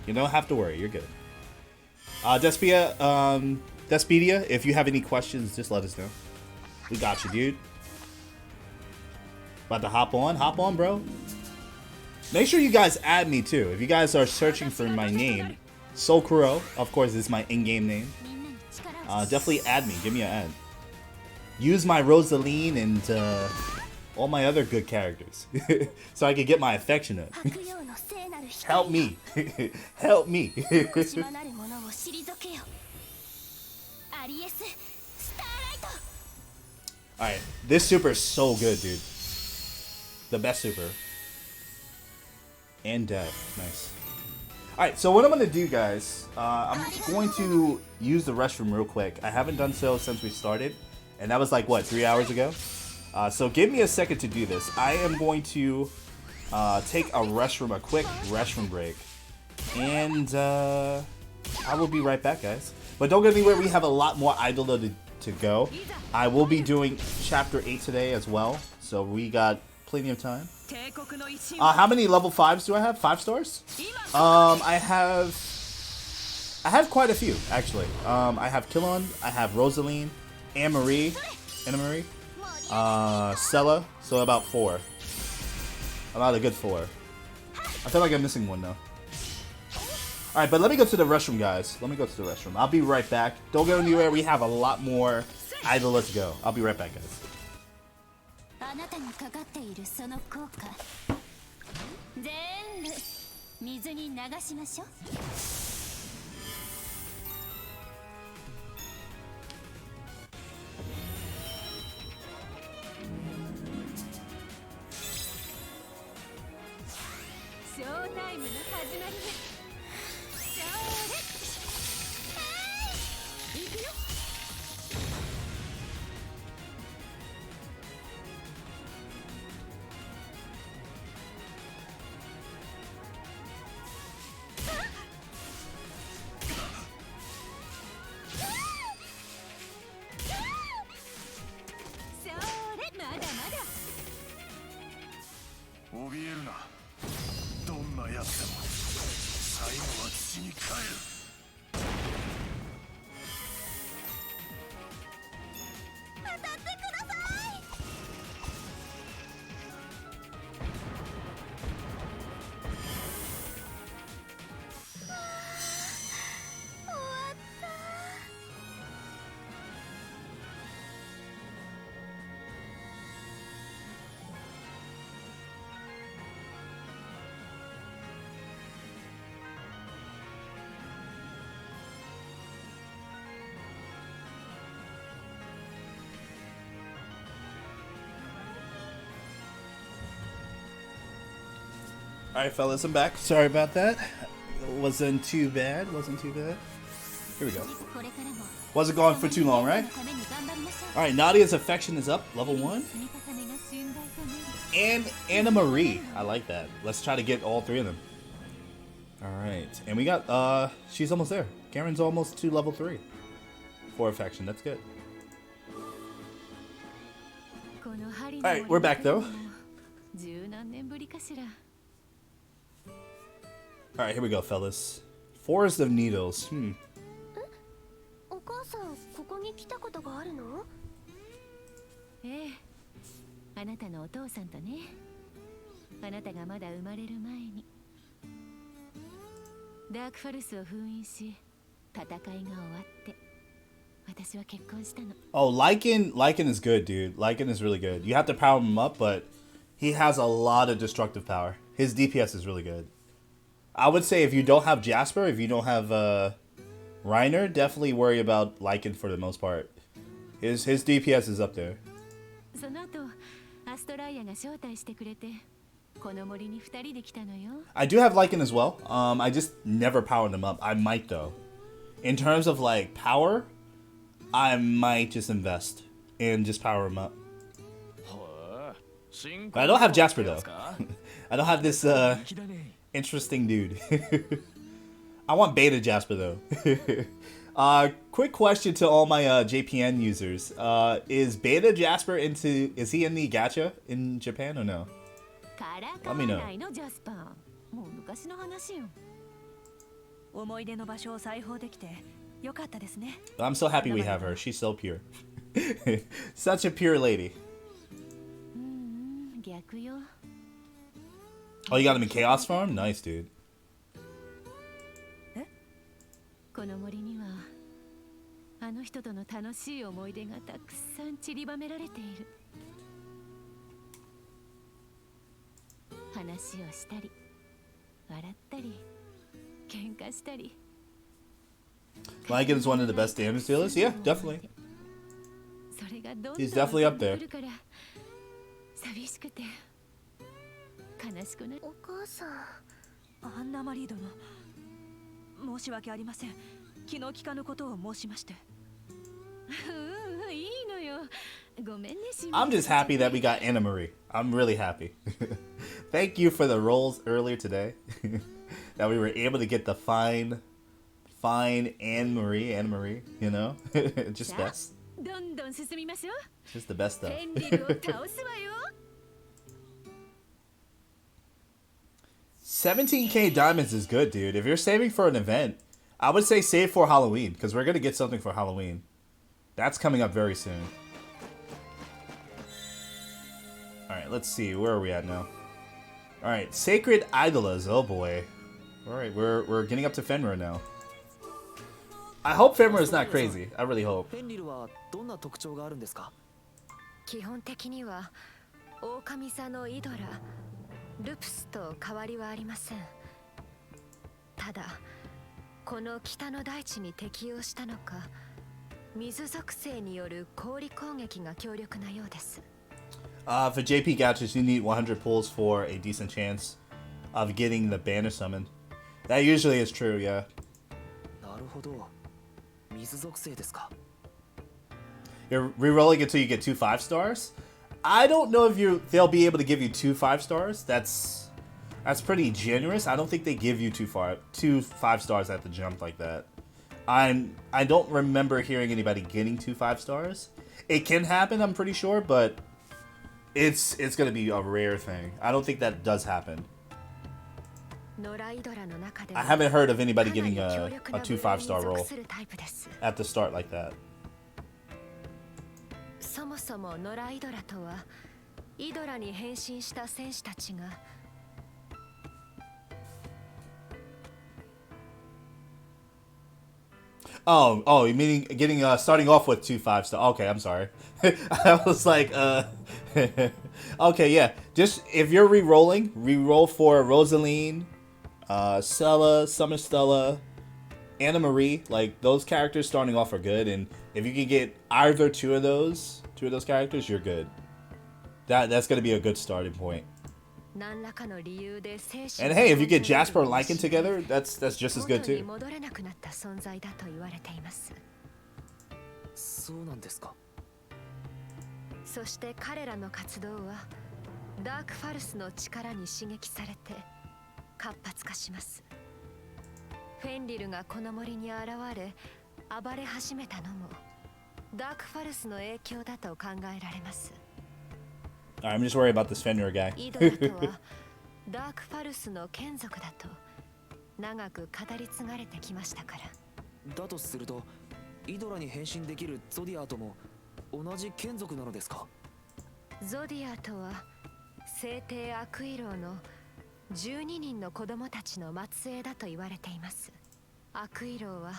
You don't have to worry. You're good. Despedia, if you have any questions, just let us know. We got you, dude. About to hop on, bro. Make sure you guys add me too. If you guys are searching for my name, Sokuro, of course, is my in-game name. Definitely add me. Give me an ad. Use my Rosaline and all my other good characters, so I can get my affection up. Help me. Help me. Alright, this super is so good, dude. The best super. And death. Nice. Alright, so what I'm going to do, guys, I'm going to use the restroom real quick. I haven't done so since we started, and that was like, what, 3 hours ago? So give me a second to do this. I am going to take a quick restroom break, and I will be right back, guys. But don't go anywhere, we have a lot more Idola to go. I will be doing Chapter 8 today as well, so we got plenty of time. How many level 5s do I have? 5 stars? I have quite a few, actually. I have Killon, I have Rosaline, Anna-Marie, Sella, so about 4. About a good 4. I feel like I'm missing one, though. Alright, but let me go to the restroom, guys. Let me go to the restroom. I'll be right back. Don't go anywhere. We have a lot more Idola to go. I'll be right back, guys. Alright, fellas, I'm back. Sorry about that. Wasn't too bad. Here we go. Wasn't gone for too long, right? Alright, Nadia's affection is up. Level 1. And Anna-Marie. I like that. Let's try to get all 3 of them. Alright. And we got, she's almost there. Karen's almost to level 3. For affection. That's good. Alright, we're back, though. Alright, here we go, fellas. Forest of Needles. Oh, Lycan is good, dude. Lycan is really good. You have to power him up, but he has a lot of destructive power. His DPS is really good. I would say if you don't have Jasper, if you don't have Reiner, definitely worry about Lycan for the most part. His DPS is up there. I do have Lycan as well. I just never powered him up. I might though. In terms of like power, I might just invest. and just power him up. But I don't have Jasper though. I don't have this interesting dude. I want beta Jasper though. Quick question to all my JPN users. Is beta Jasper is he in the gacha in Japan or no? Let me know. もう昔の話よ。思い出の場所を裁縫できてよかったですね。 I'm so happy we have her. She's so pure. Such a pure lady. 逆よ。 Oh, you got him in Chaos Farm? Nice, dude. この森にはあの人との楽しい思い出がたくさん散りばめられている。話をしたり、笑ったり、喧嘩したり。Lycan is one of the best damage dealers? Yeah, definitely. He's definitely up there. 寂しくて悲しくなる。お母さん、アンナマリー殿、申し訳ありません。気の利かぬことを申しまして。いいのよ。ごめんね。I'm just happy that we got Anna Marie. I'm really happy. Thank you for the rolls earlier today. That we were able to get the fine Anne Marie, you know? Just best. どんどん進みましょう。 Just the best stuff. フェンリルを倒すわよ。$17K diamonds is good, dude. If you're saving for an event, I would say save for Halloween, because we're going to get something for Halloween. That's coming up very soon. Alright, let's see. Where are we at now? Alright, Sacred Idolas. Oh boy. Alright, we're getting up to Fenrir now. I hope Fenrir is not crazy. I really hope. フェンリルはどんな特徴があるんですか？基本的には狼座のイドラルプスと変わりはありません。ただこの北の大地に適応したのか、水属性による氷攻撃が強力なようです。For JP Gachas, you need 100 pulls for a decent chance of getting the banner summoned. That usually is true, yeah. なるほど。水属性ですか。You're rerolling until you get 2 5 stars? I don't know if they'll be able to give you 2 5 stars. That's pretty generous. I don't think they give you 2 5 stars at the jump like that. I don't remember hearing anybody getting 2 5 stars. It can happen, I'm pretty sure, but it's gonna be a rare thing. I don't think that does happen. I haven't heard of anybody getting a 2 5 star roll at the start like that. そもそも野良イドラとはイドラに変身した戦士たちが Oh, you meaning getting starting off with 2 5 star? Okay, I'm sorry. I was like, okay, yeah. Just if you're re-roll for Rosaline, Stella, Summer Stella, Anna Marie. Like those characters starting off are good, and if you can get either two of those characters, you're good. That's gonna be a good starting point. And hey, if you get Jasper and Lycan together, that's just as good too. そうなんですか。そして彼らの活動はダークファルスの力に刺激されて活発化します。フェンリルがこの森に現れ暴れ始めたのもダークファルスの影響だと考えられます。I'm just worried about this Fenrir guy. イドラとはダークファルスの眷属だと長く語り継がれてきましたから。だとするとイドラに変身できるゾディアートも同じ眷属なのですか？ゾディアートは聖帝アクイローの12人の子供たちの末裔だと言われています。アクイローは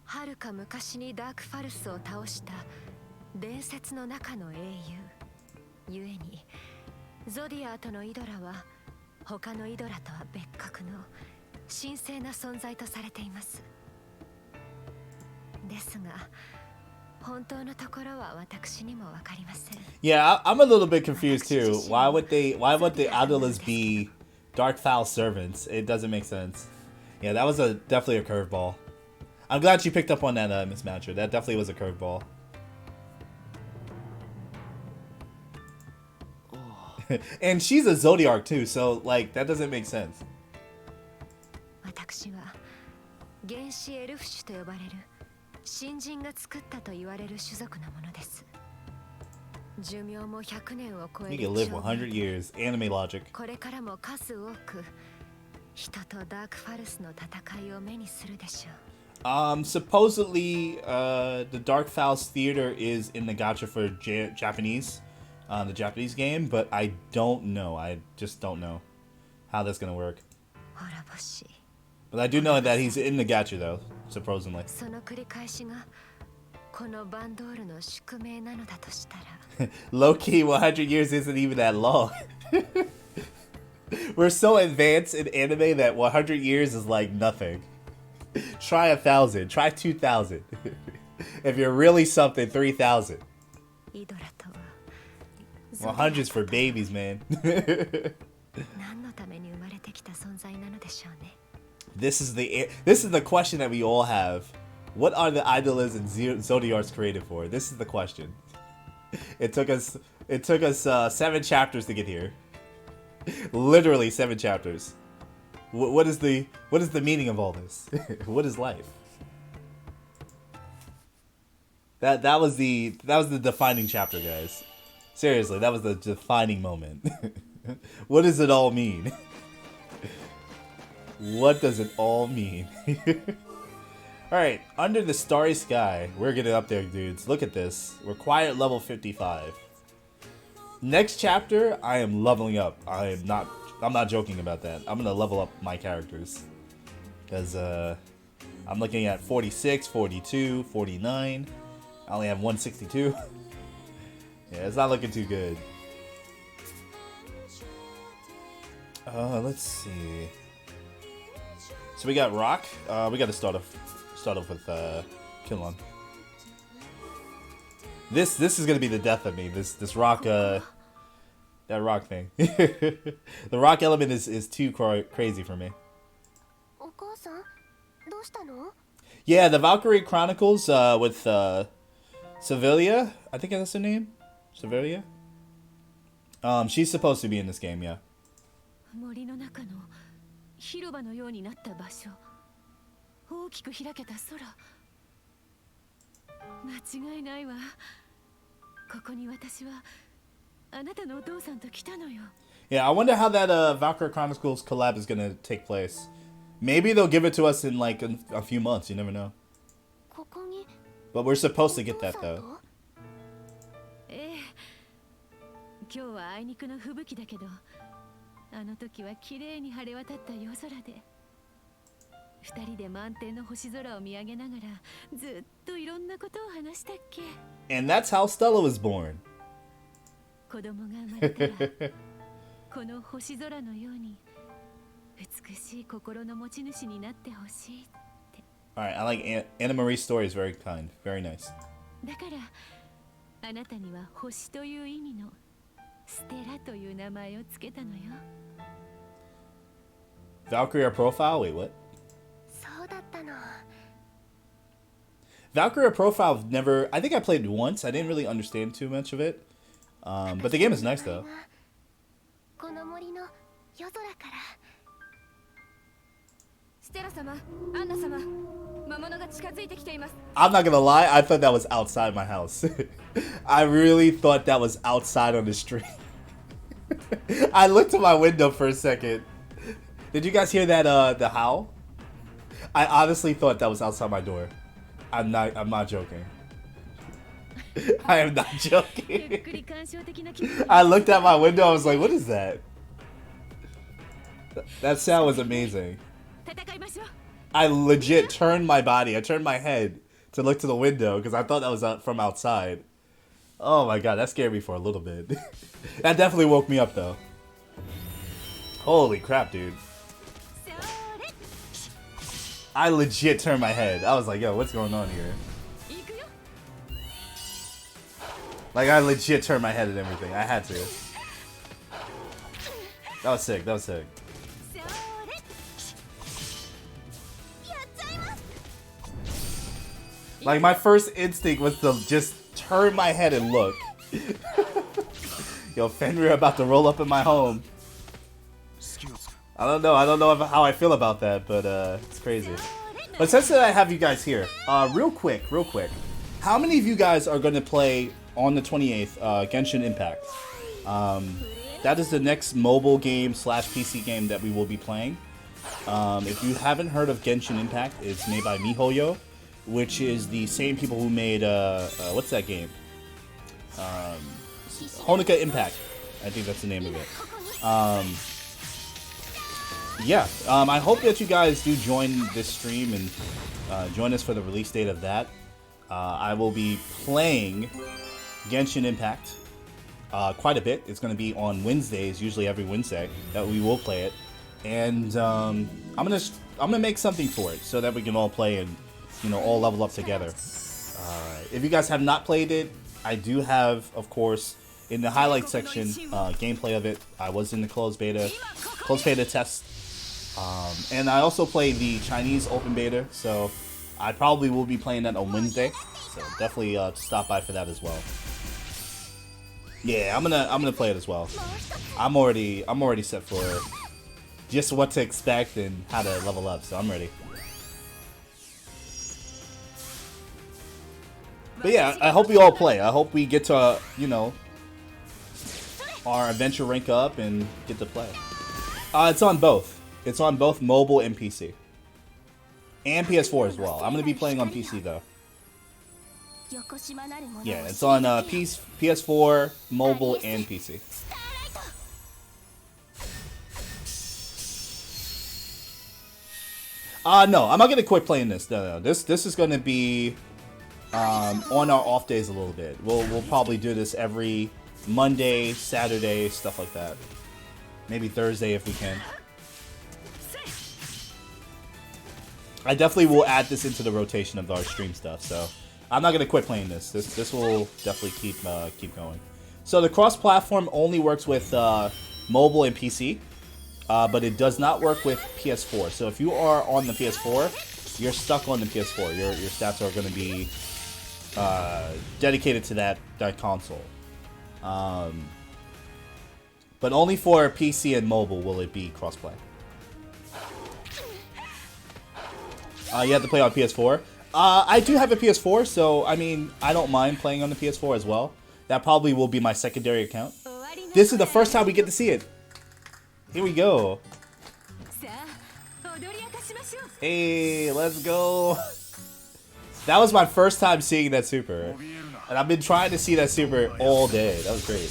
遥か昔にダークファルスを倒した伝説の中の英雄。ゆえにゾディアートのイドラは他のイドラとは別格の神聖な存在とされています。ですが本当のところは私にもわかりません。 Yeah, I'm a little bit confused too. Why would the Idolas be Darkfowl servants? It doesn't make sense. Yeah, that was definitely a curveball. I'm glad you picked up on that, Miss Matcher. That definitely was a curveball. And she's a Zodiac too, so like that doesn't make sense. 私は原始エルフ種と呼ばれる新人が作ったと言われる種族のものです。寿命も100年を超え You る can live 100 years. Anime logic. これからも数多く人とダークファルスの戦いを目にするでしょう。Supposedly, the Dark Fal's theater is in the gacha for Japanese, the Japanese game, but I don't know. I just don't know how that's gonna work. But I do know that he's in the gacha though, supposedly. その繰り返しがこのバンドールの宿命なのだとしたら Low-key, 100 years isn't even that long. We're so advanced in anime that 100 years is like nothing. Try 1,000. Try 2,000. If you're really something, 3,000. 100's for babies, man. 何のために生まれてきた存在なのでしょうね。This is the question that we all have. What are the idolas and zodiacs created for? This is the question. It took us 7 chapters to get here. Literally 7 chapters. What is the meaning of all this? What is life? That was the defining chapter, guys. Seriously, that was the defining moment. What does it all mean? What does it all mean? Alright, under the starry sky. We're getting up there, dudes. Look at this. We're quiet level 55. Next chapter, I am leveling up. I'm not joking about that. I'm gonna level up my characters. Because I'm looking at 46, 42, 49. I only have 162. Yeah, it's not looking too good. Let's see. So we got Rock. We got to start off with Killon. This is gonna be the death of me. This Rock that Rock thing. The Rock element is too crazy for me. Yeah, the Valkyrie Chronicles with Sevilla. I think that's her name. Sevilla. She's supposed to be in this game, yeah. 森の中の広場のようになった場所、大きく開けた空、間違いないわ。ここに私はあなたのお父さんと来たのよ。Yeah, I wonder how that Valkyrie Chronicles collab is gonna take place. Maybe they'll give it to us in like a few months. You never know. But we're supposed to get that though. 今日はあいにくの吹雪だけど、あの時は綺麗に晴れ渡った夜空で、二人で満天の星空を見上げながらずっといろんなことを話したっけ。And that's how Stella was born. 子供が生まれたら、この星空のように美しい心の持ち主になってほしいって。Alright, I like Anna Marie's story is very kind, very nice. だからあなたには星という意味のステラという名前をつけたのよ。Valkyrie profile? Wait, what? そうだったの。Valkyrie profile never. I think I played once. I didn't really understand too much of it. But the game is nice though. この森の夜空から。ステラ様、アンナ様、魔物が近づいてきています。I'm not gonna lie. I thought that was outside my house. I really thought that was outside on the street. I looked at my window for a second. Did you guys hear that? The howl? I honestly thought that was outside my door. I'm not joking. I am not joking. I looked at my window. I was like, "What is that?" That sound was amazing. I legit turned my body. I turned my head to look to the window because I thought that was from outside. Oh my god, that scared me for a little bit. That definitely woke me up though. Holy crap, dude. I legit turned my head. I was like, yo, what's going on here? Like, I legit turned my head and everything. I had to. That was sick. That was sick. Like, my first instinct was to just turn my head and look. Yo, Fenrir about to roll up in my home. I don't know how I feel about that, but it's crazy. But since I have you guys here, real quick, how many of you guys are going to play on the 28th Genshin Impact? That is the next mobile game / PC game that we will be playing. If you haven't heard of Genshin Impact, it's made by MiHoYo, which is the same people who made what's that game? Honoka Impact. I think that's the name of it. I hope that you guys do join this stream and join us for the release date of that. I will be playing Genshin Impact quite a bit. It's going to be on Wednesdays, usually every Wednesday, that we will play it. And I'm gonna make something for it so that we can all play and all level up together. If you guys have not played it, I do have, of course, in the highlight section, gameplay of it. I was in the closed beta test. And I also played the Chinese open beta, so I probably will be playing that on Wednesday. So definitely stop by for that as well. Yeah, I'm gonna play it as well. I'm already set for just what to expect and how to level up, so I'm ready. But yeah, I hope we all play. I hope we get to our adventure rank up and get to play. It's on both. It's on both mobile and PC. And PS4 as well. I'm going to be playing on PC though. Yeah, it's on PS4, mobile, and PC. No, I'm not going to quit playing this. No. This is going to be on our off days a little bit. We'll probably do this every Monday, Saturday, stuff like that. Maybe Thursday if we can. I definitely will add this into the rotation of our stream stuff, so I'm not gonna quit playing this. This will definitely keep going. So the cross-platform only works with mobile and PC, but it does not work with PS4. So if you are on the PS4, you're stuck on the PS4. Your stats are gonna be dedicated to that console. But only for PC and mobile will it be crossplay. You have to play on PS4. I do have a PS4, so I mean, I don't mind playing on the PS4 as well. That probably will be my secondary account. This is the first time we get to see it. Here we go. Hey, let's go. That was my first time seeing that super. And I've been trying to see that super all day. That was great.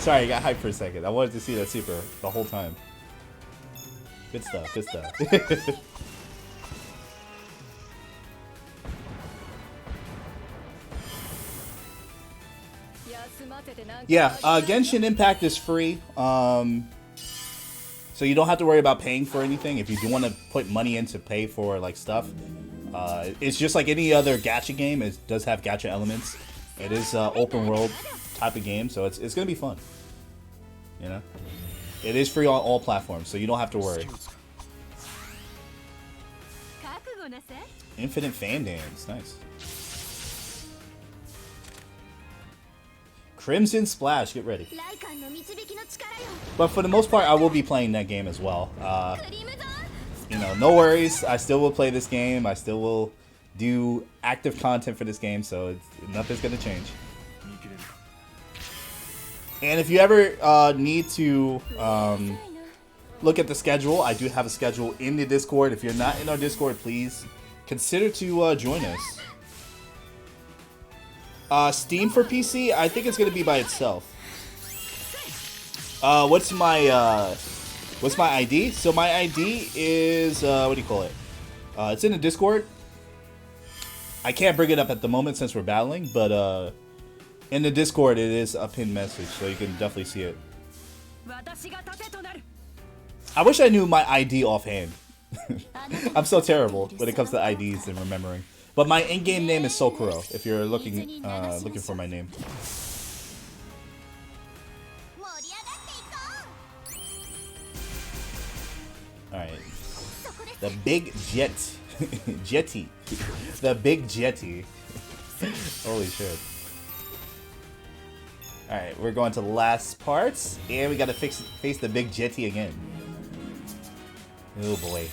Sorry, I got hyped for a second. I wanted to see that super the whole time. Good stuff, good stuff. Yeah, Genshin Impact is free. So you don't have to worry about paying for anything. If you do want to put money in to pay for like stuff, it's just like any other gacha game. It does have gacha elements. It is open world type of game, so it's gonna be fun. You know, it is free on all platforms, so you don't have to worry. Infinite fan dance, nice. Crimson Splash, get ready. But for the most part, I will be playing that game as well. You know, no worries. I still will play this game. I still will do active content for this game, so nothing's gonna change. And if you ever need to look at the schedule, I do have a schedule in the Discord. If you're not in our Discord, please consider to join us. Steam for PC, I think it's gonna be by itself. What's my ID? So my ID is what do you call it? It's in the Discord. I can't bring it up at the moment since we're battling, but in the Discord it is a pinned message, so you can definitely see it. I wish I knew my ID offhand. I'm so terrible when it comes to IDs and remembering. But my in-game name is Sokuro, if you're looking for my name. Alright. The big jet. Jetty. The big jetty. Holy shit. Alright, we're going to the last parts, and we gotta face the big jetty again. Oh boy.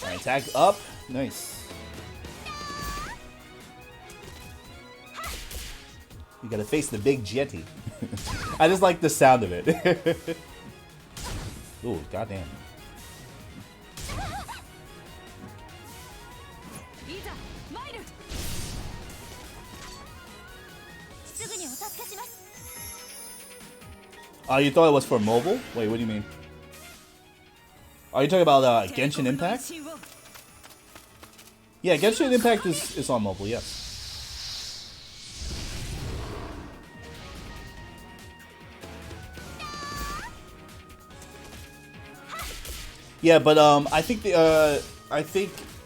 Alright, attack up. Nice. You gotta face the big jetty. I just like the sound of it. Ooh, goddamn. Oh, you thought it was for mobile? Wait, what do you mean? Are you talking about Genshin Impact? Yeah, Genshin Impact is on mobile, yes. Yeah, but I think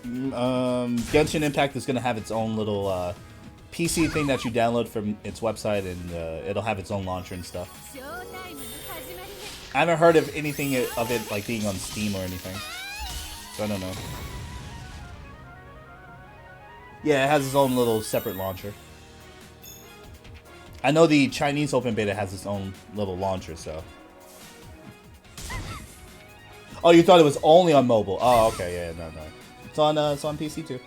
Genshin Impact is gonna have its own little PC thing that you download from its website, and it'll have its own launcher and stuff. I haven't heard of anything of it like being on Steam or anything, so I don't know. Yeah, it has its own little separate launcher. I know the Chinese open beta has its own little launcher, so. Oh, you thought it was only on mobile? Oh, okay, yeah, no. It's on PC too.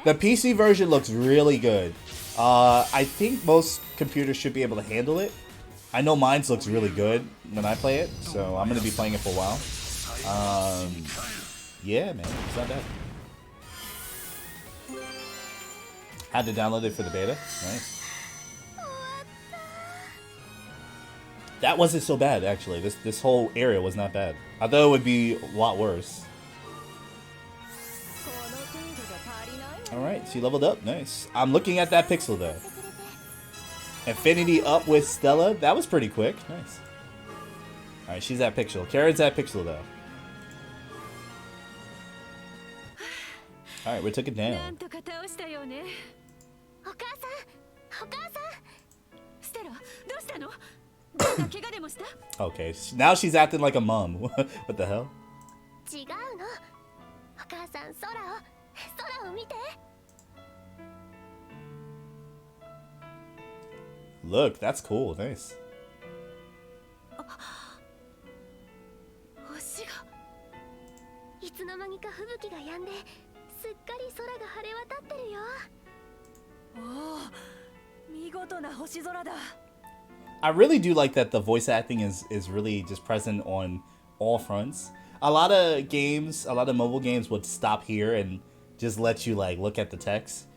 The PC version looks really good. I think most computers should be able to handle it. I know mine's looks really good when I play it, so I'm gonna be playing it for a while. Yeah, man, it's not bad. Had to download it for the beta. Nice. That wasn't so bad, actually. This whole area was not bad. I thought it would be a lot worse. Alright, she leveled up. Nice. I'm looking at that pixel, though. Infinity up with Stella. That was pretty quick. Nice. Alright, she's at pixel. Karen's at pixel, though. Alright, we took it down. Okay, now she's acting like a mom. What the hell? Look, that's cool. Nice. I really do like that the voice acting is really just present on all fronts. A lot of games, a lot of mobile games would stop here and just let you like look at the text.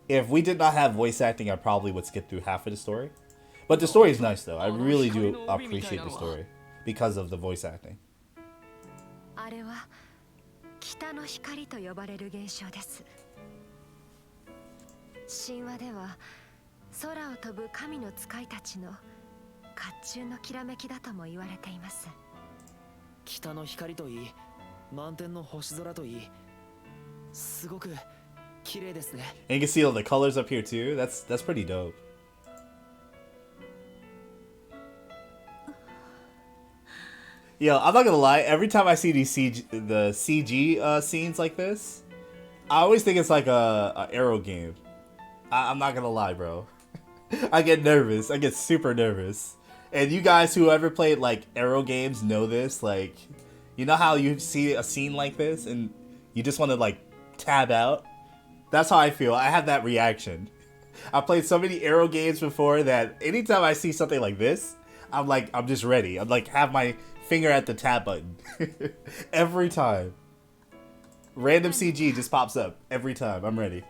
If we did not have voice acting, I probably would skip through half of the story. But the story is nice though. I really do appreciate the story because of the voice acting. And you can see all the colors up here too. That's pretty dope. Yo, I'm not gonna lie. Every time I see these the CG scenes like this, I always think it's like a Arrow game. I'm not gonna lie, bro. I get nervous. I get super nervous. And you guys who ever played like Arrow games know this. Like, you know how you see a scene like this and you just want to like tab out? That's how I feel. I have that reaction. I played so many Arrow games before that anytime I see something like this, I'm just ready. I'm like, have my finger at the tab button. Every time. Random CG just pops up. Every time. I'm ready.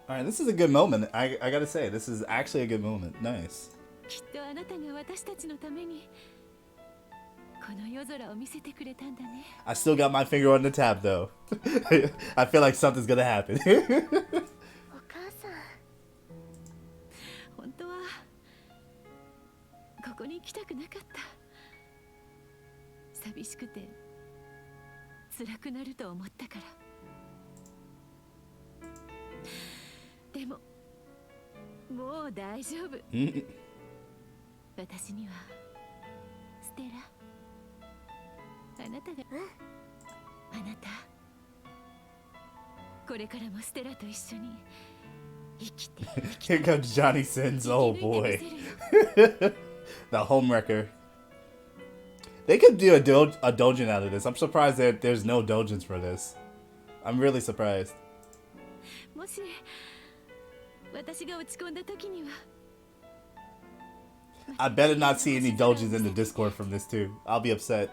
Alright, this is a good moment. I gotta say, this is actually a good moment. Nice. I still got my finger on the tab though. I feel like something's gonna happen. もう大丈夫。私にはステラ、あなたが、あなたこれからもステラと一緒に生きて Here comes Johnny Sins. Oh boy. The homewrecker. They could do a doujin out of this. I'm surprised that there's no doujins for this. I'm really surprised. もし私が落ち込んだ時には I better not see any doujins in the Discord from this too. I'll be upset.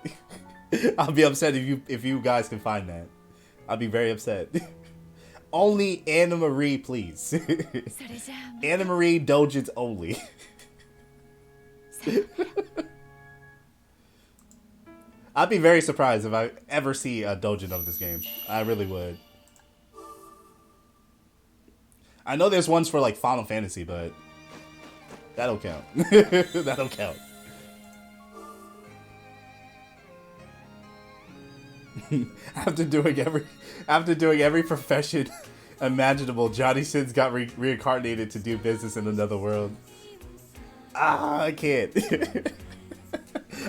I'll be upset if you guys can find that. I'll be very upset. Only Anna Marie, please. Anna Marie doujins only. I'd be very surprised if I ever see a doujin of this game. I really would. I know there's ones for like Final Fantasy, but that don't count. That don't count. After doing every profession imaginable, Johnny Sins got reincarnated to do business in another world. I can't.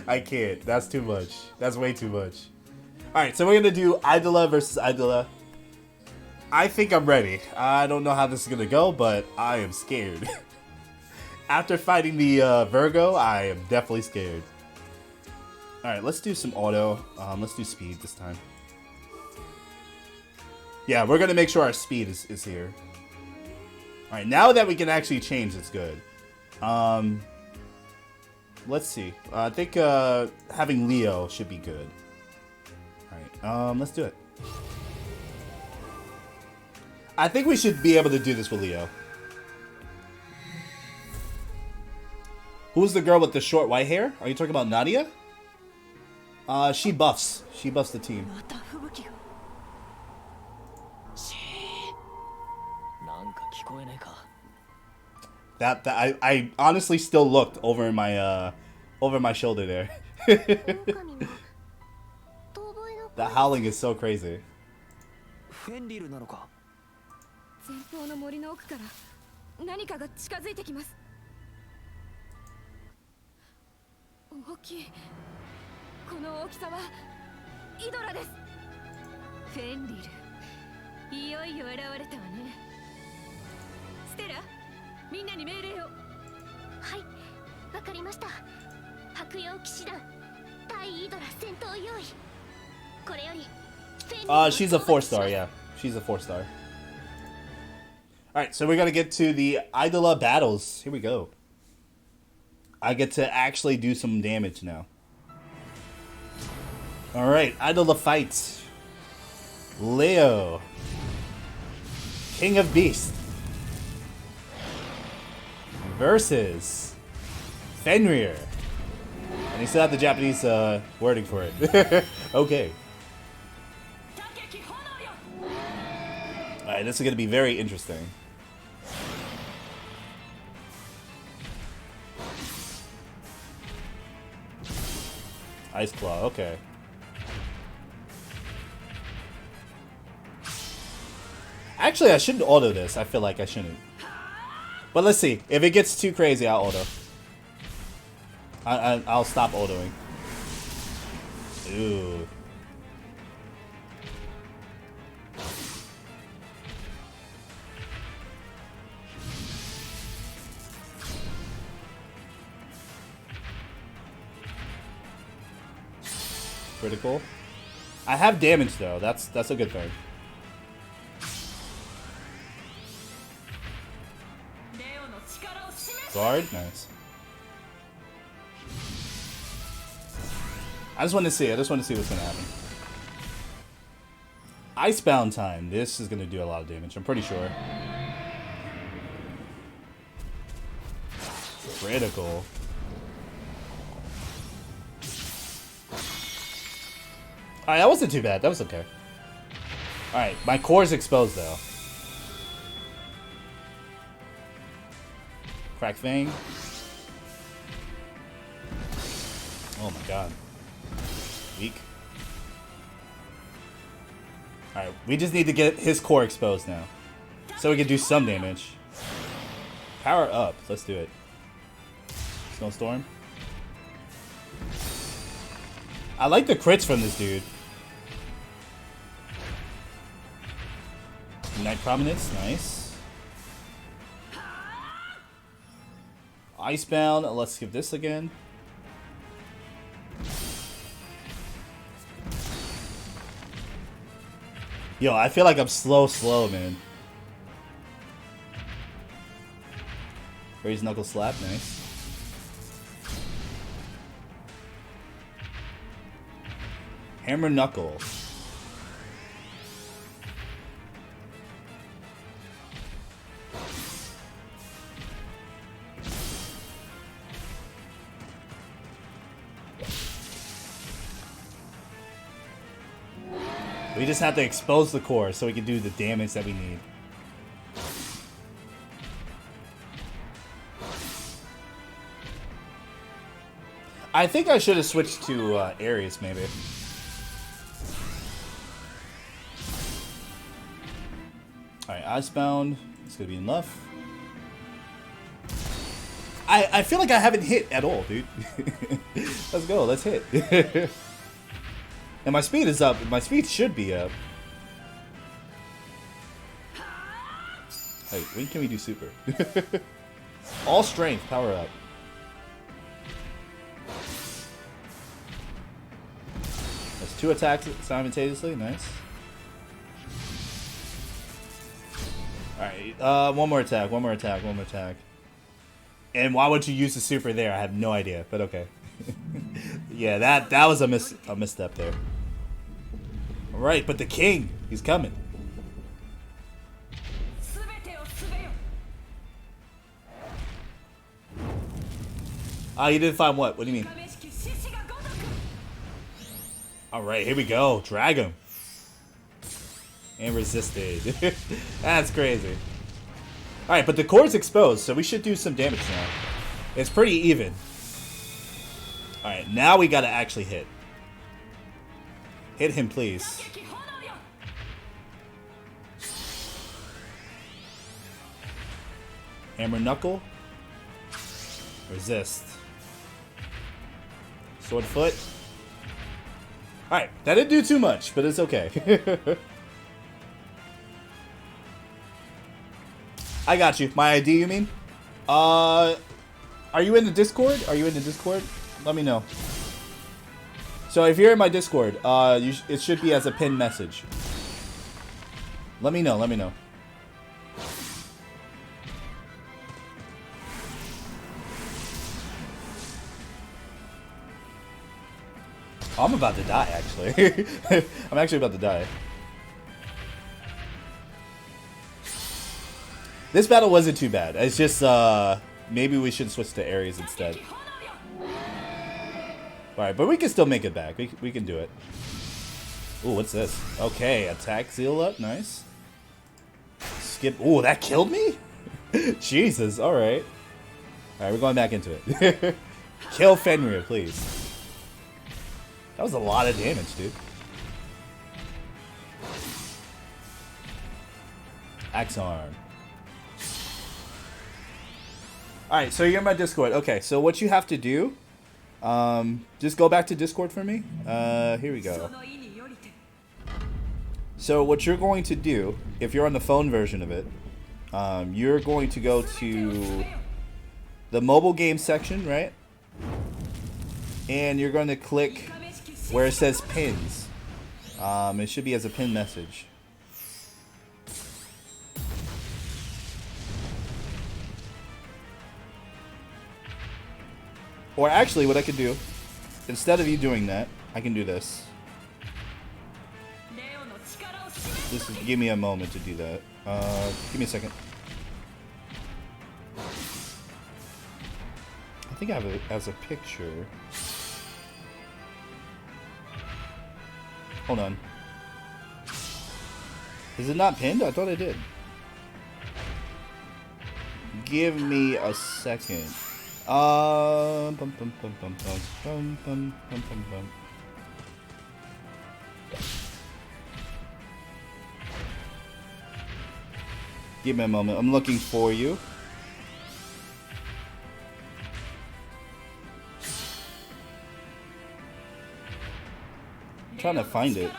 I can't. That's too much. That's way too much. Alright, so we're gonna do Idola versus Idola. I think I'm ready. I don't know how this is gonna go, but I am scared. After fighting the Virgo, I am definitely scared. Alright, let's do some auto. Let's do speed this time. Yeah, we're gonna make sure our speed is here. Alright, now that we can actually change, it's good. Let's see. I think having Leo should be good. Alright, let's do it. I think we should be able to do this with Leo. Who's the girl with the short white hair? Are you talking about Nadia? She buffs. She buffs the team. That I honestly still looked over my shoulder there. The howling is so crazy. 前方の森の奥から何かが近づいてきます。大きい。この大きさはイドラです。フェンリル、いよいよ現れたわね。ステラ、みんなに命令を。はい、わかりました。白曜騎士団対イドラ戦闘用意。これよりフェンリルを She's a 4-star, yeah. She's a 4-star. Alright, so we're gonna get to the Idola battles. Here we go. I get to actually do some damage now. Alright, Idola fights. Leo. King of Beasts. Versus Fenrir. And he still have the Japanese wording for it. Okay. Alright, this is gonna be very interesting. Ice Claw, okay. Actually, I shouldn't auto this. I feel like I shouldn't. But let's see. If it gets too crazy, I'll auto. I'll stop autoing. Ooh. Critical. I have damage though. That's a good thing. Guard, nice. I just want to see. I just want to see what's gonna happen. Icebound time. This is gonna do a lot of damage. I'm pretty sure. Critical. Alright, that wasn't too bad. That was okay. Alright, my core is exposed though. Crack Fang. Oh my god. Weak. Alright, we just need to get his core exposed now. So we can do some damage. Power up. Let's do it. Snowstorm. I like the crits from this dude. Night Prominence, nice. Icebound, let's skip this again. Yo, I feel like I'm slow, man. Raise Knuckle Slap, nice. Hammer Knuckle. We just have to expose the core so we can do the damage that we need. I think I should have switched to Aries, maybe. Alright, Icebound. It's gonna be enough. I feel like I haven't hit at all, dude. Let's go, let's hit. And my speed is up. My speed should be up. Hey, when can we do super? All strength, power up. That's 2 attacks simultaneously, nice. Alright, one more attack. And why would you use the super there? I have no idea, but okay. Yeah, that was a misstep there. Alright, but the king, he's coming. You didn't find what? What do you mean? Alright, here we go. Drag him. And resisted. That's crazy. Alright, but the core's exposed, so we should do some damage now. It's pretty even. Alright, now we gotta actually hit. Hit him, please. Hammer Knuckle. Resist. Sword Foot. Alright, that didn't do too much, but it's okay. I got you. My ID, you mean? Are you in the Discord? Let me know. So if you're in my Discord, it should be as a pinned message. Let me know. Oh, I'm about to die, actually. I'm actually about to die. This battle wasn't too bad. It's just, maybe we should switch to Aries instead. Alright, but we can still make it back. We can do it. Ooh, what's this? Okay, attack seal up. Nice. Skip. Ooh, that killed me? Jesus, alright. Alright, we're going back into it. Kill Fenrir, please. That was a lot of damage, dude. Axe Arm. Alright, so you're in my Discord. Okay, so what you have to do... just go back to Discord for me. Here we go. So what you're going to do, if you're on the phone version of it, you're going to go to the mobile game section, right? And you're going to click where it says pins. It should be as a pin message. Or actually, what I could do, instead of you doing that, I can do this. Just give me a moment to do that. Give me a second. I think I have it as a picture. Hold on. Is it not pinned? I thought I did. Give me a second. Give me a moment. I'm looking for you. trying to find it.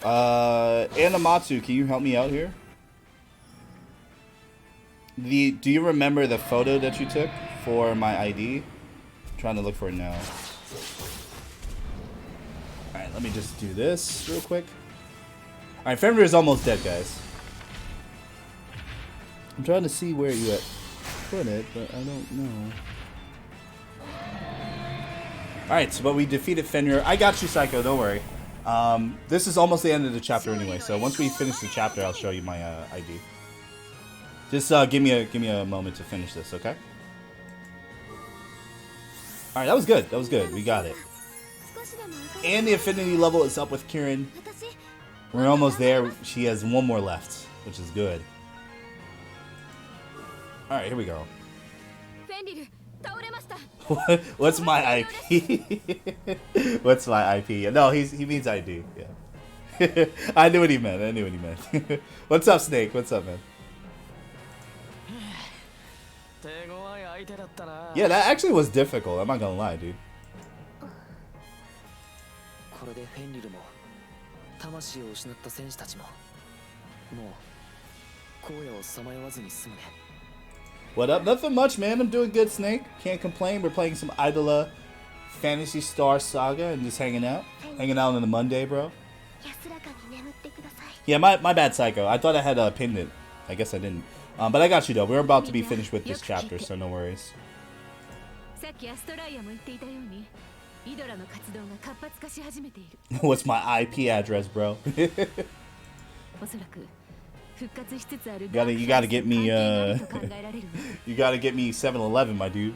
Anamatsu, can you help me out here? Do you remember the photo that you took for my ID? I'm trying to look for it now. Alright, let me just do this real quick. Alright, Fenrir is almost dead, guys. I'm trying to see where you put it, but I don't know. Alright, so but we defeated Fenrir. I got you, Psycho, don't worry. This is almost the end of the chapter anyway, so once we finish the chapter, I'll show you my ID. Just give me a moment to finish this, okay? Alright, that was good. That was good. We got it. And the affinity level is up with Kieran. We're almost there. She has one more left, which is good. Alright, here we go. What's my IP? What's my IP? No, he means ID. Yeah. I knew what he meant. I knew what he meant. What's up, Snake? What's up, man? Yeah, that actually was difficult. I'm not gonna lie, dude. What up? Nothing much, man. I'm doing good, Snake. Can't complain. We're playing some Idola Phantasy Star Saga and just hanging out. Hanging out on the Monday, bro. Yeah, my bad, Psycho. I thought I had pinned it. I guess I didn't. But I got you, though. We're about to be finished with this chapter, so no worries. What's my IP address, bro? You gotta get me, you gotta get me 7-Eleven, my dude.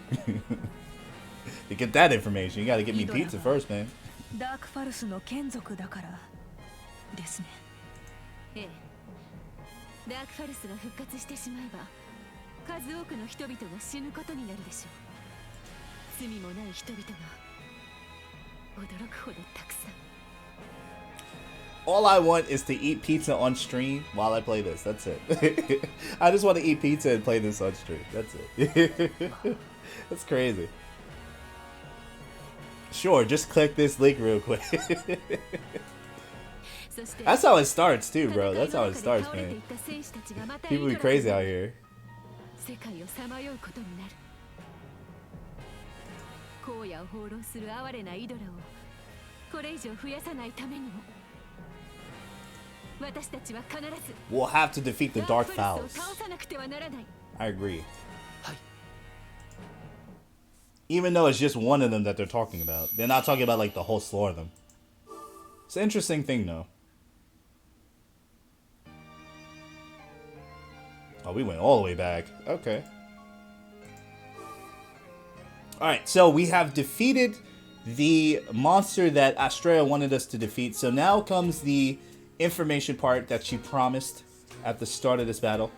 To get that information, you gotta get me pizza first, man. All I want is to eat pizza on stream while I play this. That's it. I just want to eat pizza and play this on stream. That's it. That's crazy. Sure, just click this link real quick. That's how it starts too, bro. That's how it starts, man. People be crazy out here. We'll have to defeat the Dark Fowls. I agree. Even though it's just one of them that they're talking about. They're not talking about like the whole floor of them. It's an interesting thing though. Oh, we went all the way back. Okay. Alright, so we have defeated the monster that Astrea wanted us to defeat. So now comes the information part that she promised at the start of this battle.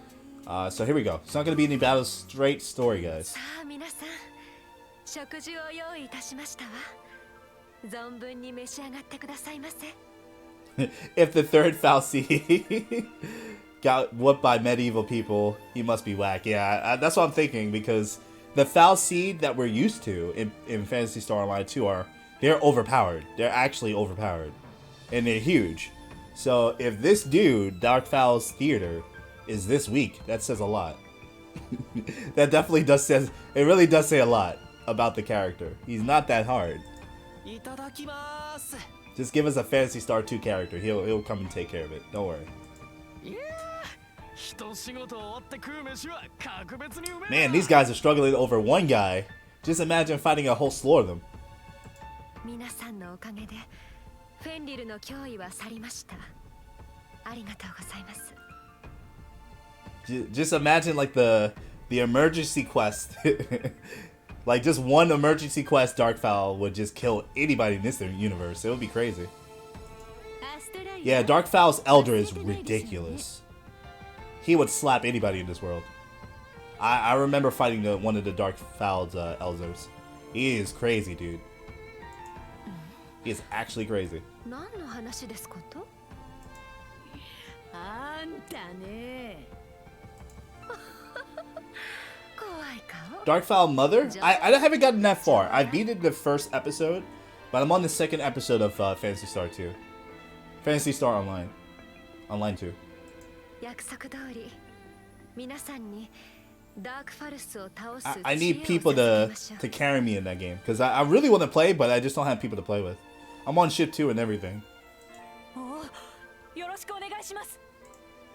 So here we go. It's not going to be any battle, straight story, guys. If the third Falsi got whooped by medieval people, he must be whack. Yeah, that's what I'm thinking, because the Falsi that we're used to in Phantasy Star Online 2 they're overpowered. They're actually overpowered. And they're huge. So if this dude, Dark Fowl's Theater, is this weak, that says a lot. That definitely does say, it really does say a lot about the character. He's not that hard. Just give us a Phantasy Star 2 character. He'll come and take care of it. Don't worry. Man, these guys are struggling over one guy. Just imagine fighting a whole floor of them. Just imagine like the emergency quest. Like just one emergency quest Darkfowl would just kill anybody in this universe. It would be crazy. Yeah, Darkfowl's Elder is ridiculous. He would slap anybody in this world. I remember fighting one of the Darkfowl's elders. He is crazy, dude. He is actually crazy. Darkfowl Mother? I haven't gotten that far. I beat it the first episode, but I'm on the second episode of Phantasy Star 2. Fantasy Star Online. Online too. 約束通り皆さんにダークファルスを倒す I need people to carry me in that game because I really want to play, but I just don't have people to play with. I'm on ship 2 and everything. よろしくお願いします。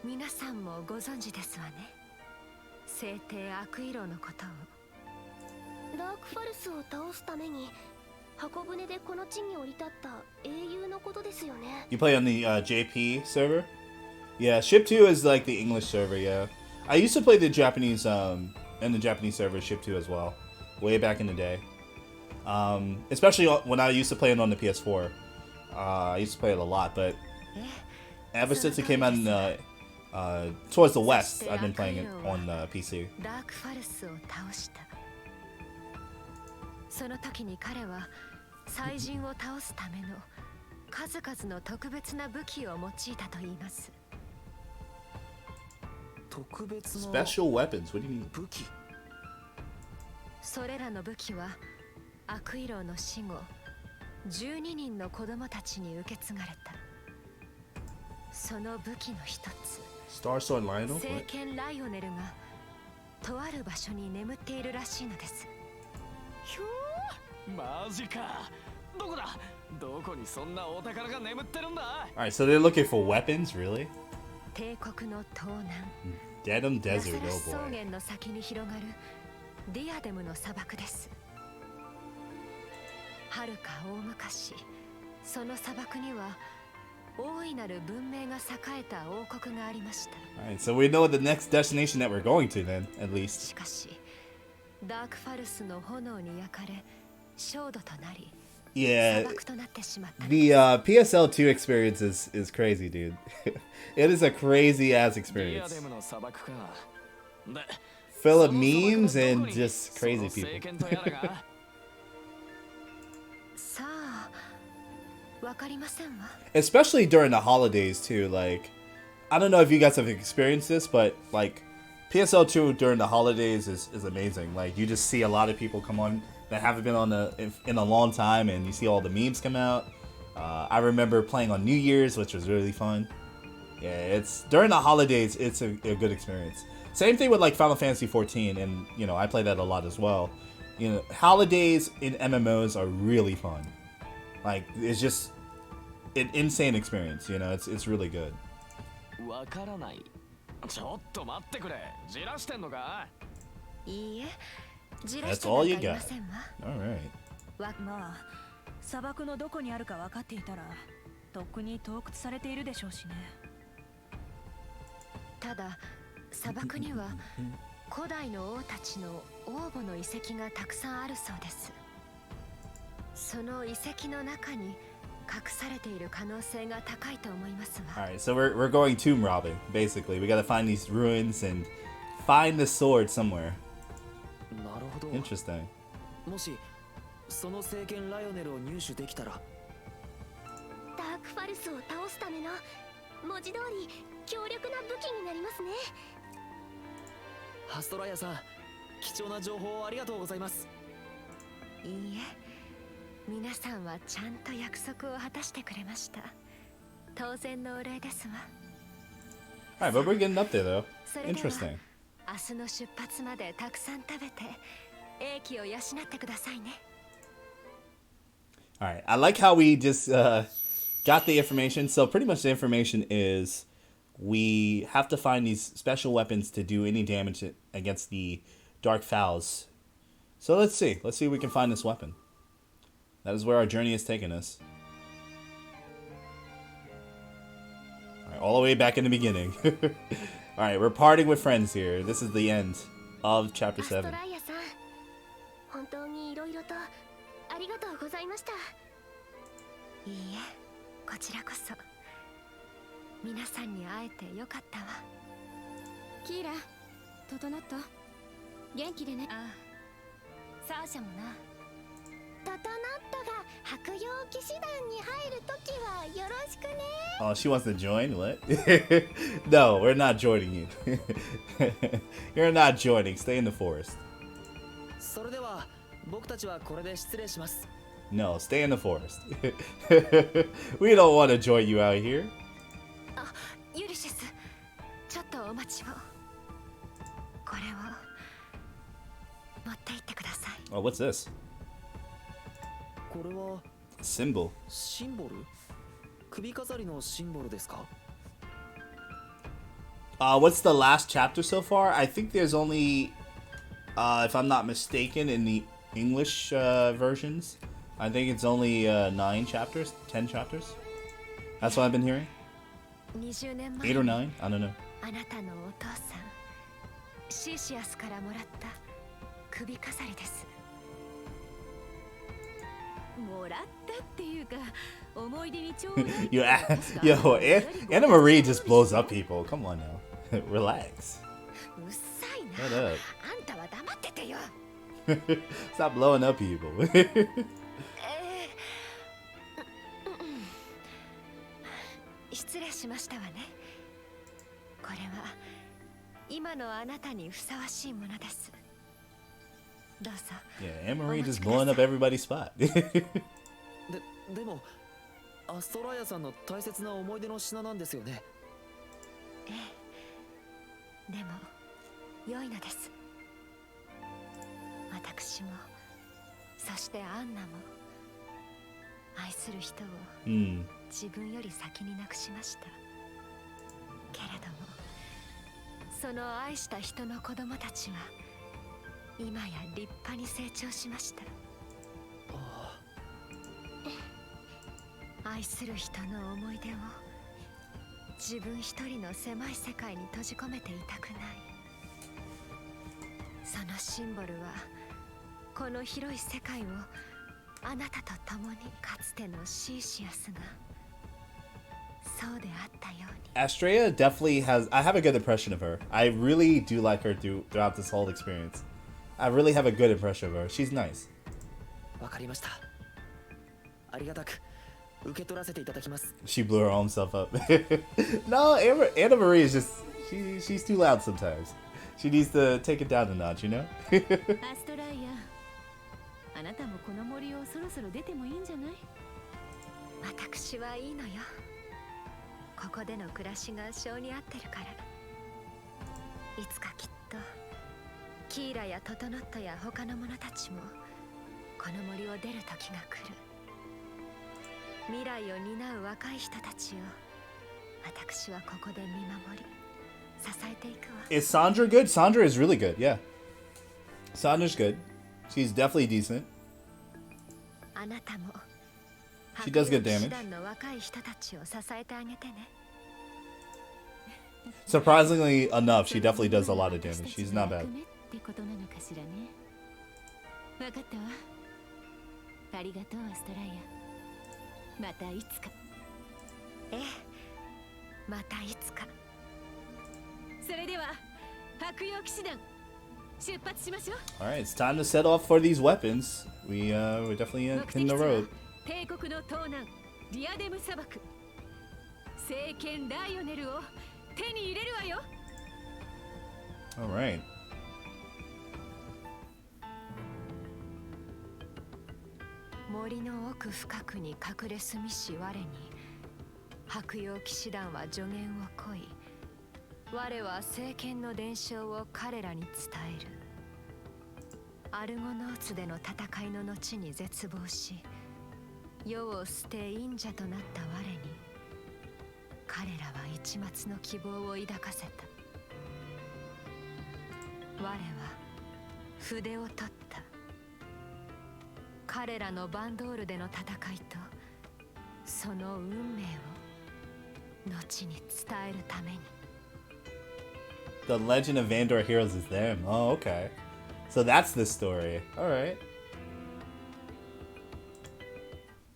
皆さんもご存知ですわね。聖帝悪色のことを。ダークファルスを倒すために箱舟でこの地に降り立った英雄のことですよね。 You play on the JP server? Yeah, ship 2 is like the English server, yeah. I used to play the Japanese and the Japanese server ship 2 as well, way back in the day. Especially when I used to play it on the PS4. I used to play it a lot, but ever since it came out in towards the west, I've been playing it on PC. ダークファルスを倒した。その時に彼は祭人を倒すための数々の特別な武器を用いたと言います。特別の Special weapons? What do you mean? 武器。それらの武器は悪色の死後12人の子供たちに受け継がれた。その武器の一つ、 Star Sword Lionel? 聖剣ライオネルがとある場所に眠っているらしいのです。ひょー、マジか。どこだ？どこにそんなお宝が眠ってるんだ？ Alright, so they're looking for weapons, really? 帝国の東Dedham 南 Desert, ラス oh 草 boy. 原の先に広がるディアデムの砂漠です。はるか大昔、その砂漠には大いなる文明が栄えた王国がありました。 Alright, so we know the next destination that we're going to then, at least. しかしダークファルスの炎に焼かれ焦土となり Yeah, 砂漠となってしまった。 the PSL2 experience is crazy, dude. It is a crazy ass ディア experience. デムの砂漠か。で、 Full of memes and just crazy その people. 聖剣とやらがさあ、わかりませんわ。 Especially during the holidays too. Like, I don't know if you guys have experienced this, but like PSL2 during the holidays is amazing. Like, you just see a lot of people come on that haven't been on in a long time, and you see all the memes come out. I remember playing on New Year's, which was really fun. Yeah, it's during the holidays, it's a good experience. Same thing with like Final Fantasy 14, and you know I play that a lot as well. You know, holidays in MMOs are really fun. Like, it's just an insane experience. You know, it's really good. わからない。ちょっと待ってくれ。じらしてんのか？いいえ、じらし That's てな all ん you かいま got. せんわ。 All right. まあ砂漠のどこにあるか分かっていたらとっくに洞窟されているでしょうしね。ただ砂漠には古代の王たちの王母の遺跡がたくさんあるそうです。その遺跡の中に隠されている可能性が高いと思いますわ。 All right, so we're going tomb robbing. Basically, we gotta find these ruins and find the sword somewhere. なるほど。 Interesting. もしその聖剣ライオネルを入手できたら、ダークファルスを倒すための文字通り強力な武器になりますね。ハストライヤさん、貴重な情報をありがとうございます。いいえ、皆さんはちゃんと約束を果たしてくれました。当然のお礼ですわ。 All right, but we're getting up there though. それでは Interesting. 明日の出発までたくさん食べて英気を養ってくださいね。 All right, I like how we just got the information. So pretty much the information is we have to find these special weapons to do any damage against the dark fowls. So let's see. Let's see if we can find this weapon. That is where our journey has taken us. All right, all the way back in the beginning. All right, we're parting with friends here. This is the end of chapter アスト 7. ライヤさん、本当にいろいろとありがとうございました。いいえ、こちらこそ皆さんに会えてよかったわ。キーラ、整った？元気でね。ああ、サーシャもな。整ったが白羊騎士団に入るときはよろしくね。 Oh, she wants to join? What? No, we're not joining you. You're not joining. Stay in the forest. それでは僕たちはこれで失礼します。No, stay in the forest. We don't want to join you out here. あ、ユリシス、ちょっとお待ちを。これを持って行ってください。 Oh, what's this? これは Symbol. シンボル？首飾りのシンボルですか？ What's the last chapter so far? I think there's only, if I'm not mistaken, in the English versions, I think it's only 9 chapters, 10 chapters. That's what I've been hearing. 20年前 8 or 9? I don't know. あなたのお父さんシーシアスからもらった首飾りです。もらったっていうか思い出にちょうだい。Yo, Anna Marie just blows up people. Come on now. Relax. うっさいな。 Shut up. あんたは黙っててよ。 Stop blowing up people. 失礼しましたわね。これは今のあなたにふさわしいものです。どうぞ。 Yeah, Anna Marie just blowing up everybody's spot. でもアストライアさんの大切な思い出の品なんですよね。ええ。でも良いのです。私もそしてアンナも愛する人を自分より先に亡くしました。けれどもその愛した人の子供たちは今や立派に成長しました。愛する人の思い出を自分一人の狭い世界に閉じ込めていたくない。そのシンボルはこの広い世界をあなたと共にかつてのシーシアスがそうであったように。 Astrea definitely has. I have a good impression of her. I really do like her throughout this whole experience. I really have a good impression of her. She's nice. わかりました。ありがたく受け取らせていただきます。 She blew her own self up. No, Anna Marie is just she's too loud sometimes. She needs to take it down a notch, you know? アストライア、あなたもこの森をそろそろ出てもいいんじゃない？私はいいのよ。ここでの暮らしが性に合ってるから。いつかきっとキーラやトトノットや他の者たちもこの森を出る時が来る。未来を担う若い人たちを私はここで見守り支えていくわ。 Is Sandra good? Sandra is really good, yeah. Sandra's good. She's definitely decent. あなたも She does good damage. 騎士団の若い人たちを支えてあげてね。 Surprisingly enough, she definitely does a lot of damage. She's not bad. ってことなのかしらね。わかったわ。ありがとうアストライア。またいつか。ええ、またいつか。それでは白曜騎士団出発しましょう。 All right, it's time to set off for these weapons. We're definitely in the road. 帝国の東南ディアデム砂漠。聖剣ライオネルを手に入れるわよ。 All right. 森の奥深くに隠れ住みし我に白曜騎士団は助言を請い、我は聖剣の伝承を彼らに伝える。アルゴノーツでの戦いの後に絶望し世を捨て忍者となった我に彼らは一抹の希望を抱かせた。我は筆を取った。彼らのバンドールでの戦いとその運命を後に伝えるために。 The Legend of Vandor Heroes is them. Oh, okay. So that's the story. All right.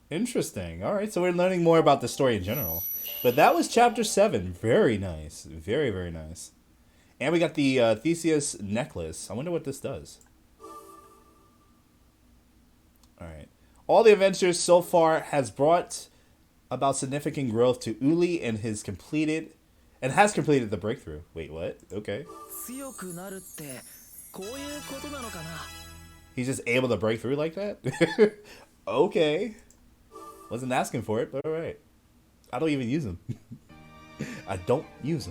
Interesting. All right, so we're learning more about the story in general. But that was chapter 7. Very nice. Very, very nice. And we got the Theseus necklace. I wonder what this does. All right. All the adventures so far has brought about significant growth to Uli and has completed the breakthrough. Wait, what? Okay. 強くなるってこういうことなのかな。 He's just able to break through like that? Okay. Wasn't asking for it, but alright. I don't even use them. I don't use them.